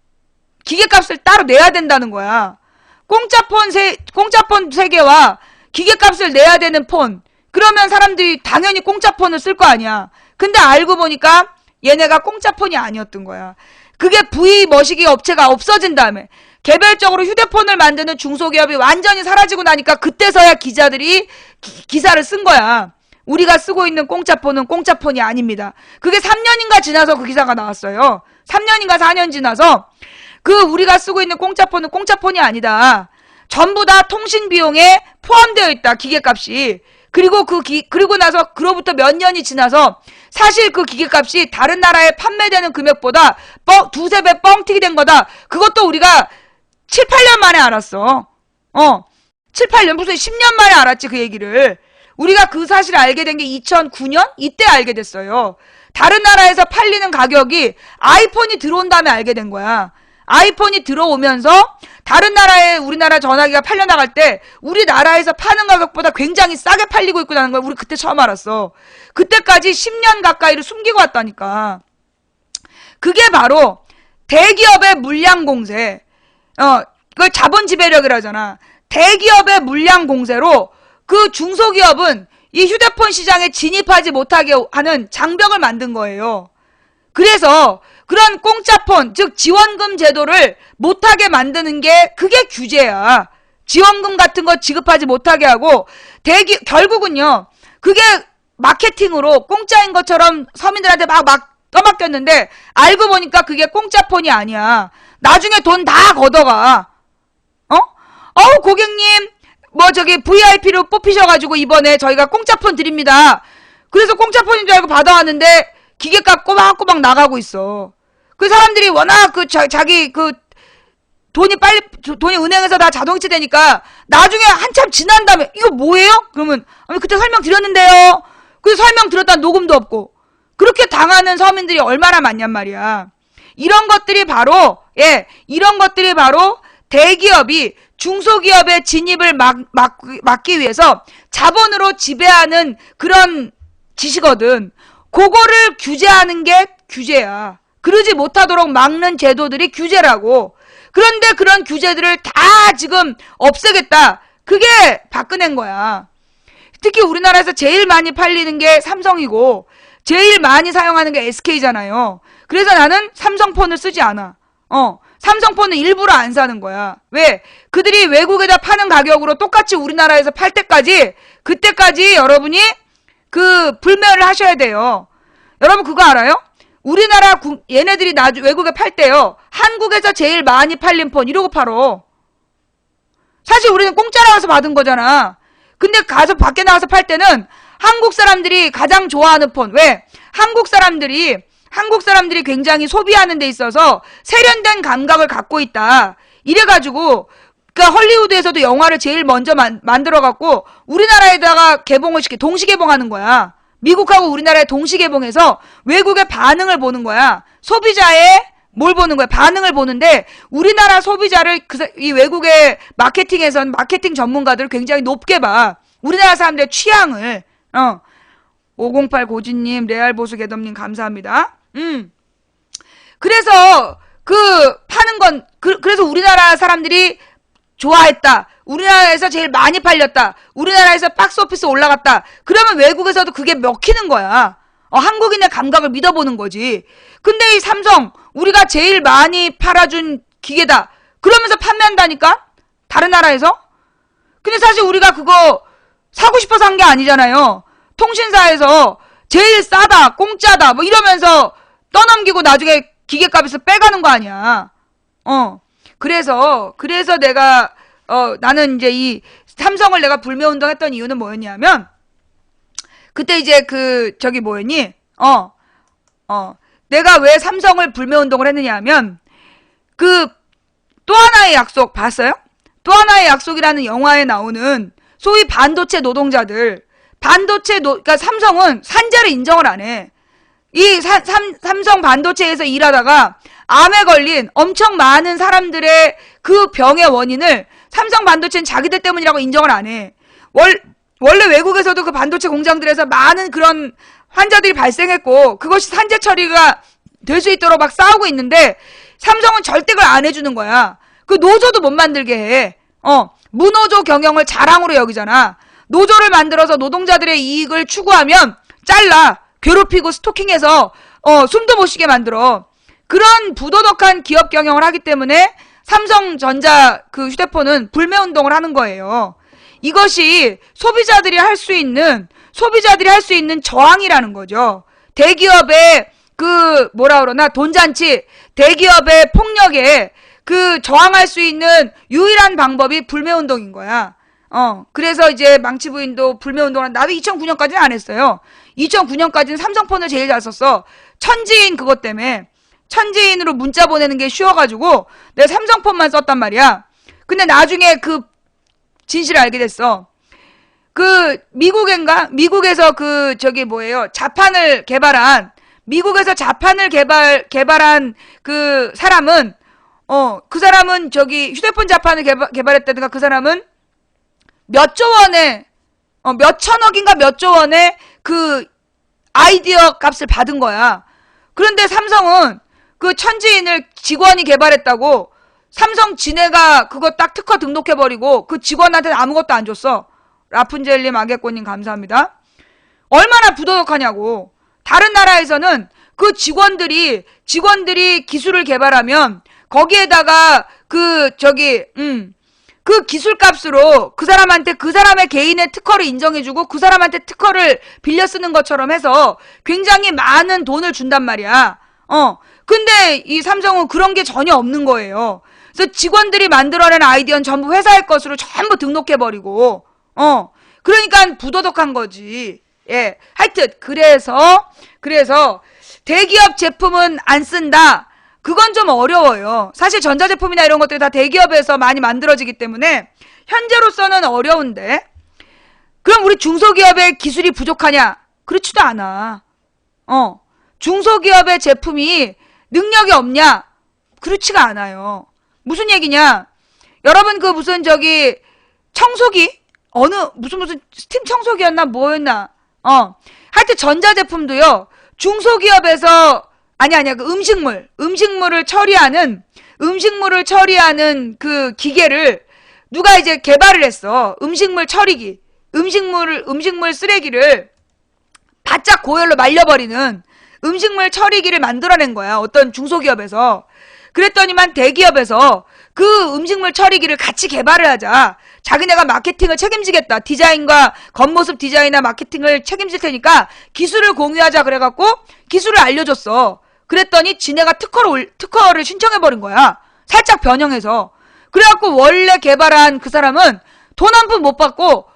기계값을 따로 내야 된다는 거야. 공짜폰 3개와 기계값을 내야 되는 폰. 그러면 사람들이 당연히 공짜폰을 쓸 거 아니야. 근데 알고 보니까 얘네가 공짜폰이 아니었던 거야. 그게 V 머시기 업체가 없어진 다음에 개별적으로 휴대폰을 만드는 중소기업이 완전히 사라지고 나니까 그때서야 기자들이 기사를 쓴 거야. 우리가 쓰고 있는 공짜폰은 공짜폰이 아닙니다. 그게 3년인가 지나서 그 기사가 나왔어요. 3년인가 4년 지나서 우리가 쓰고 있는 공짜폰은 공짜폰이 아니다. 전부 다 통신 비용에 포함되어 있다. 기계값이. 그리고 나서 그로부터 몇 년이 지나서 사실 그 기계값이 다른 나라에 판매되는 금액보다 두세 배 뻥튀기 된 거다. 그것도 우리가 7, 8년 만에 알았어. 7, 8년 무슨 10년 만에 알았지 그 얘기를. 우리가 그 사실을 알게 된 게 2009년? 이때 알게 됐어요. 다른 나라에서 팔리는 가격이 아이폰이 들어온 다음에 알게 된 거야. 아이폰이 들어오면서 다른 나라에 우리나라 전화기가 팔려나갈 때 우리나라에서 파는 가격보다 굉장히 싸게 팔리고 있구나 하는 걸 우리 그때 처음 알았어. 그때까지 10년 가까이를 숨기고 왔다니까. 그게 바로 대기업의 물량 공세, 그걸 자본 지배력이라잖아. 대기업의 물량 공세로 그 중소기업은 이 휴대폰 시장에 진입하지 못하게 하는 장벽을 만든 거예요. 그래서 그런 공짜폰, 즉 지원금 제도를 못하게 만드는 게 그게 규제야. 지원금 같은 거 지급하지 못하게 하고 결국은요. 그게 마케팅으로 공짜인 것처럼 서민들한테 막 떠맡겼는데 알고 보니까 그게 공짜폰이 아니야. 나중에 돈 다 걷어가. 고객님 VIP로 뽑히셔가지고 이번에 저희가 공짜폰 드립니다. 그래서 공짜폰인 줄 알고 받아왔는데 기계값 꼬박꼬박 나가고 있어. 그 사람들이 워낙 자기 돈이 은행에서 다 자동이체 되니까 나중에 한참 지난 다음에 이거 뭐예요? 그러면 그때 설명드렸는데요. 그 설명드렸다는 녹음도 없고. 그렇게 당하는 서민들이 얼마나 많냔 말이야. 이런 것들이 바로 대기업이 중소기업의 진입을 막기 위해서 자본으로 지배하는 그런 짓이거든. 그거를 규제하는 게 규제야. 그러지 못하도록 막는 제도들이 규제라고. 그런데 그런 규제들을 다 지금 없애겠다. 그게 박근혜인 거야. 특히 우리나라에서 제일 많이 팔리는 게 삼성이고 제일 많이 사용하는 게 SK잖아요. 그래서 나는 삼성폰을 쓰지 않아. 삼성폰은 일부러 안 사는 거야. 왜? 그들이 외국에다 파는 가격으로 똑같이 우리나라에서 팔 때까지 그때까지 여러분이 불매를 하셔야 돼요. 여러분 그거 알아요? 우리나라 얘네들이 외국에 팔 때요. 한국에서 제일 많이 팔린 폰 이러고 팔어. 사실 우리는 공짜라서 받은 거잖아. 근데 밖에 나가서 팔 때는 한국 사람들이 가장 좋아하는 폰. 왜? 한국 사람들이 굉장히 소비하는 데 있어서 세련된 감각을 갖고 있다. 이래가지고 그러니까 헐리우드에서도 영화를 제일 먼저 만들어갖고 우리나라에다가 동시 개봉하는 거야. 미국하고 우리나라에 동시 개봉해서 외국의 반응을 보는 거야. 소비자의 뭘 보는 거야? 반응을 보는데 우리나라 소비자를 이 외국의 마케팅 전문가들을 굉장히 높게 봐. 우리나라 사람들의 취향을. 508 고진님, 레알보수 개덤님 감사합니다. 그래서 파는 건 그래서 우리나라 사람들이 좋아했다. 우리나라에서 제일 많이 팔렸다. 우리나라에서 박스오피스 올라갔다. 그러면 외국에서도 그게 먹히는 거야. 한국인의 감각을 믿어보는 거지. 근데 이 삼성 우리가 제일 많이 팔아준 기계다. 그러면서 판매한다니까? 다른 나라에서? 근데 사실 우리가 그거 사고 싶어서 한 게 아니잖아요. 통신사에서 제일 싸다, 공짜다 뭐 이러면서 떠넘기고 나중에 기계값에서 빼가는 거 아니야. 그래서 내가 나는 이제 이 삼성을 내가 불매운동 했던 이유는 뭐였냐면 그때 이제 내가 왜 삼성을 불매운동을 했느냐 하면 또 하나의 약속 봤어요? 또 하나의 약속이라는 영화에 나오는 소위 반도체 노동자들 그러니까 삼성은 산재를 인정을 안 해. 이 삼성 반도체에서 일하다가 암에 걸린 엄청 많은 사람들의 그 병의 원인을 삼성 반도체는 자기들 때문이라고 인정을 안 해. 원래 외국에서도 그 반도체 공장들에서 많은 그런 환자들이 발생했고 그것이 산재 처리가 될 수 있도록 막 싸우고 있는데 삼성은 절대 그걸 안 해주는 거야. 그 노조도 못 만들게 해. 무노조 경영을 자랑으로 여기잖아. 노조를 만들어서 노동자들의 이익을 추구하면 잘라. 괴롭히고 스토킹해서 숨도 못 쉬게 만들어. 그런 부도덕한 기업 경영을 하기 때문에 삼성전자 휴대폰은 불매운동을 하는 거예요. 이것이 소비자들이 할 수 있는 저항이라는 거죠. 대기업의 돈잔치, 대기업의 폭력에 저항할 수 있는 유일한 방법이 불매운동인 거야. 그래서 이제 망치 부인도 불매운동을 나도 2009년까지는 안 했어요. 2009년까지는 삼성폰을 제일 잘 썼어. 천지인 그것 때문에. 천지인으로 문자 보내는 게 쉬워가지고 내가 삼성폰만 썼단 말이야. 근데 나중에 진실을 알게 됐어. 미국에서 미국에서 자판을 개발한 사람은 휴대폰 자판을 개발했다든가 그 사람은 몇조 원의 몇천억인가 몇조 원의 아이디어 값을 받은 거야. 그런데 삼성은 그 천지인을 직원이 개발했다고 삼성 지네가 그거 딱 특허 등록해버리고 그 직원한테는 아무것도 안 줬어. 라푼젤님, 아게꼬님 감사합니다. 얼마나 부도덕하냐고. 다른 나라에서는 그 직원들이 기술을 개발하면 거기에다가 그 기술값으로 그 사람의 개인의 특허를 인정해주고 그 사람한테 특허를 빌려 쓰는 것처럼 해서 굉장히 많은 돈을 준단 말이야. 근데 이 삼성은 그런 게 전혀 없는 거예요. 그래서 직원들이 만들어낸 아이디어는 전부 회사의 것으로 전부 등록해버리고, 그러니까 부도덕한 거지. 예. 하여튼, 그래서, 대기업 제품은 안 쓴다. 그건 좀 어려워요. 사실 전자제품이나 이런 것들이 다 대기업에서 많이 만들어지기 때문에, 현재로서는 어려운데, 그럼 우리 중소기업의 기술이 부족하냐? 그렇지도 않아. 중소기업의 제품이 능력이 없냐? 그렇지가 않아요. 무슨 얘기냐? 여러분 청소기? 무슨 스팀 청소기였나 뭐였나? 하여튼 전자제품도요. 중소기업에서 그 음식물을 처리하는 그 기계를 누가 이제 개발을 했어. 음식물 처리기. 음식물 쓰레기를 바짝 고열로 말려버리는 음식물 처리기를 만들어낸 거야. 어떤 중소기업에서. 그랬더니만 대기업에서 그 음식물 처리기를 같이 개발을 하자. 자기네가 마케팅을 책임지겠다. 디자인과 겉모습 디자인이나 마케팅을 책임질 테니까 기술을 공유하자 그래갖고 기술을 알려줬어. 그랬더니 지네가 특허를 신청해버린 거야. 살짝 변형해서. 그래갖고 원래 개발한 그 사람은 돈 한 푼 못 받고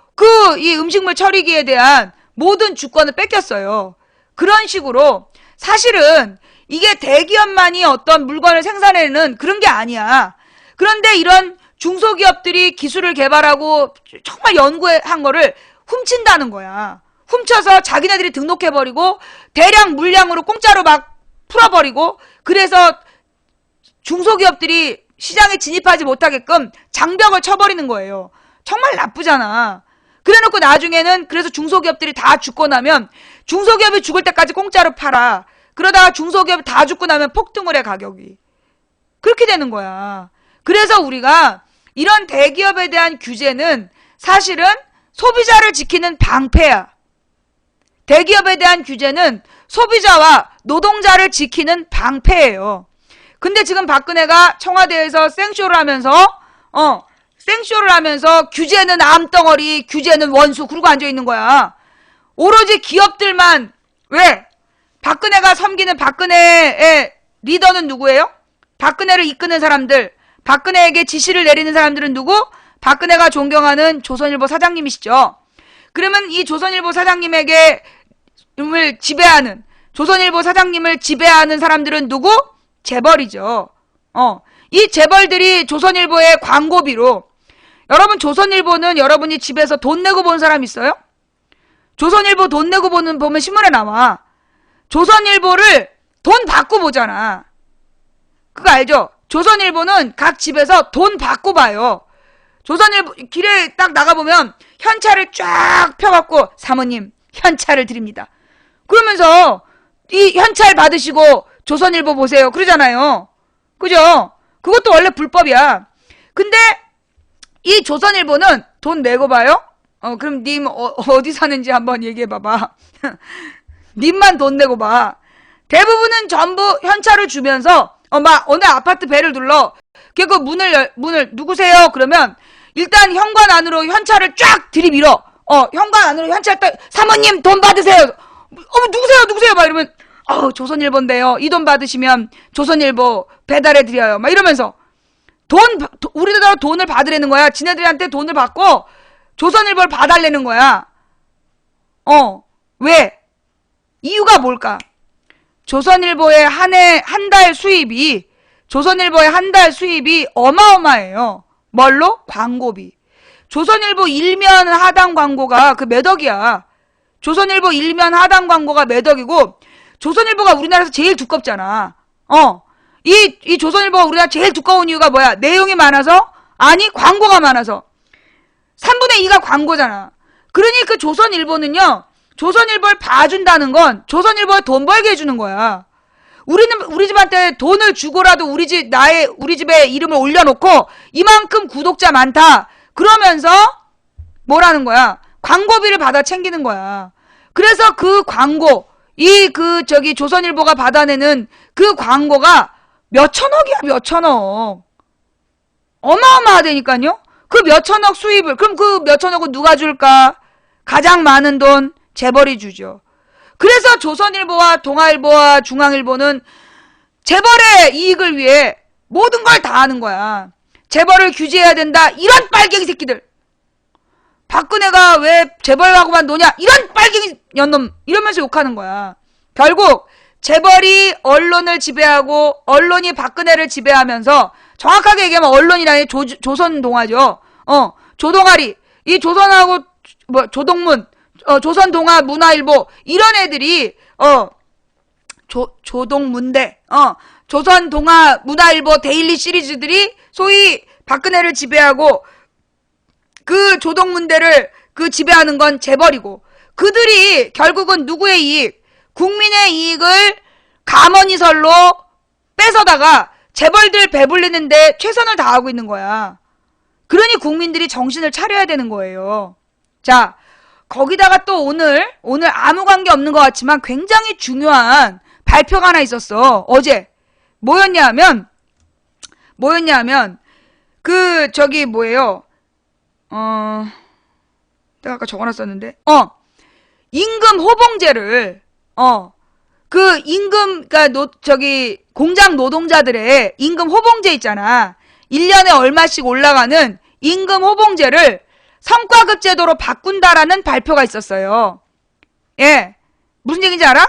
이 음식물 처리기에 대한 모든 주권을 뺏겼어요. 그런 식으로 사실은 이게 대기업만이 어떤 물건을 생산해내는 그런 게 아니야. 그런데 이런 중소기업들이 기술을 개발하고 정말 연구한 거를 훔친다는 거야. 훔쳐서 자기네들이 등록해버리고 대량 물량으로 공짜로 막 풀어버리고 그래서 중소기업들이 시장에 진입하지 못하게끔 장벽을 쳐버리는 거예요. 정말 나쁘잖아. 그래놓고 나중에는 그래서 중소기업들이 다 죽고 나면 중소기업이 죽을 때까지 공짜로 팔아. 그러다가 중소기업이 다 죽고 나면 폭등을 해 가격이. 그렇게 되는 거야. 그래서 우리가 이런 대기업에 대한 규제는 사실은 소비자를 지키는 방패야. 대기업에 대한 규제는 소비자와 노동자를 지키는 방패예요. 근데 지금 박근혜가 청와대에서 생쇼를 하면서 규제는 암덩어리, 규제는 원수 그러고 앉아있는 거야. 오로지 기업들만 왜? 박근혜가 섬기는 박근혜의 리더는 누구예요? 박근혜를 이끄는 사람들, 박근혜에게 지시를 내리는 사람들은 누구? 박근혜가 존경하는 조선일보 사장님이시죠. 그러면 이 조선일보 사장님을 지배하는 사람들은 누구? 재벌이죠. 이 재벌들이 조선일보의 광고비로 여러분 조선일보는 여러분이 집에서 돈 내고 본 사람 있어요? 조선일보 돈 내고 보면 신문에 나와. 조선일보를 돈 받고 보잖아. 그거 알죠? 조선일보는 각 집에서 돈 받고 봐요. 조선일보 길에 딱 나가보면 현찰을 쫙 펴갖고 사모님 현찰을 드립니다. 그러면서 이 현찰 받으시고 조선일보 보세요. 그러잖아요. 그죠? 그것도 원래 불법이야. 근데 이 조선일보는 돈 내고 봐요? 그럼 님 어디 사는지 한번 얘기해봐봐. 님만 돈 내고 봐. 대부분은 전부 현찰을 주면서 막 어느 아파트 벨을 눌러. 그 문을 누구세요? 그러면 일단 현관 안으로 현찰을 쫙 들이밀어. 현관 안으로 현찰 딱 사모님 돈 받으세요. 누구세요? 막 이러면 조선일보인데요. 이 돈 받으시면 조선일보 배달해 드려요. 막 이러면서 우리들하고 돈을 받으려는 거야. 지네들한테 돈을 받고 조선일보를 봐달라는 거야. 왜? 이유가 뭘까? 조선일보의 한 달 수입이 어마어마해요. 뭘로? 광고비. 조선일보 일면 하단 광고가 몇 억이야. 조선일보 일면 하단 광고가 몇 억이고, 조선일보가 우리나라에서 제일 두껍잖아. 이 조선일보가 우리나라 제일 두꺼운 이유가 뭐야? 내용이 많아서? 아니, 광고가 많아서. 3분의 2가 광고잖아. 그러니 그 조선일보는요, 조선일보를 봐준다는 건 조선일보에 돈 벌게 해주는 거야. 우리 집한테 돈을 주고라도 우리 집에 이름을 올려놓고 이만큼 구독자 많다. 그러면서 뭐라는 거야? 광고비를 받아 챙기는 거야. 그래서 그 광고, 조선일보가 받아내는 그 광고가 몇천억이야, 몇천억. 어마어마하다니까요? 그 몇천억 수입을, 그럼 그 몇천억은 누가 줄까? 가장 많은 돈 재벌이 주죠. 그래서 조선일보와 동아일보와 중앙일보는 재벌의 이익을 위해 모든 걸 다 하는 거야. 재벌을 규제해야 된다. 이런 빨갱이 새끼들. 박근혜가 왜 재벌하고만 노냐? 이런 빨갱이 년놈. 이러면서 욕하는 거야. 결국 재벌이 언론을 지배하고 언론이 박근혜를 지배하면서, 정확하게 얘기하면 언론이라니 조선동아죠. 조동아리. 이 조선하고 조동문, 조선동아 문화일보 이런 애들이 조동문대, 조선동아 문화일보 데일리 시리즈들이 소위 박근혜를 지배하고, 그 조동문대를 지배하는 건 재벌이고, 그들이 결국은 누구의 이익? 국민의 이익을 감언이설로 뺏어다가 재벌들 배불리는데 최선을 다하고 있는 거야. 그러니 국민들이 정신을 차려야 되는 거예요. 자, 거기다가 또 오늘 아무 관계 없는 것 같지만 굉장히 중요한 발표가 하나 있었어. 어제. 뭐였냐면, 내가 아까 적어놨었는데, 임금 호봉제를, 공장 노동자들의 임금 호봉제 있잖아. 1년에 얼마씩 올라가는 임금 호봉제를 성과급 제도로 바꾼다라는 발표가 있었어요. 예. 무슨 얘기인지 알아?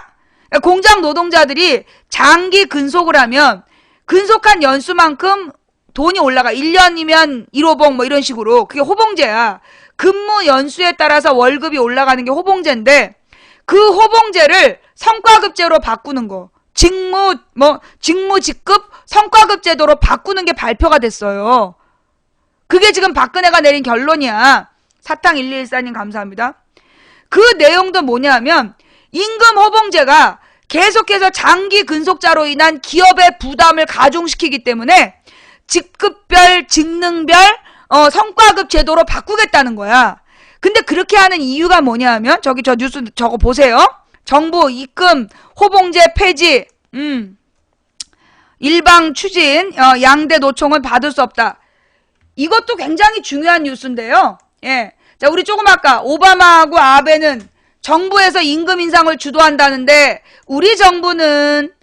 공장 노동자들이 장기 근속을 하면 근속한 연수만큼 돈이 올라가. 1년이면 1호봉 뭐 이런 식으로. 그게 호봉제야. 근무 연수에 따라서 월급이 올라가는 게 호봉제인데, 그 호봉제를 성과급제로 바꾸는 거. 직무 직급 성과급 제도로 바꾸는 게 발표가 됐어요. 그게 지금 박근혜가 내린 결론이야. 사탕 1214님 감사합니다. 그 내용도 뭐냐면, 임금 호봉제가 계속해서 장기 근속자로 인한 기업의 부담을 가중시키기 때문에 직급별, 직능별 성과급 제도로 바꾸겠다는 거야. 근데 그렇게 하는 이유가 뭐냐면, 저 뉴스 저거 보세요. 정부 입금 호봉제 폐지, 일방 추진, 양대 노총은 받을 수 없다. 이것도 굉장히 중요한 뉴스인데요. 예. 자, 우리 조금 아까 오바마하고 아베는 정부에서 임금 인상을 주도한다는데, 우리 정부는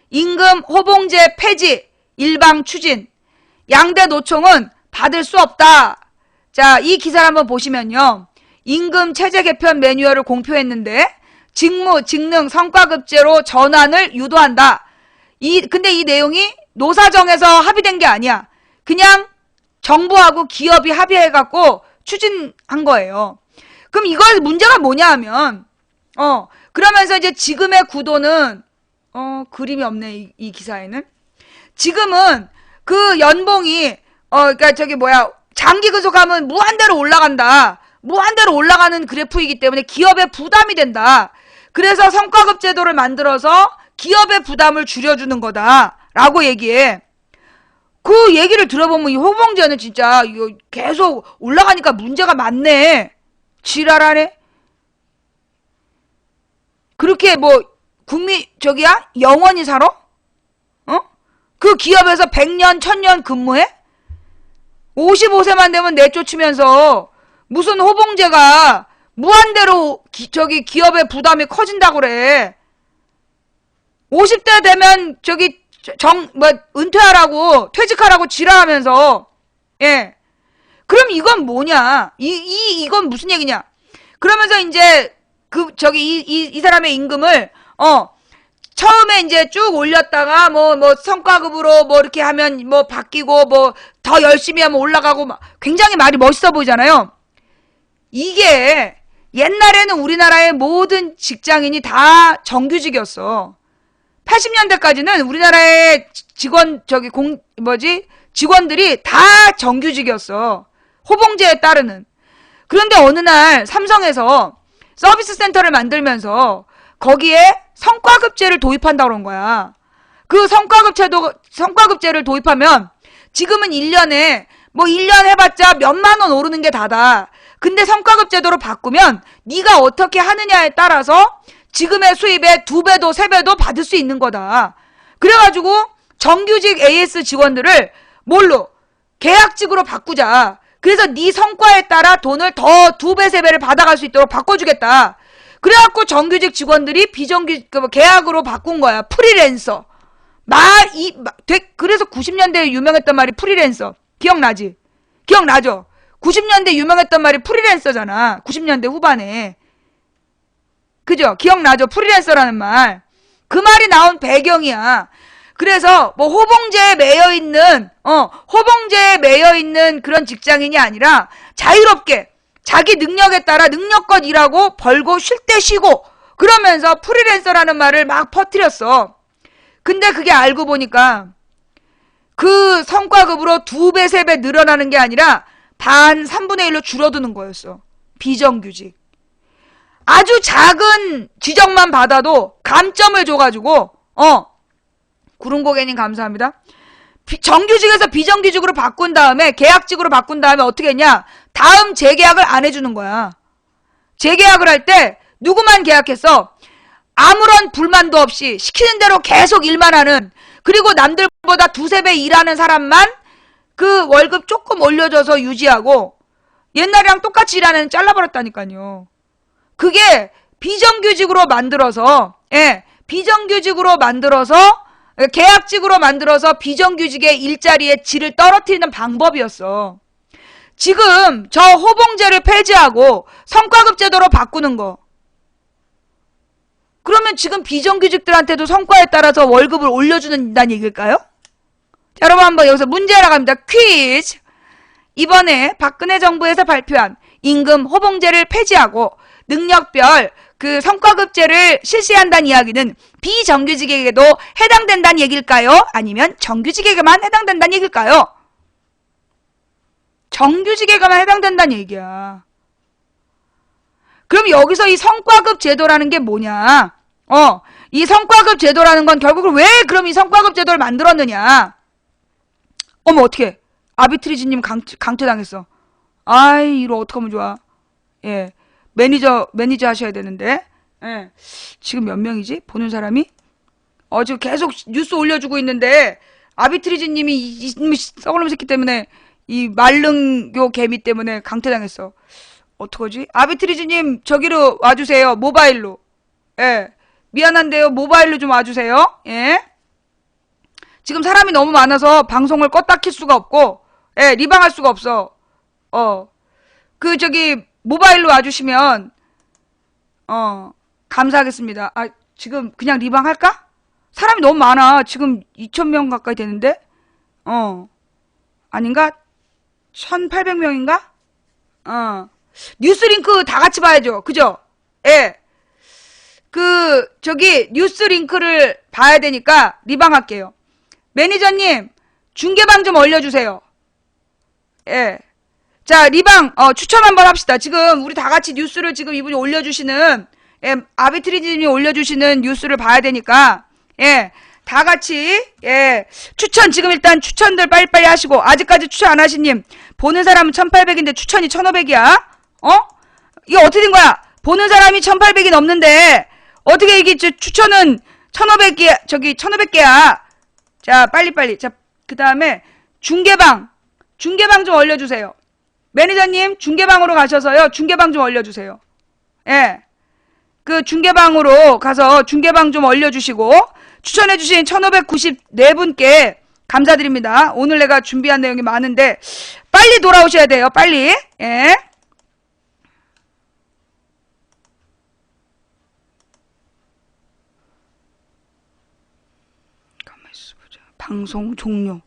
임금 호봉제 폐지, 일방 추진, 양대 노총은 받을 수 없다. 자, 이 기사를 한번 보시면요. 임금 체제 개편 매뉴얼을 공표했는데, 직무, 직능, 성과급제로 전환을 유도한다. 근데 이 내용이 노사정에서 합의된 게 아니야. 그냥 정부하고 기업이 합의해갖고 추진한 거예요. 그럼 이걸 문제가 뭐냐 하면, 그러면서 이제 지금의 구도는, 그림이 없네, 이 기사에는. 지금은 그 연봉이, 장기 근속하면 무한대로 올라간다. 무한대로 올라가는 그래프이기 때문에 기업의 부담이 된다. 그래서 성과급 제도를 만들어서 기업의 부담을 줄여주는 거다. 라고 얘기해. 그 얘기를 들어보면 이 호봉제는 진짜 이거 계속 올라가니까 문제가 많네. 지랄하네. 그렇게 영원히 살아? 그 기업에서 100년, 1000년 근무해? 55세만 되면 내쫓으면서 무슨 호봉제가 무한대로 기업의 부담이 커진다고 그래. 50대 되면 은퇴하라고, 퇴직하라고 지랄하면서, 예. 그럼 이건 뭐냐? 이건 무슨 얘기냐? 그러면서 이제, 이 사람의 임금을, 처음에 이제 쭉 올렸다가, 성과급으로 이렇게 하면 바뀌고, 더 열심히 하면 올라가고, 굉장히 말이 멋있어 보이잖아요. 이게, 옛날에는 우리나라의 모든 직장인이 다 정규직이었어. 80년대까지는 우리나라의 직원들이 다 정규직이었어. 호봉제에 따르는. 그런데 어느 날 삼성에서 서비스 센터를 만들면서 거기에 성과급제를 도입한다고 그런 거야. 그 성과급제를 도입하면 지금은 1년에 뭐 1년 해봤자 몇만 원 오르는 게 다다. 근데 성과급제도로 바꾸면 네가 어떻게 하느냐에 따라서 지금의 수입의 2배도 3배도 받을 수 있는 거다. 그래가지고 정규직 AS 직원들을 뭘로? 계약직으로 바꾸자. 그래서 네 성과에 따라 돈을 더 2배, 3배를 받아갈 수 있도록 바꿔주겠다. 그래갖고 정규직 직원들이 계약으로 바꾼 거야. 프리랜서. 그래서 90년대에 유명했던 말이 프리랜서. 기억나지? 기억나죠? 90년대 유명했던 말이 프리랜서잖아. 90년대 후반에. 그죠? 기억나죠? 프리랜서라는 말. 그 말이 나온 배경이야. 그래서 뭐 호봉제에 매여 있는 그런 직장인이 아니라 자유롭게 자기 능력에 따라 능력껏 일하고 벌고 쉴 때 쉬고 그러면서 프리랜서라는 말을 막 퍼뜨렸어. 근데 그게 알고 보니까 그 성과급으로 2배, 3배 늘어나는 게 아니라 반 3분의 1로 줄어드는 거였어. 비정규직. 아주 작은 지적만 받아도 감점을 줘가지고 구름고개님 감사합니다. 정규직에서 비정규직으로 바꾼 다음에 계약직으로 바꾼 다음에 어떻게 했냐? 다음 재계약을 안 해주는 거야. 재계약을 할 때 누구만 계약했어? 아무런 불만도 없이 시키는 대로 계속 일만 하는, 그리고 남들보다 2~3배 일하는 사람만 그 월급 조금 올려줘서 유지하고 옛날이랑 똑같이 일하는 잘라버렸다니까요. 그게 비정규직으로 만들어서 계약직으로 만들어서 비정규직의 일자리의 질을 떨어뜨리는 방법이었어. 지금 저 호봉제를 폐지하고 성과급 제도로 바꾸는 거. 그러면 지금 비정규직들한테도 성과에 따라서 월급을 올려주는다는 얘기일까요? 자, 여러분 한번 여기서 문제 나갑니다. 퀴즈. 이번에 박근혜 정부에서 발표한 임금 호봉제를 폐지하고 능력별 그 성과급제를 실시한다는 이야기는 비정규직에게도 해당된다는 얘기일까요? 아니면 정규직에게만 해당된다는 얘기일까요? 정규직에게만 해당된다는 얘기야. 그럼 여기서 이 성과급 제도라는 게 뭐냐? 이 성과급 제도라는 건 결국은 왜 그럼 이 성과급 제도를 만들었느냐? 어머, 어떡해. 아비트리지님 강퇴당했어. 아이, 이거 어떡하면 좋아. 예. 매니저 하셔야 되는데. 예. 지금 몇 명이지? 보는 사람이? 지금 계속 뉴스 올려주고 있는데, 아비트리지님이 이 썩어놈 새끼 때문에, 이 말릉교 개미 때문에 강퇴당했어. 어떡하지? 아비트리지님, 저기로 와주세요. 모바일로. 예. 미안한데요. 모바일로 좀 와주세요. 예. 지금 사람이 너무 많아서 방송을 껐다 킬 수가 없고, 예, 리방할 수가 없어. 모바일로 와주시면, 감사하겠습니다. 지금 그냥 리방 할까? 사람이 너무 많아. 지금 2,000명 가까이 되는데? 아닌가? 1,800명인가? 뉴스링크 다 같이 봐야죠. 그죠? 예. 뉴스링크를 봐야 되니까 리방 할게요. 매니저님, 중계방 좀 올려주세요. 예. 자, 리방, 추천 한번 합시다. 지금, 우리 다 같이 뉴스를 지금 이분이 올려주시는, 예, 아비트리님이 올려주시는 뉴스를 봐야 되니까, 예, 다 같이, 예, 지금 일단 추천들 빨리빨리 하시고, 아직까지 추천 안 하신님, 보는 사람은 1,800인데 추천이 1,500이야? 이게 어떻게 된 거야? 보는 사람이 1,800이 넘는데, 어떻게 이게 추천은 1,500개, 1,500개야? 자, 빨리빨리. 자, 그 다음에, 중계방 좀 올려주세요. 매니저님, 중계방으로 가셔서요, 중계방 좀 올려주세요. 예. 그 중계방으로 가서 중계방 좀 올려주시고, 추천해주신 1,594분께 감사드립니다. 오늘 내가 준비한 내용이 많은데, 빨리 돌아오셔야 돼요, 빨리. 예. 가만있어 보자. 방송 종료.